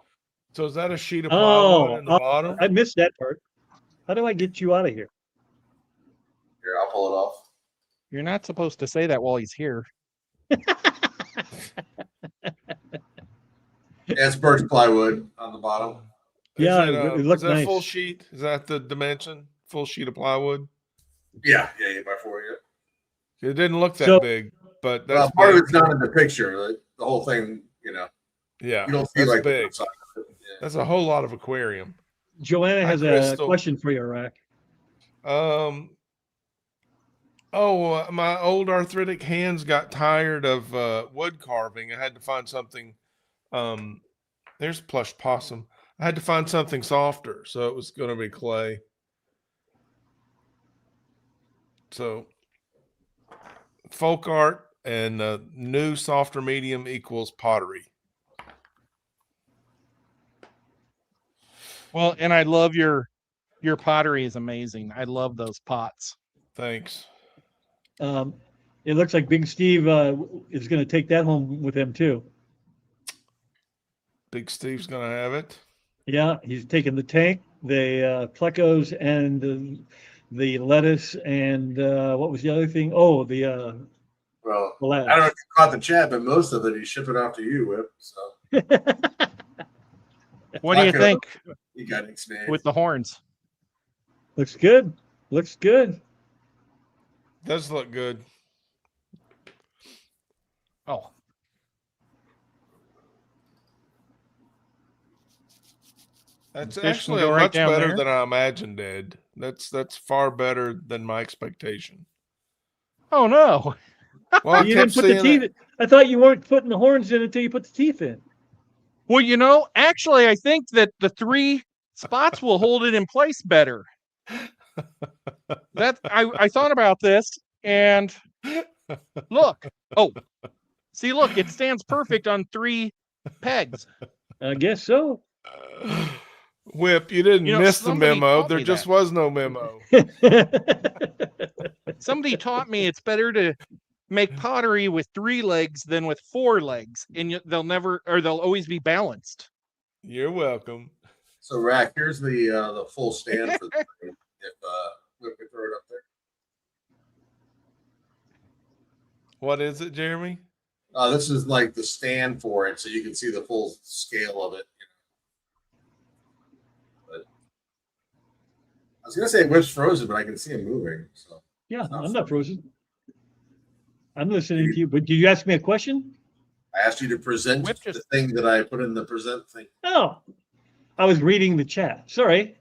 So is that a sheet of plywood in the Oh, bottom? I missed that part. How do I get you out of here? Here, I'll pull it off. You're not supposed to say that while he's here. Yeah, it's birch plywood on the bottom. Yeah, Is it is looked that full nice. sheet? Is that the dimension? Full sheet of plywood? Yeah, 8x4. Yeah. It didn't look that So- big, but Well, that's part of big. it's not in the picture. The whole thing, Yeah, you don't see that's like the big. outside of it. Yeah. That's a whole lot of aquarium. Joanna has a Crystal. question for you, Rack. My old arthritic hands got tired of wood carving. I had to find something. There's plush possum. I had to find something softer, so it was going to be clay. So folk art and new softer medium equals pottery. Well, and I love your pottery is amazing. I love those pots. Thanks. It looks like Big Steve is going to take that home with him too. Big Steve's going to have it. Yeah, he's taking the tank, the plecos, and the lettuce, and what was the other thing? Oh, the Well, lattice. I don't know if you caught the chat, but most of it he's shipping off to you, Whip. So What do you think you got expanded with the horns? Looks good. Looks good. Does look good. Oh, That's Fish can actually go right much down better there. than I imagined, Ed. That's far better than my expectation. oh no! Well, I You kept didn't put the seeing teeth. it. I thought you weren't putting the horns in until you put the teeth in. Well, actually, I think that the 3 spots will hold it in place better. That I thought about this, and look. Oh, see, look, it stands perfect on 3 pegs. I guess so. Whip, you didn't miss the somebody memo. taught There me just that. was no memo. Somebody taught me it's better to make pottery with 3 legs than with 4 legs, and they'll always be balanced. You're welcome. So, Rack, here's the full stand for the if Whip could throw it up there. What is it, Jeremy? This is like the stand for it, so you can see the full scale of it. But I was gonna say Whip's frozen, but I can see him moving. So Yeah, I'm not frozen. I'm listening to you. But did you ask me a question? I asked you to present Whip the just- thing that I put in the present thing. Oh, I was reading the chat. Sorry.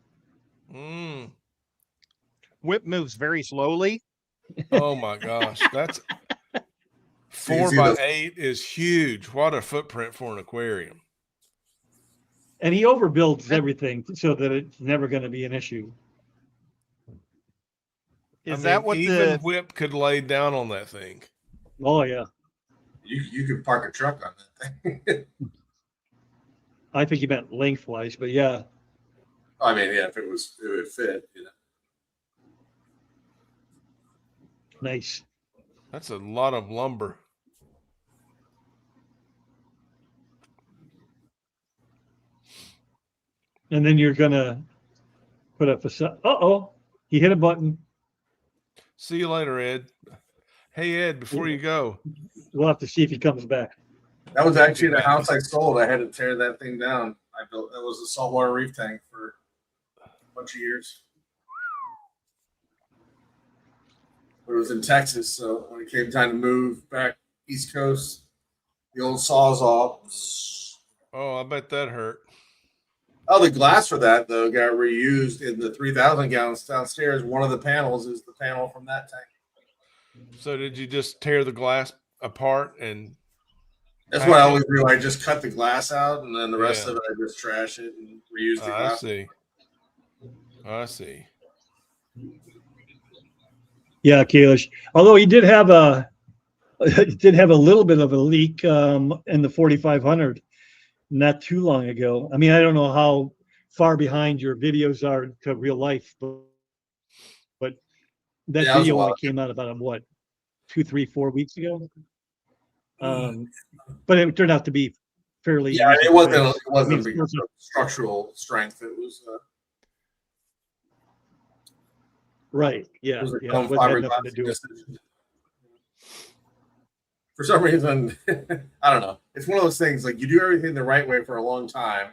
Whip moves very slowly. Oh my gosh, that's You 4 can see by the- 8 is huge. What a footprint for an aquarium. And he overbuilds everything so that it's never going to be an issue. Even Whip could lay down on that thing? Oh yeah. You could park a truck on that thing. I think he meant lengthwise, but yeah. I mean, yeah, if it would fit, Nice. That's a lot of lumber. And then you're gonna put a facade. Uh-oh, he hit a button. See you later, Ed. Hey, Ed, before you go. We'll have to see if he comes back. That was actually the house I sold. I had to tear that thing down. I built that was a saltwater reef tank for a bunch of years. But it was in Texas, so when it came time to move back East Coast, the old Sawzall. Oh, I bet that hurt. Oh, the glass for that though got reused in the 3,000 gallons downstairs. One of the panels is the panel from that tank. So did you just tear the glass apart and? That's what I always do. I just cut the glass out, and then the rest of it I just trash it and reuse the glass. I see. Yeah, Kalish. Although he did have a little bit of a leak in the 4500 not too long ago. I mean, I don't know how far behind your videos are to real life, but that video only came out about 2, 3, 4 weeks ago. But it turned out to be fairly. Yeah, it wasn't because because of structural strength. It was. Right. Yeah. It was Yeah. It had nothing to do with it. For some reason, I don't know. It's one of those things like you do everything the right way for a long time,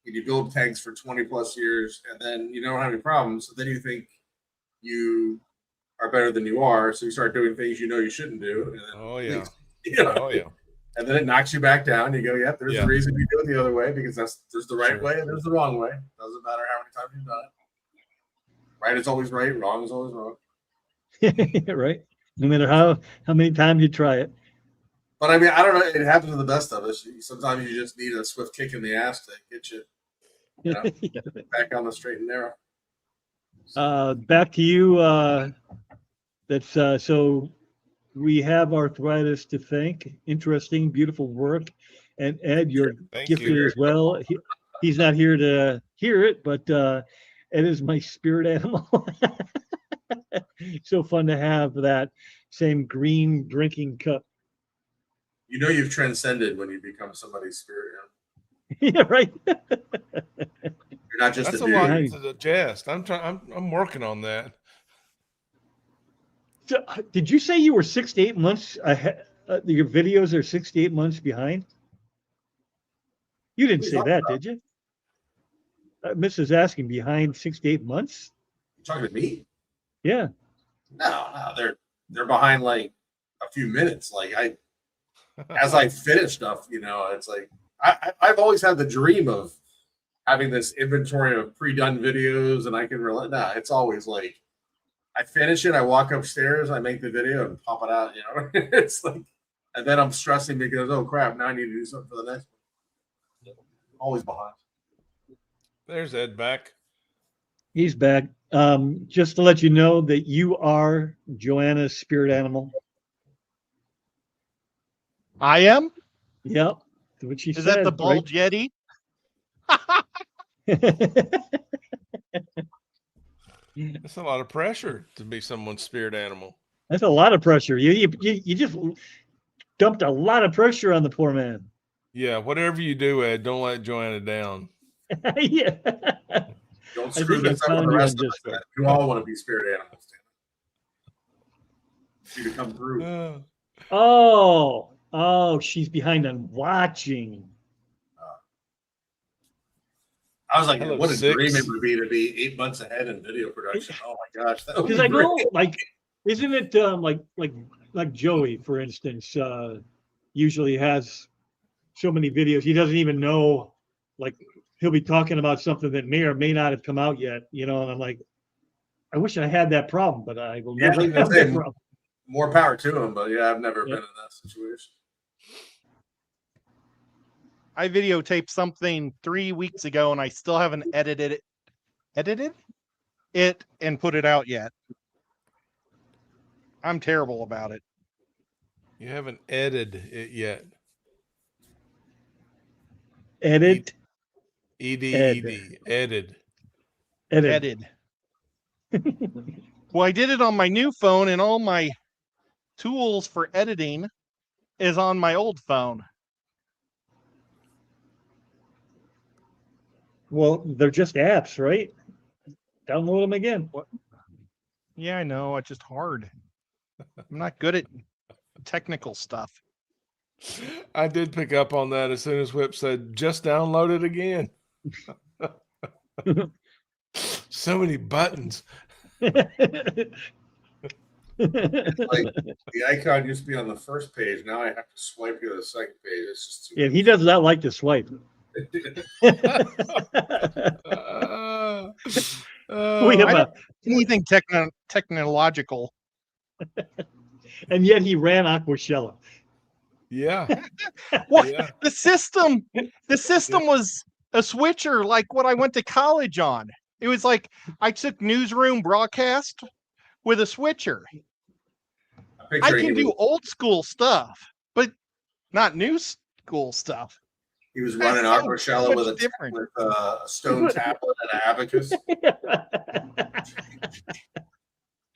and you build tanks for 20 plus years, and then you don't have any problems. So then you think you are better than you are, so you start doing things you know you shouldn't do. And then Oh yeah. You know, Oh yeah. and then it knocks you back down. You go, yep, there's Yeah. a reason you do it the other way because there's the right Sure. way and there's the wrong way. Doesn't matter how many times you've done it. Right is always right. Wrong is always wrong. Right. No matter how many times you try it. But I mean, I don't know. It happens to the best of us. Sometimes you just need a swift kick in the ass to get you know, back on the straight and narrow. Back to you. That's so we have arthritis to thank. Interesting, beautiful work. And Ed, you're Thank gifted you. as well. He's not here to hear it, but Ed is my spirit animal. So fun to have that same green drinking cup. You know you've transcended when you become somebody's spirit animal. Yeah, right. You're not just That's a a dude. lot Nice. to digest. I'm working on that. So, did you say you were 6 to 8 months ahead? Your videos are 6 to 8 months behind? You didn't say that, did you? Mrs. asking behind 6 to 8 months? You talking to me? Yeah. No, they're behind like a few minutes. Like as I finish stuff, you know, it's like I've always had the dream of having this inventory of pre-done videos, and I can relate. Nah, it's always like I finish it, I walk upstairs, I make the video, and pop it out. You know, it's like, and then I'm stressing because oh crap, now I need to do something for the next one. Always behind. There's Ed back. He's back. Just to let you know that you are Joanna's spirit animal. I am. Yep. That's what she Is said. that the bald Yeti? Right? That's a lot of pressure to be someone's spirit animal. That's a lot of pressure. You just dumped a lot of pressure on the poor man. Yeah, whatever you do, Ed, don't let Joanna down. Yeah. Don't I screw think I this up with found the you rest on of us. Discord. You all want to be spirit animals. You to come through. Oh, she's behind on watching. I was like, Hello, what a 6. dream it would be to be 8 months ahead in video production. Oh my gosh, that would Because be I great. know, like, isn't it like Joey, for instance, usually has so many videos he doesn't even know, like he'll be talking about something that may or may not have come out yet, you know, and I'm like, I wish I had that problem, but I will Yeah, I never was gonna have say, that problem. more power to him, but yeah, I've never Yeah. been in that situation. I videotaped something 3 weeks ago and I still haven't edited it and put it out yet. I'm terrible about it. You haven't edited it yet. Edit, ED. Edit. edit. Well, I did it on my new phone and all my tools for editing is on my old phone. Well, they're just apps, right? Download them again. Yeah, I know. It's just hard. I'm not good at technical stuff. I did pick up on that as soon as Whip said, just download it again. So many buttons. Like the icon used to be on the first page. Now I have to swipe to the second page. It's just too Yeah, he does not like to swipe. We have I a, don't anything technological. and yet he ran Aquashella. Yeah. What Yeah. the system was a switcher like what I went to college on. It was like I took newsroom broadcast with a switcher. I can do old school stuff, but not new school stuff. He was running That's so Aquashella much with different. a stone tablet and an abacus.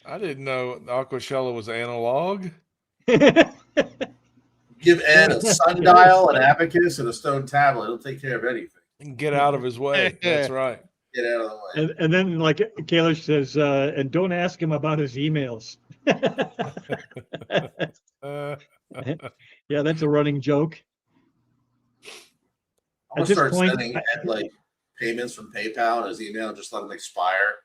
I didn't know Aquashella was analog. Give Ed a sundial, an abacus, and a stone tablet. He'll take care of anything. And get out of his way. That's right. Get out of the way. And then, like Kayla says, and don't ask him about his emails. Yeah, that's a running joke. I'm At gonna this start point, sending Ed like payments from PayPal and his email. Just let them expire.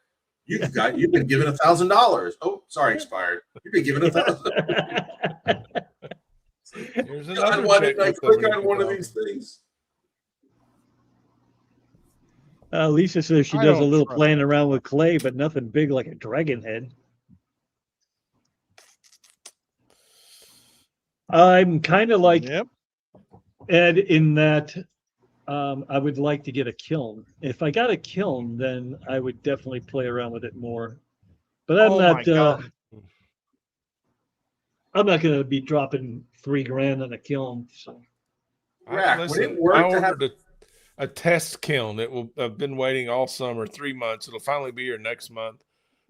You've been given $1,000. Oh, sorry, expired. You've been given $1,000. Here's God, another why chick didn't I with click 70 on one of pounds. these things? Lisa says she I does a don't little trust playing around with clay, but nothing big like a dragon head. I'm kind of like Yep. Ed in that I would like to get a kiln. If I got a kiln, then I would definitely play around with it more. But Oh my God. I'm not going to be dropping $3,000 on a kiln. So Rack, would it Listen, I work to have? ordered a test kiln. I've been waiting all summer, 3 months. It'll finally be here next month.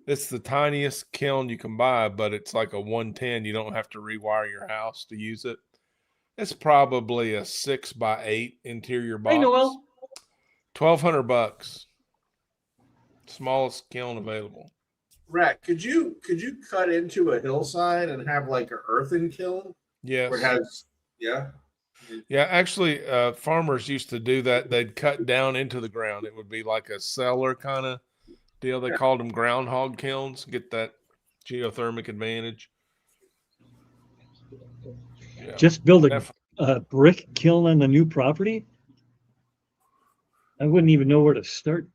It's the tiniest kiln you can buy, but it's like a 110. You don't have to rewire your house to use it. It's probably a 6x8 interior hey, box. Noel. $1,200. Smallest kiln available. Rack, could you cut into a hillside and have like an earthen kiln Yes. where it has yeah? Yeah, actually, farmers used to do that. They'd cut down into the ground. It would be like a cellar kind of deal. They called them groundhog kilns. Get that geothermic advantage. Yeah, Just build def- a brick kiln on the new property? I wouldn't even know where to start.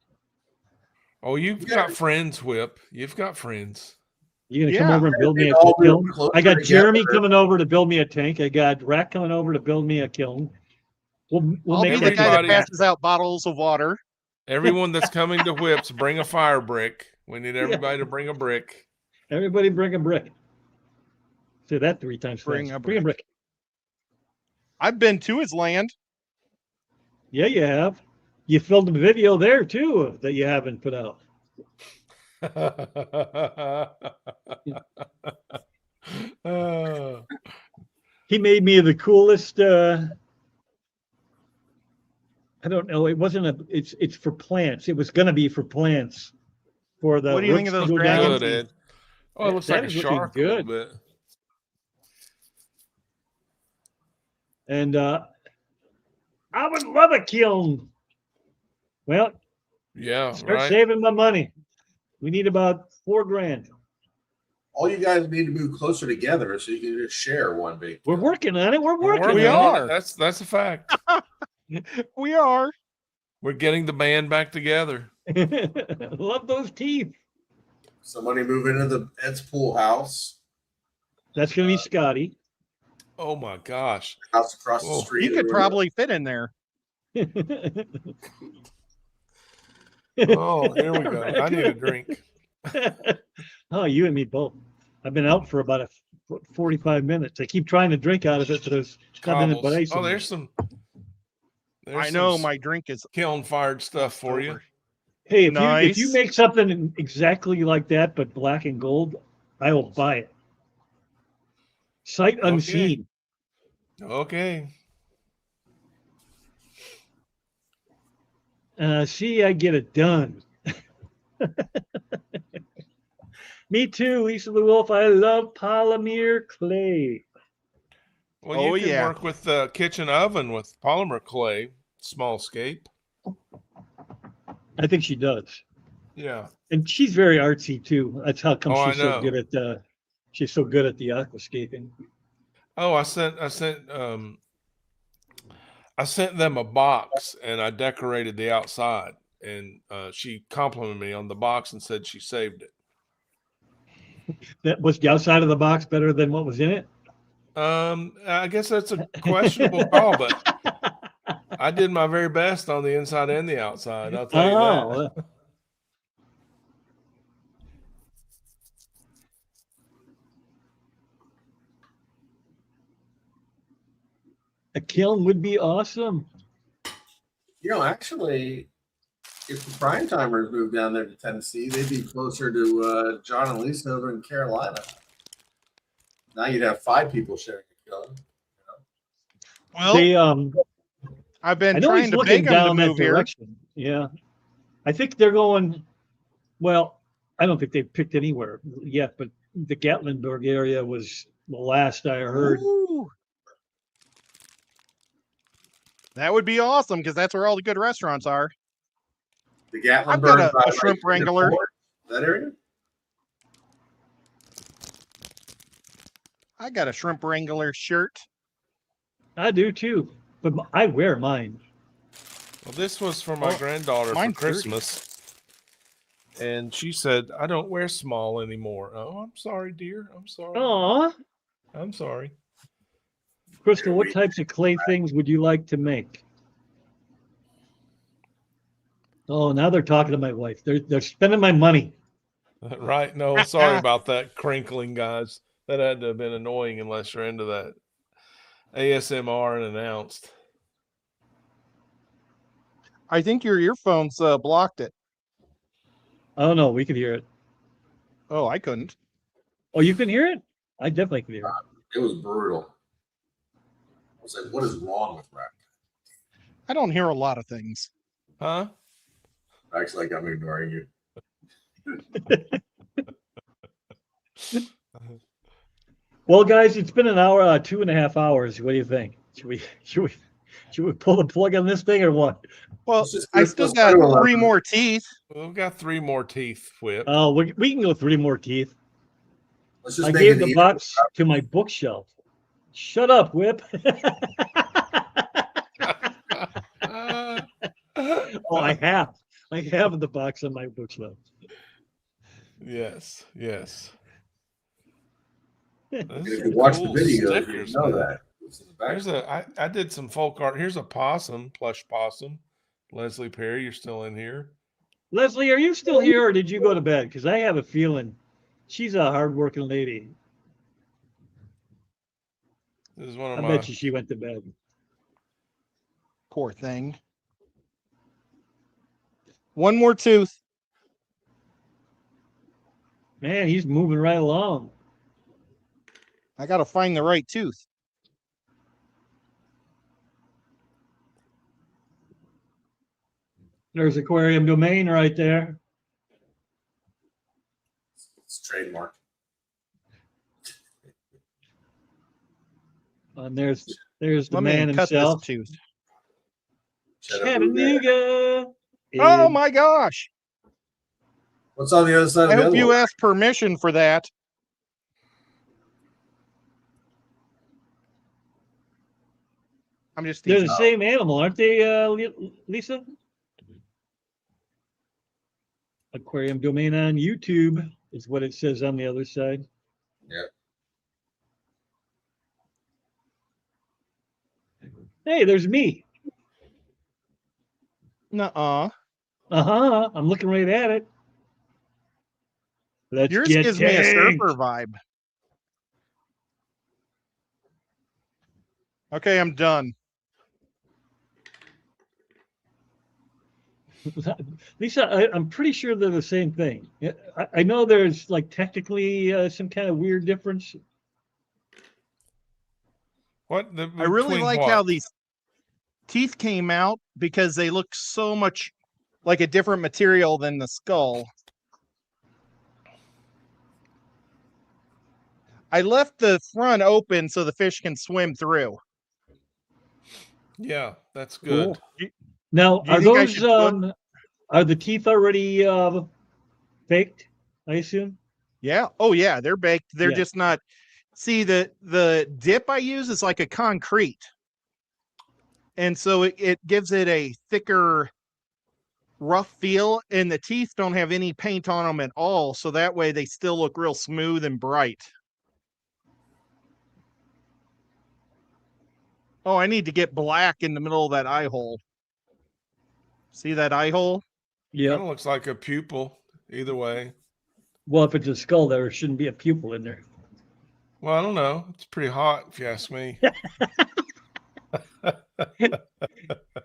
Oh, you've got friends, Whip. You've got friends. You gonna come Yeah. over and build me They'd a all move kiln? closer I got Jeremy together. coming over to build me a tank. I got Rack coming over to build me a kiln. We'll I'll make be that the guy that Everybody- passes out bottles of water. Everyone that's coming to Whips, bring a fire brick. We need everybody to bring a brick. Everybody bring a brick. Say that 3 times Bring fast. a Bring a brick. I've been to his land. Yeah, you have. You filmed a video there too that you haven't put out. Oh. He made me the coolest. I don't know. It wasn't a. It's for plants. It was gonna be for plants. For the What do you think of roots those to go down. dragon Good, Ed. Oh, it looks That like a is looking shark a little good. bit. And I would love a kiln. Well, Yeah, start right. saving my money. We need about $4,000. All you guys need to move closer together so you can just share one big. We're kiln. working on it. We're We're working We on are. That's a fact. We are. We're getting the band back together. it. Love those teeth. Somebody move into the Ed's pool house. That's gonna be Scotty. Oh my gosh. House across the Oh, street. He could or probably fit in there. Oh, here we go. I need a drink. Oh, you and me both. I've been out for about 45 minutes. I keep trying to drink out of it, but there's nothing but Cobbles. ice. Oh, in there's there. some. I know my drink is kiln fired stuff for you. over. Hey, if you Nice. make something exactly like that but black and gold, I will buy it. Sight unseen. Okay. See, I get it done. Me too, Lisa the Wolf. I love polymer clay. Well, Oh, you can yeah. work with the kitchen oven with polymer clay, small scape. I think she does. Yeah. And she's very artsy too. That's how come Oh, she's I so know. good at she's so good at the aquascaping. Oh, I sent them a box and I decorated the outside, and she complimented me on the box and said she saved it. That was the outside of the box better than what was in it? I guess that's a questionable call, but I did my very best on the inside and the outside. I'll tell you that. well, a kiln would be awesome. Actually, if the prime timers moved down there to Tennessee, they'd be closer to John and Lisa over in Carolina. Now you'd have 5 people sharing a kiln. Well, They I've I been know trying he's to looking beg him to down that move here. direction. Yeah. I think they're going, well, I don't think they've picked anywhere yet, but the Gatlinburg area was the last I heard. Ooh. That would be awesome because that's where all the good restaurants are. The Gatlinburg. I've got a by, shrimp wrangler. Fort, that area? I got a shrimp wrangler shirt. I do too, but I wear mine. Well, this was for my Well, granddaughter for mine's dirty. Christmas. And she said, I don't wear small anymore. Oh, I'm sorry, dear. I'm sorry. Aw, I'm sorry. Crystal, what types of clay things would you like to make? Oh, now they're talking to my wife. They're spending my money. Right? No, sorry about that crinkling, guys. That had to have been annoying unless you're into that ASMR and announced. I think your earphones blocked it. Oh no, we could hear it. Oh, I couldn't. Oh, you can hear it? I definitely can hear it. It was brutal. I was like, what is wrong with Rex? I don't hear a lot of things. Huh? Rex, like I'm ignoring you. Well, guys, it's been an hour, 2.5 hours. What do you think? Should we pull the plug on this thing or what? Well, Let's just I let's still go got to 11. 3 more teeth. We've got 3 more teeth, Whip. Oh, we can go 3 more teeth. Let's just I make gave it the even. box to my bookshelf. Shut up, Whip. Oh, I have the box on my bookshelf. Yes, yes. And Those if are you watch cool the video, you stickers, know man. that. It's in the back. Here's I did some folk art. Here's a possum, plush possum. Leslie Perry, you're still in here. Leslie, are you still here or did you go to bed? Because I have a feeling she's a hardworking lady. This is one of I my bet you she went to bed. Poor thing. 1 more tooth. Man, he's moving right along. I got to find the right tooth. There's Aquarium Domain right there. It's trademark. And there's the Let me man cut himself. this tooth. Chattanooga. Oh is- my gosh. What's on the other side I of the hope you envelope? asked permission for that. I'm just They're teasing. the same animal, aren't they, Lisa? Aquarium Domain on YouTube is what it says on the other side. Yeah. Hey, there's me. Nuh-uh. Uh-huh. I'm looking right at it. Let's Yours get gives me a surfer tanked. vibe. Okay, I'm done. Lisa, I'm pretty sure they're the same thing. I know there's like technically some kind of weird difference. what I really between like what? how these teeth came out because they look so much like a different material than the skull. I left the front open so the fish can swim through. Yeah, that's good. Cool. Now, Do you are think I those should put- are the teeth already baked? I assume. Yeah. Oh yeah, they're baked. They're Yeah. just not. See, the dip I use is like a concrete. And so it gives it a thicker, rough feel, and the teeth don't have any paint on them at all. So that way they still look real smooth and bright. Oh, I need to get black in the middle of that eye hole. See that eye hole? Yeah. Kind of looks like a pupil. Either way. Well, if it's a skull, there shouldn't be a pupil in there. Well, I don't know. It's pretty hot, if you ask me.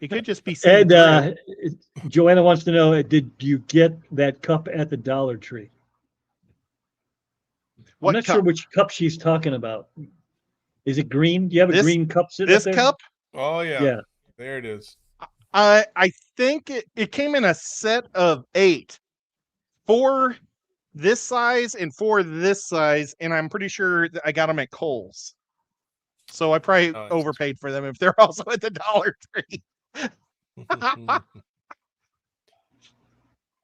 It could just be seen. And Joanna wants to know: did you get that cup at the Dollar Tree? What I'm not cup? sure which cup she's talking about. Is it green? Do you have a This- green cup sitting up This there? cup? Oh yeah. Yeah. There it is. I think it came in a set of 8. 4 this size and 4 this size, and I'm pretty sure that I got them at Kohl's. So I probably Nice. overpaid for them if they're also at the Dollar Tree.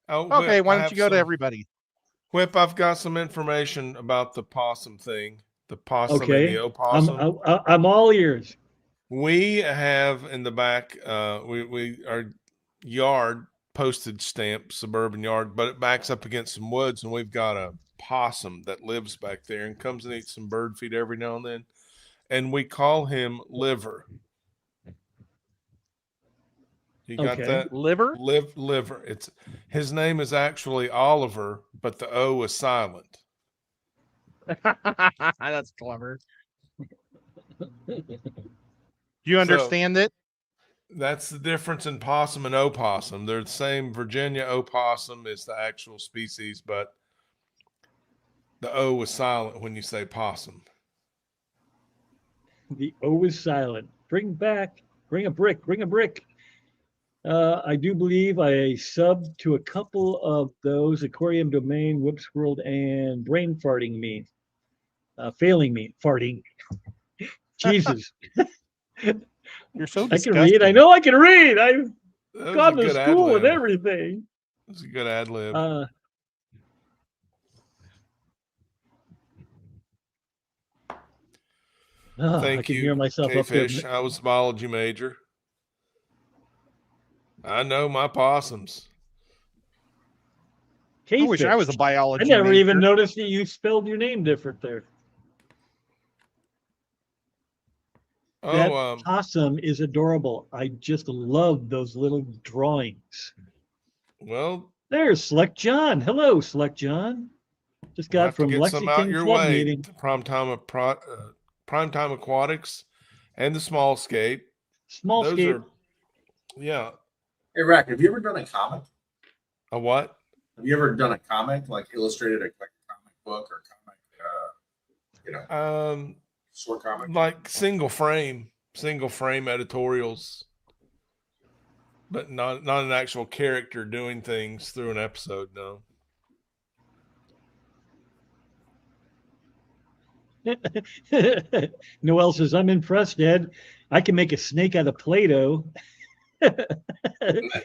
Oh, Okay, Whip, why I don't have you go to some- everybody? Whip, I've got some information about the possum thing. The possum Okay. and the opossum. I'm all ears. We have in the back, our yard postage stamp suburban yard, but it backs up against some woods, and we've got a possum that lives back there and comes and eats some bird feed every now and then, and we call him Liver. You got Okay. that? Liver? Liver. It's his name is actually Oliver, but the O is silent. That's clever. Do you understand it? That's the difference in possum and opossum. They're the same. Virginia opossum is the actual species, but the O is silent when you say possum. The O is silent. Bring a brick. I do believe I subbed to a couple of those Aquarium Domain, Whoops World, and Brain Farting Me. Failing me, farting. Jesus. You're so I disgusting. can read. I know I can read. I've That was gone a to good school and ad-lib. everything. That's a good ad lib. I Thank can you, hear myself up there. K-Fish. I was a biology major. I know my possums. I wish I was a I biology never major. even noticed that you spelled your name different there. That possum is adorable. I just love those little drawings. Well, There's Select John. Hello, Select John. Just we'll got have to from get some out Lexington your Club way. meeting. Primetime Aquatics and the Small Scape. Small Those scape. are, yeah. Hey, Rack, have you ever done a comic? A what? Have you ever done a comic, like illustrated like a comic book or comic, short comic? Like single frame editorials, but not an actual character doing things through an episode. No. Noel says, I'm impressed, Ed. I can make a snake out of Play-Doh.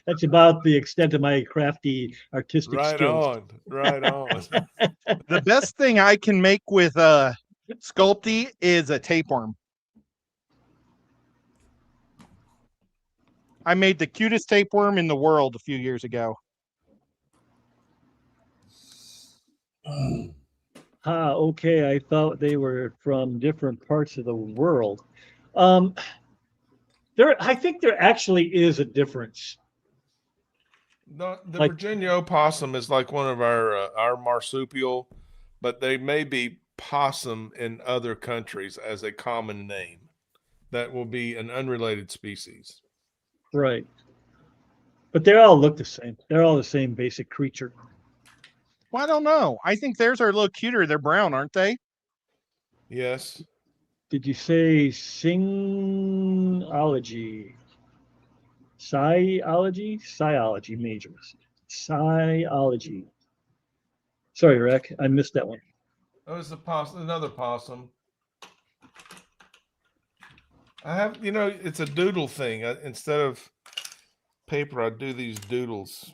That's about the extent of my crafty artistic skills. Right on. The best thing I can make with Sculpey is a tapeworm. I made the cutest tapeworm in the world a few years ago. Okay. I thought they were from different parts of the world. I think there actually is a difference. The Virginia opossum is like one of our marsupial, but they may be possum in other countries as a common name. That will be an unrelated species. Right. But they all look the same. They're all the same basic creature. Well, I don't know. I think theirs are a little cuter. They're brown, aren't they? Yes. Did you say singology? Psiology majors. Psiology. Sorry, Rick. I missed that one. Oh, it's another possum. I have, it's a doodle thing. Instead of paper, I do these doodles.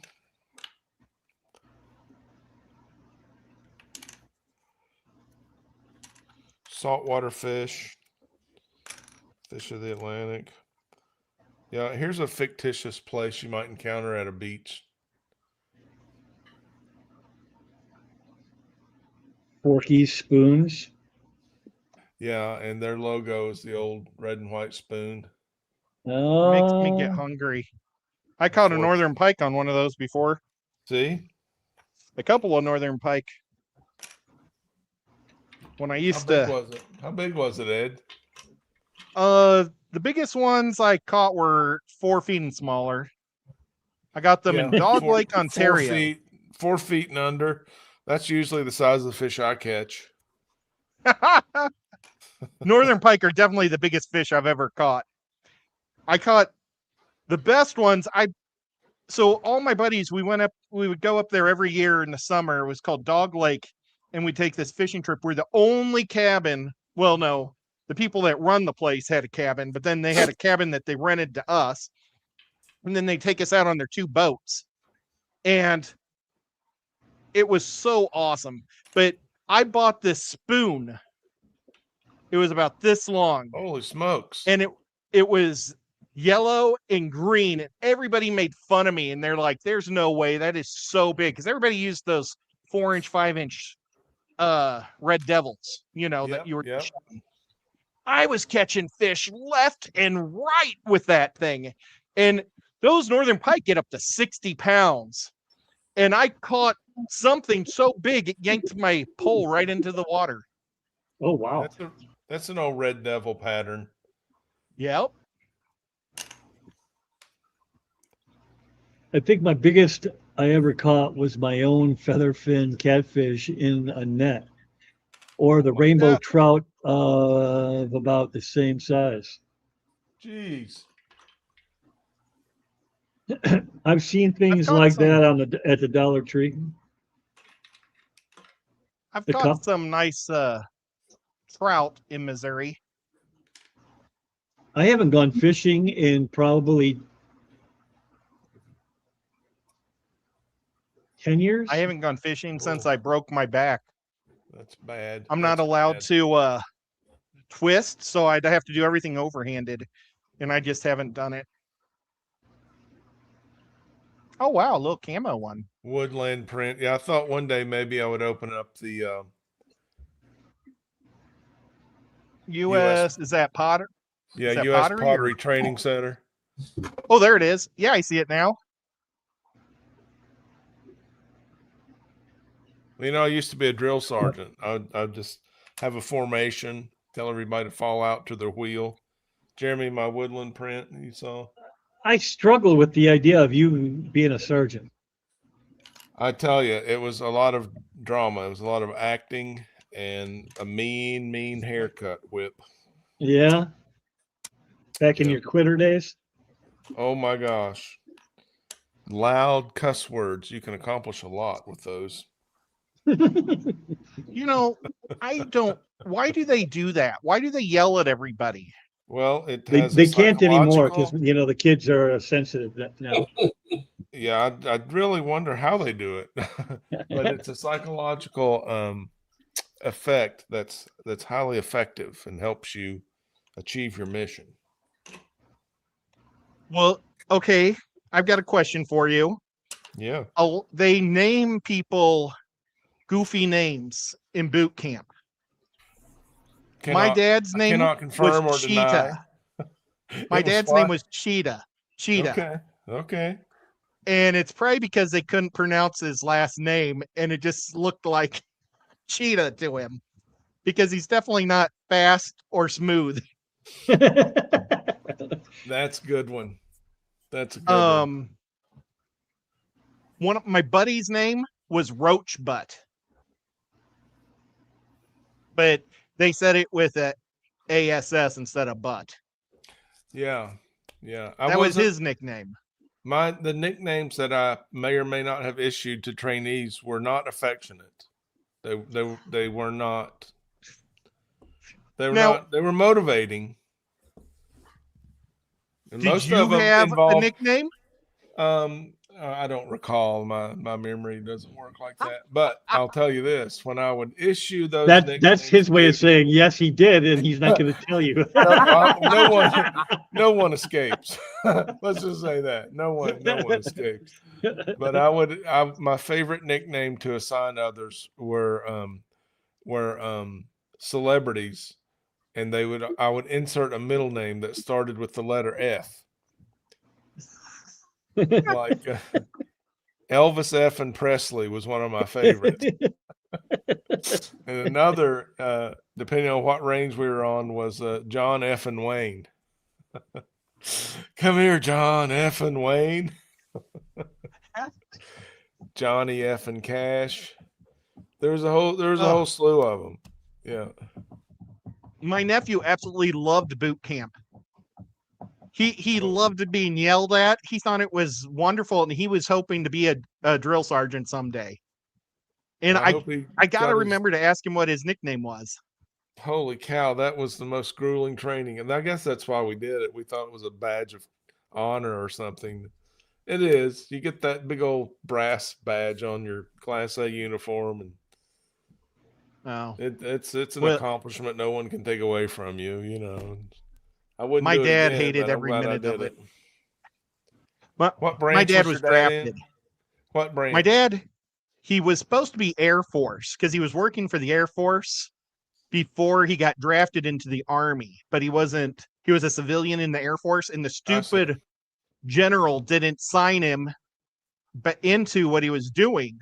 Saltwater fish of the Atlantic. Yeah, here's a fictitious place you might encounter at a beach. Forky's spoons. Yeah, and their logo is the old red and white spoon. Oh, Makes me get hungry. I caught a northern pike on one of those before. See? A couple of northern pike. When I used to. How big was it, Ed? The biggest ones I caught were 4 feet and smaller. I got them in Dog Lake, Ontario. 4 feet and under. That's usually the size of the fish I catch. Northern pike are definitely the biggest fish I've ever caught. I caught the best ones. So all my buddies, we would go up there every year in the summer. It was called Dog Lake, and we'd take this fishing trip. We're the only cabin. Well, no, the people that run the place had a cabin, but then they had a cabin that they rented to us, and then they take us out on their 2 boats, and it was so awesome. But I bought this spoon. It was about this long. Holy smokes! And it was yellow and green, and everybody made fun of me. And they're like, "There's no way that is so big," because everybody used those 4-inch, 5-inch red devils, that you were. Yep. I was catching fish left and right with that thing, and those northern pike get up to 60 pounds. And I caught something so big it yanked my pole right into the water. Oh, wow. That's an old red devil pattern. Yep. I think my biggest I ever caught was my own featherfin catfish in a net, or the rainbow that? trout of about the same size. Jeez. I've seen things caught like some. that at the Dollar Tree. I've The caught cup? some nice trout in Missouri. I haven't gone fishing in probably 10 years. I haven't gone fishing since I broke my back. That's bad. I'm not That's allowed bad. to twist, so I'd have to do everything overhanded, and I just haven't done it. Oh wow, a little camo one. Woodland print. Yeah, I thought one day maybe I would open up the US is that Potter? Is that U.S. pottery Pottery or- Training Center. Oh, there it is. Yeah, I see it now. I used to be a drill sergeant. I'd just have a formation, tell everybody to fall out to their wheel. Jeremy, my woodland print you saw. I struggle with the idea of you being a sergeant. I tell you, it was a lot of drama. It was a lot of acting and a mean haircut whip. Yeah. Back in Yeah. your quitter days. Oh my gosh. Loud cuss words. You can accomplish a lot with those. I don't. Why do they do that? Why do they yell at everybody? Well, it They, has they a can't anymore because psychological- the kids are sensitive now. Yeah, I'd really wonder how they do it, but it's a psychological effect that's highly effective and helps you achieve your mission. Well, okay, I've got a question for you. Yeah. They name people goofy names in boot camp. My dad's name cannot confirm was or deny. Cheetah. My It was dad's what? name was Cheetah. Okay. And it's probably because they couldn't pronounce his last name, and it just looked like Cheetah to him, because he's definitely not fast or smooth. That's a good one. That's a good one. One of my buddy's name was Roach Butt, but they said it with a ASS instead of butt. Yeah. That was his nickname. The nicknames that I may or may not have issued to trainees were not affectionate. They were not. They were motivating. And did you have a nickname? I don't recall. My memory doesn't work like that. But I'll tell you this: when I would issue those, that's his way of saying yes, he did, and he's not going to tell you. no one escapes. Let's just say that no one escapes. But my favorite nickname to assign others were celebrities, and I would insert a middle name that started with the letter F. Like Elvis F. and Presley was one of my favorites. And another, depending on what range we were on, was John F. and Wayne. Come here, John F. and Wayne. Johnny F. and Cash. There's a whole slew of them. Yeah. My nephew absolutely loved boot camp. He loved being yelled at. He thought it was wonderful, and he was hoping to be a drill sergeant someday. And I got to remember to ask him what his nickname was. Holy cow, that was the most grueling training. And I guess that's why we did it. We thought it was a badge of honor or something. It is. You get that big old brass badge on your Class A uniform, and it's an accomplishment no one can take away from you, I wouldn't My do it dad again, hated but I'm every glad I minute of did it. it. But What my branch dad was was your dad drafted. in? What branch? My dad, he was supposed to be Air Force because he was working for the Air Force before he got drafted into the Army, but he wasn't. He was a civilian in the Air Force, and the I see. stupid general didn't sign him but into what he was doing,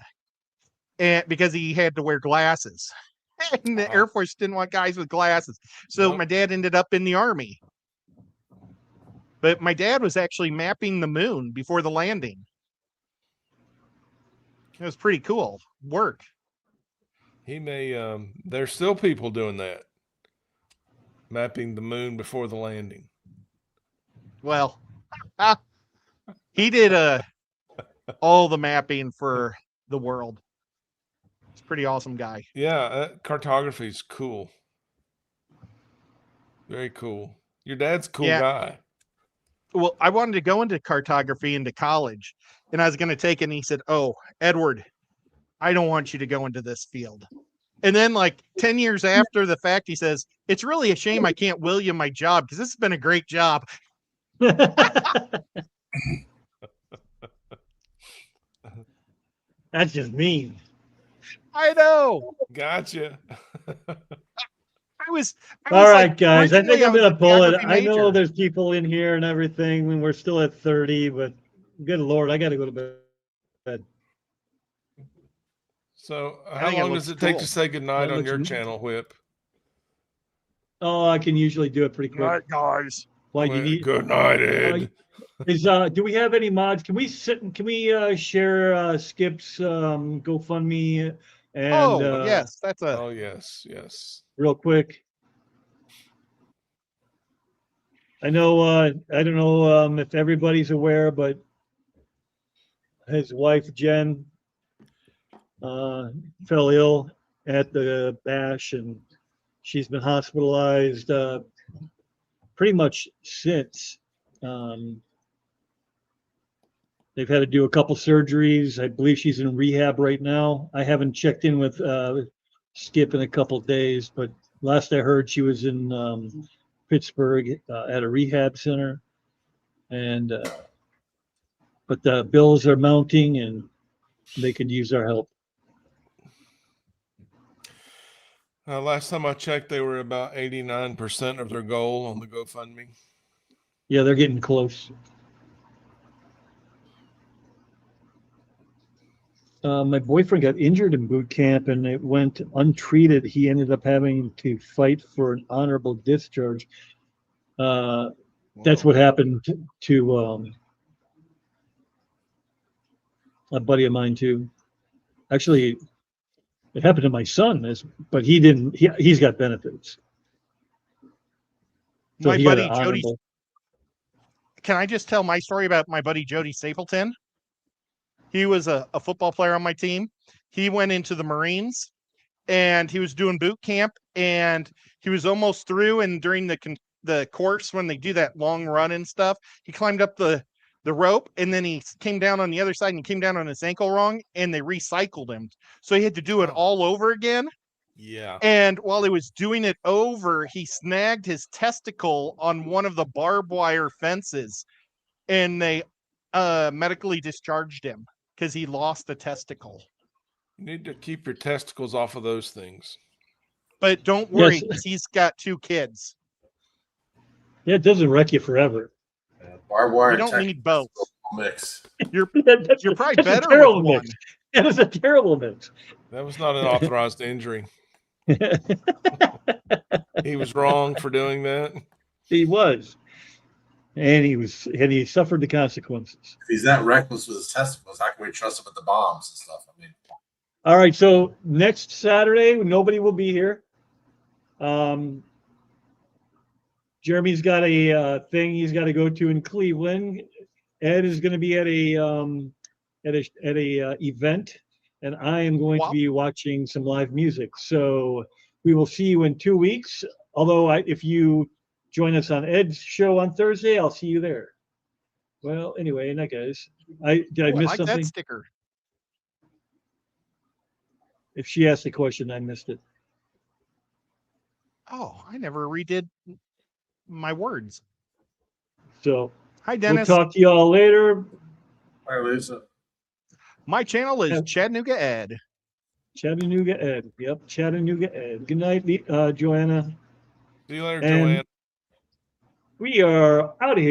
and because he had to wear glasses. And the Air Force didn't want guys with glasses. So Nope. my dad ended up in the Army. But my dad was actually mapping the moon before the landing. It was pretty cool work. He may. There's still people doing that, mapping the moon before the landing. Well, he did all the mapping for the world. He's a pretty awesome guy. Yeah, cartography is cool. Very cool. Your dad's a cool Yeah. guy. Well, I wanted to go into cartography into college, and I was going to take it, and he said, "Oh, Edward, I don't want you to go into this field." And then, like 10 years after the fact, he says, "It's really a shame I can't will you my job because this has been a great job." That's just mean. I know. Gotcha. I was All right, like, guys. I think originally I'm was going a to pull it. geography I know major. there's people in here and everything when we're still at 30, but good Lord, I got to go to bed. So, I how think it long looks does it take cool. to say goodnight That on looks your neat. channel, Whip? Oh, I can usually do it pretty quick. Right, guys. Why do you need? Good night, Ed. Do we have any mods? Can we share Skip's GoFundMe and Yes, that's a Oh, yes, yes. real quick? I know I don't know if everybody's aware, but his wife Jen fell ill at the bash, and she's been hospitalized pretty much since. They've had to do a couple surgeries. I believe she's in rehab right now. I haven't checked in with Skip in a couple days, but last I heard, she was in Pittsburgh at a rehab center. And but the bills are mounting, and they could use our help. Last time I checked, they were about 89% of their goal on the GoFundMe. Yeah, they're getting close. My boyfriend got injured in boot camp and it went untreated. He ended up having to fight for an honorable discharge. That's what happened to a buddy of mine too. Actually, it happened to my son, but he didn't. He's got benefits. So my he got an buddy Jody. honorable. Can I just tell my story about my buddy Jody Stapleton? He was a football player on my team. He went into the Marines and he was doing boot camp and he was almost through. And during the course, when they do that long run and stuff, he climbed up the rope and then he came down on the other side and he came down on his ankle wrong and they recycled him. So he had to do it all over again. Yeah. And while he was doing it over, he snagged his testicle on one of the barbed wire fences and they medically discharged him because he lost a testicle. You need to keep your testicles off of those things. But don't worry, Yes. because he's got 2 kids. Yeah, it doesn't wreck you forever. Barbed wire You don't need both. mix. You're That's probably a better terrible with one. mix. That is a terrible mix. That was not an authorized injury. He was wrong for doing that. He was, and he suffered the consequences. If he's that reckless with his testicles, how can we trust him with the bombs and stuff? I mean, All right, so next Saturday, nobody will be here. Jeremy's got a thing he's got to go to in Cleveland. Ed is going to be at a event, and I am going to be watching some live music. So we will see you in 2 weeks. Although if you join us on Ed's show on Thursday, I'll see you there. Well, anyway, night, guys. Did I miss like something? that sticker. If she asked the question, I missed it. Oh, I never redid my words. So Hi, we'll Dennis. talk to y'all later. All right, Lisa. My channel is Yeah. Chattanooga Ed. Chattanooga Ed. Yep, Chattanooga Ed. Good night, Joanna. See you later, And Joanne. we are out of here.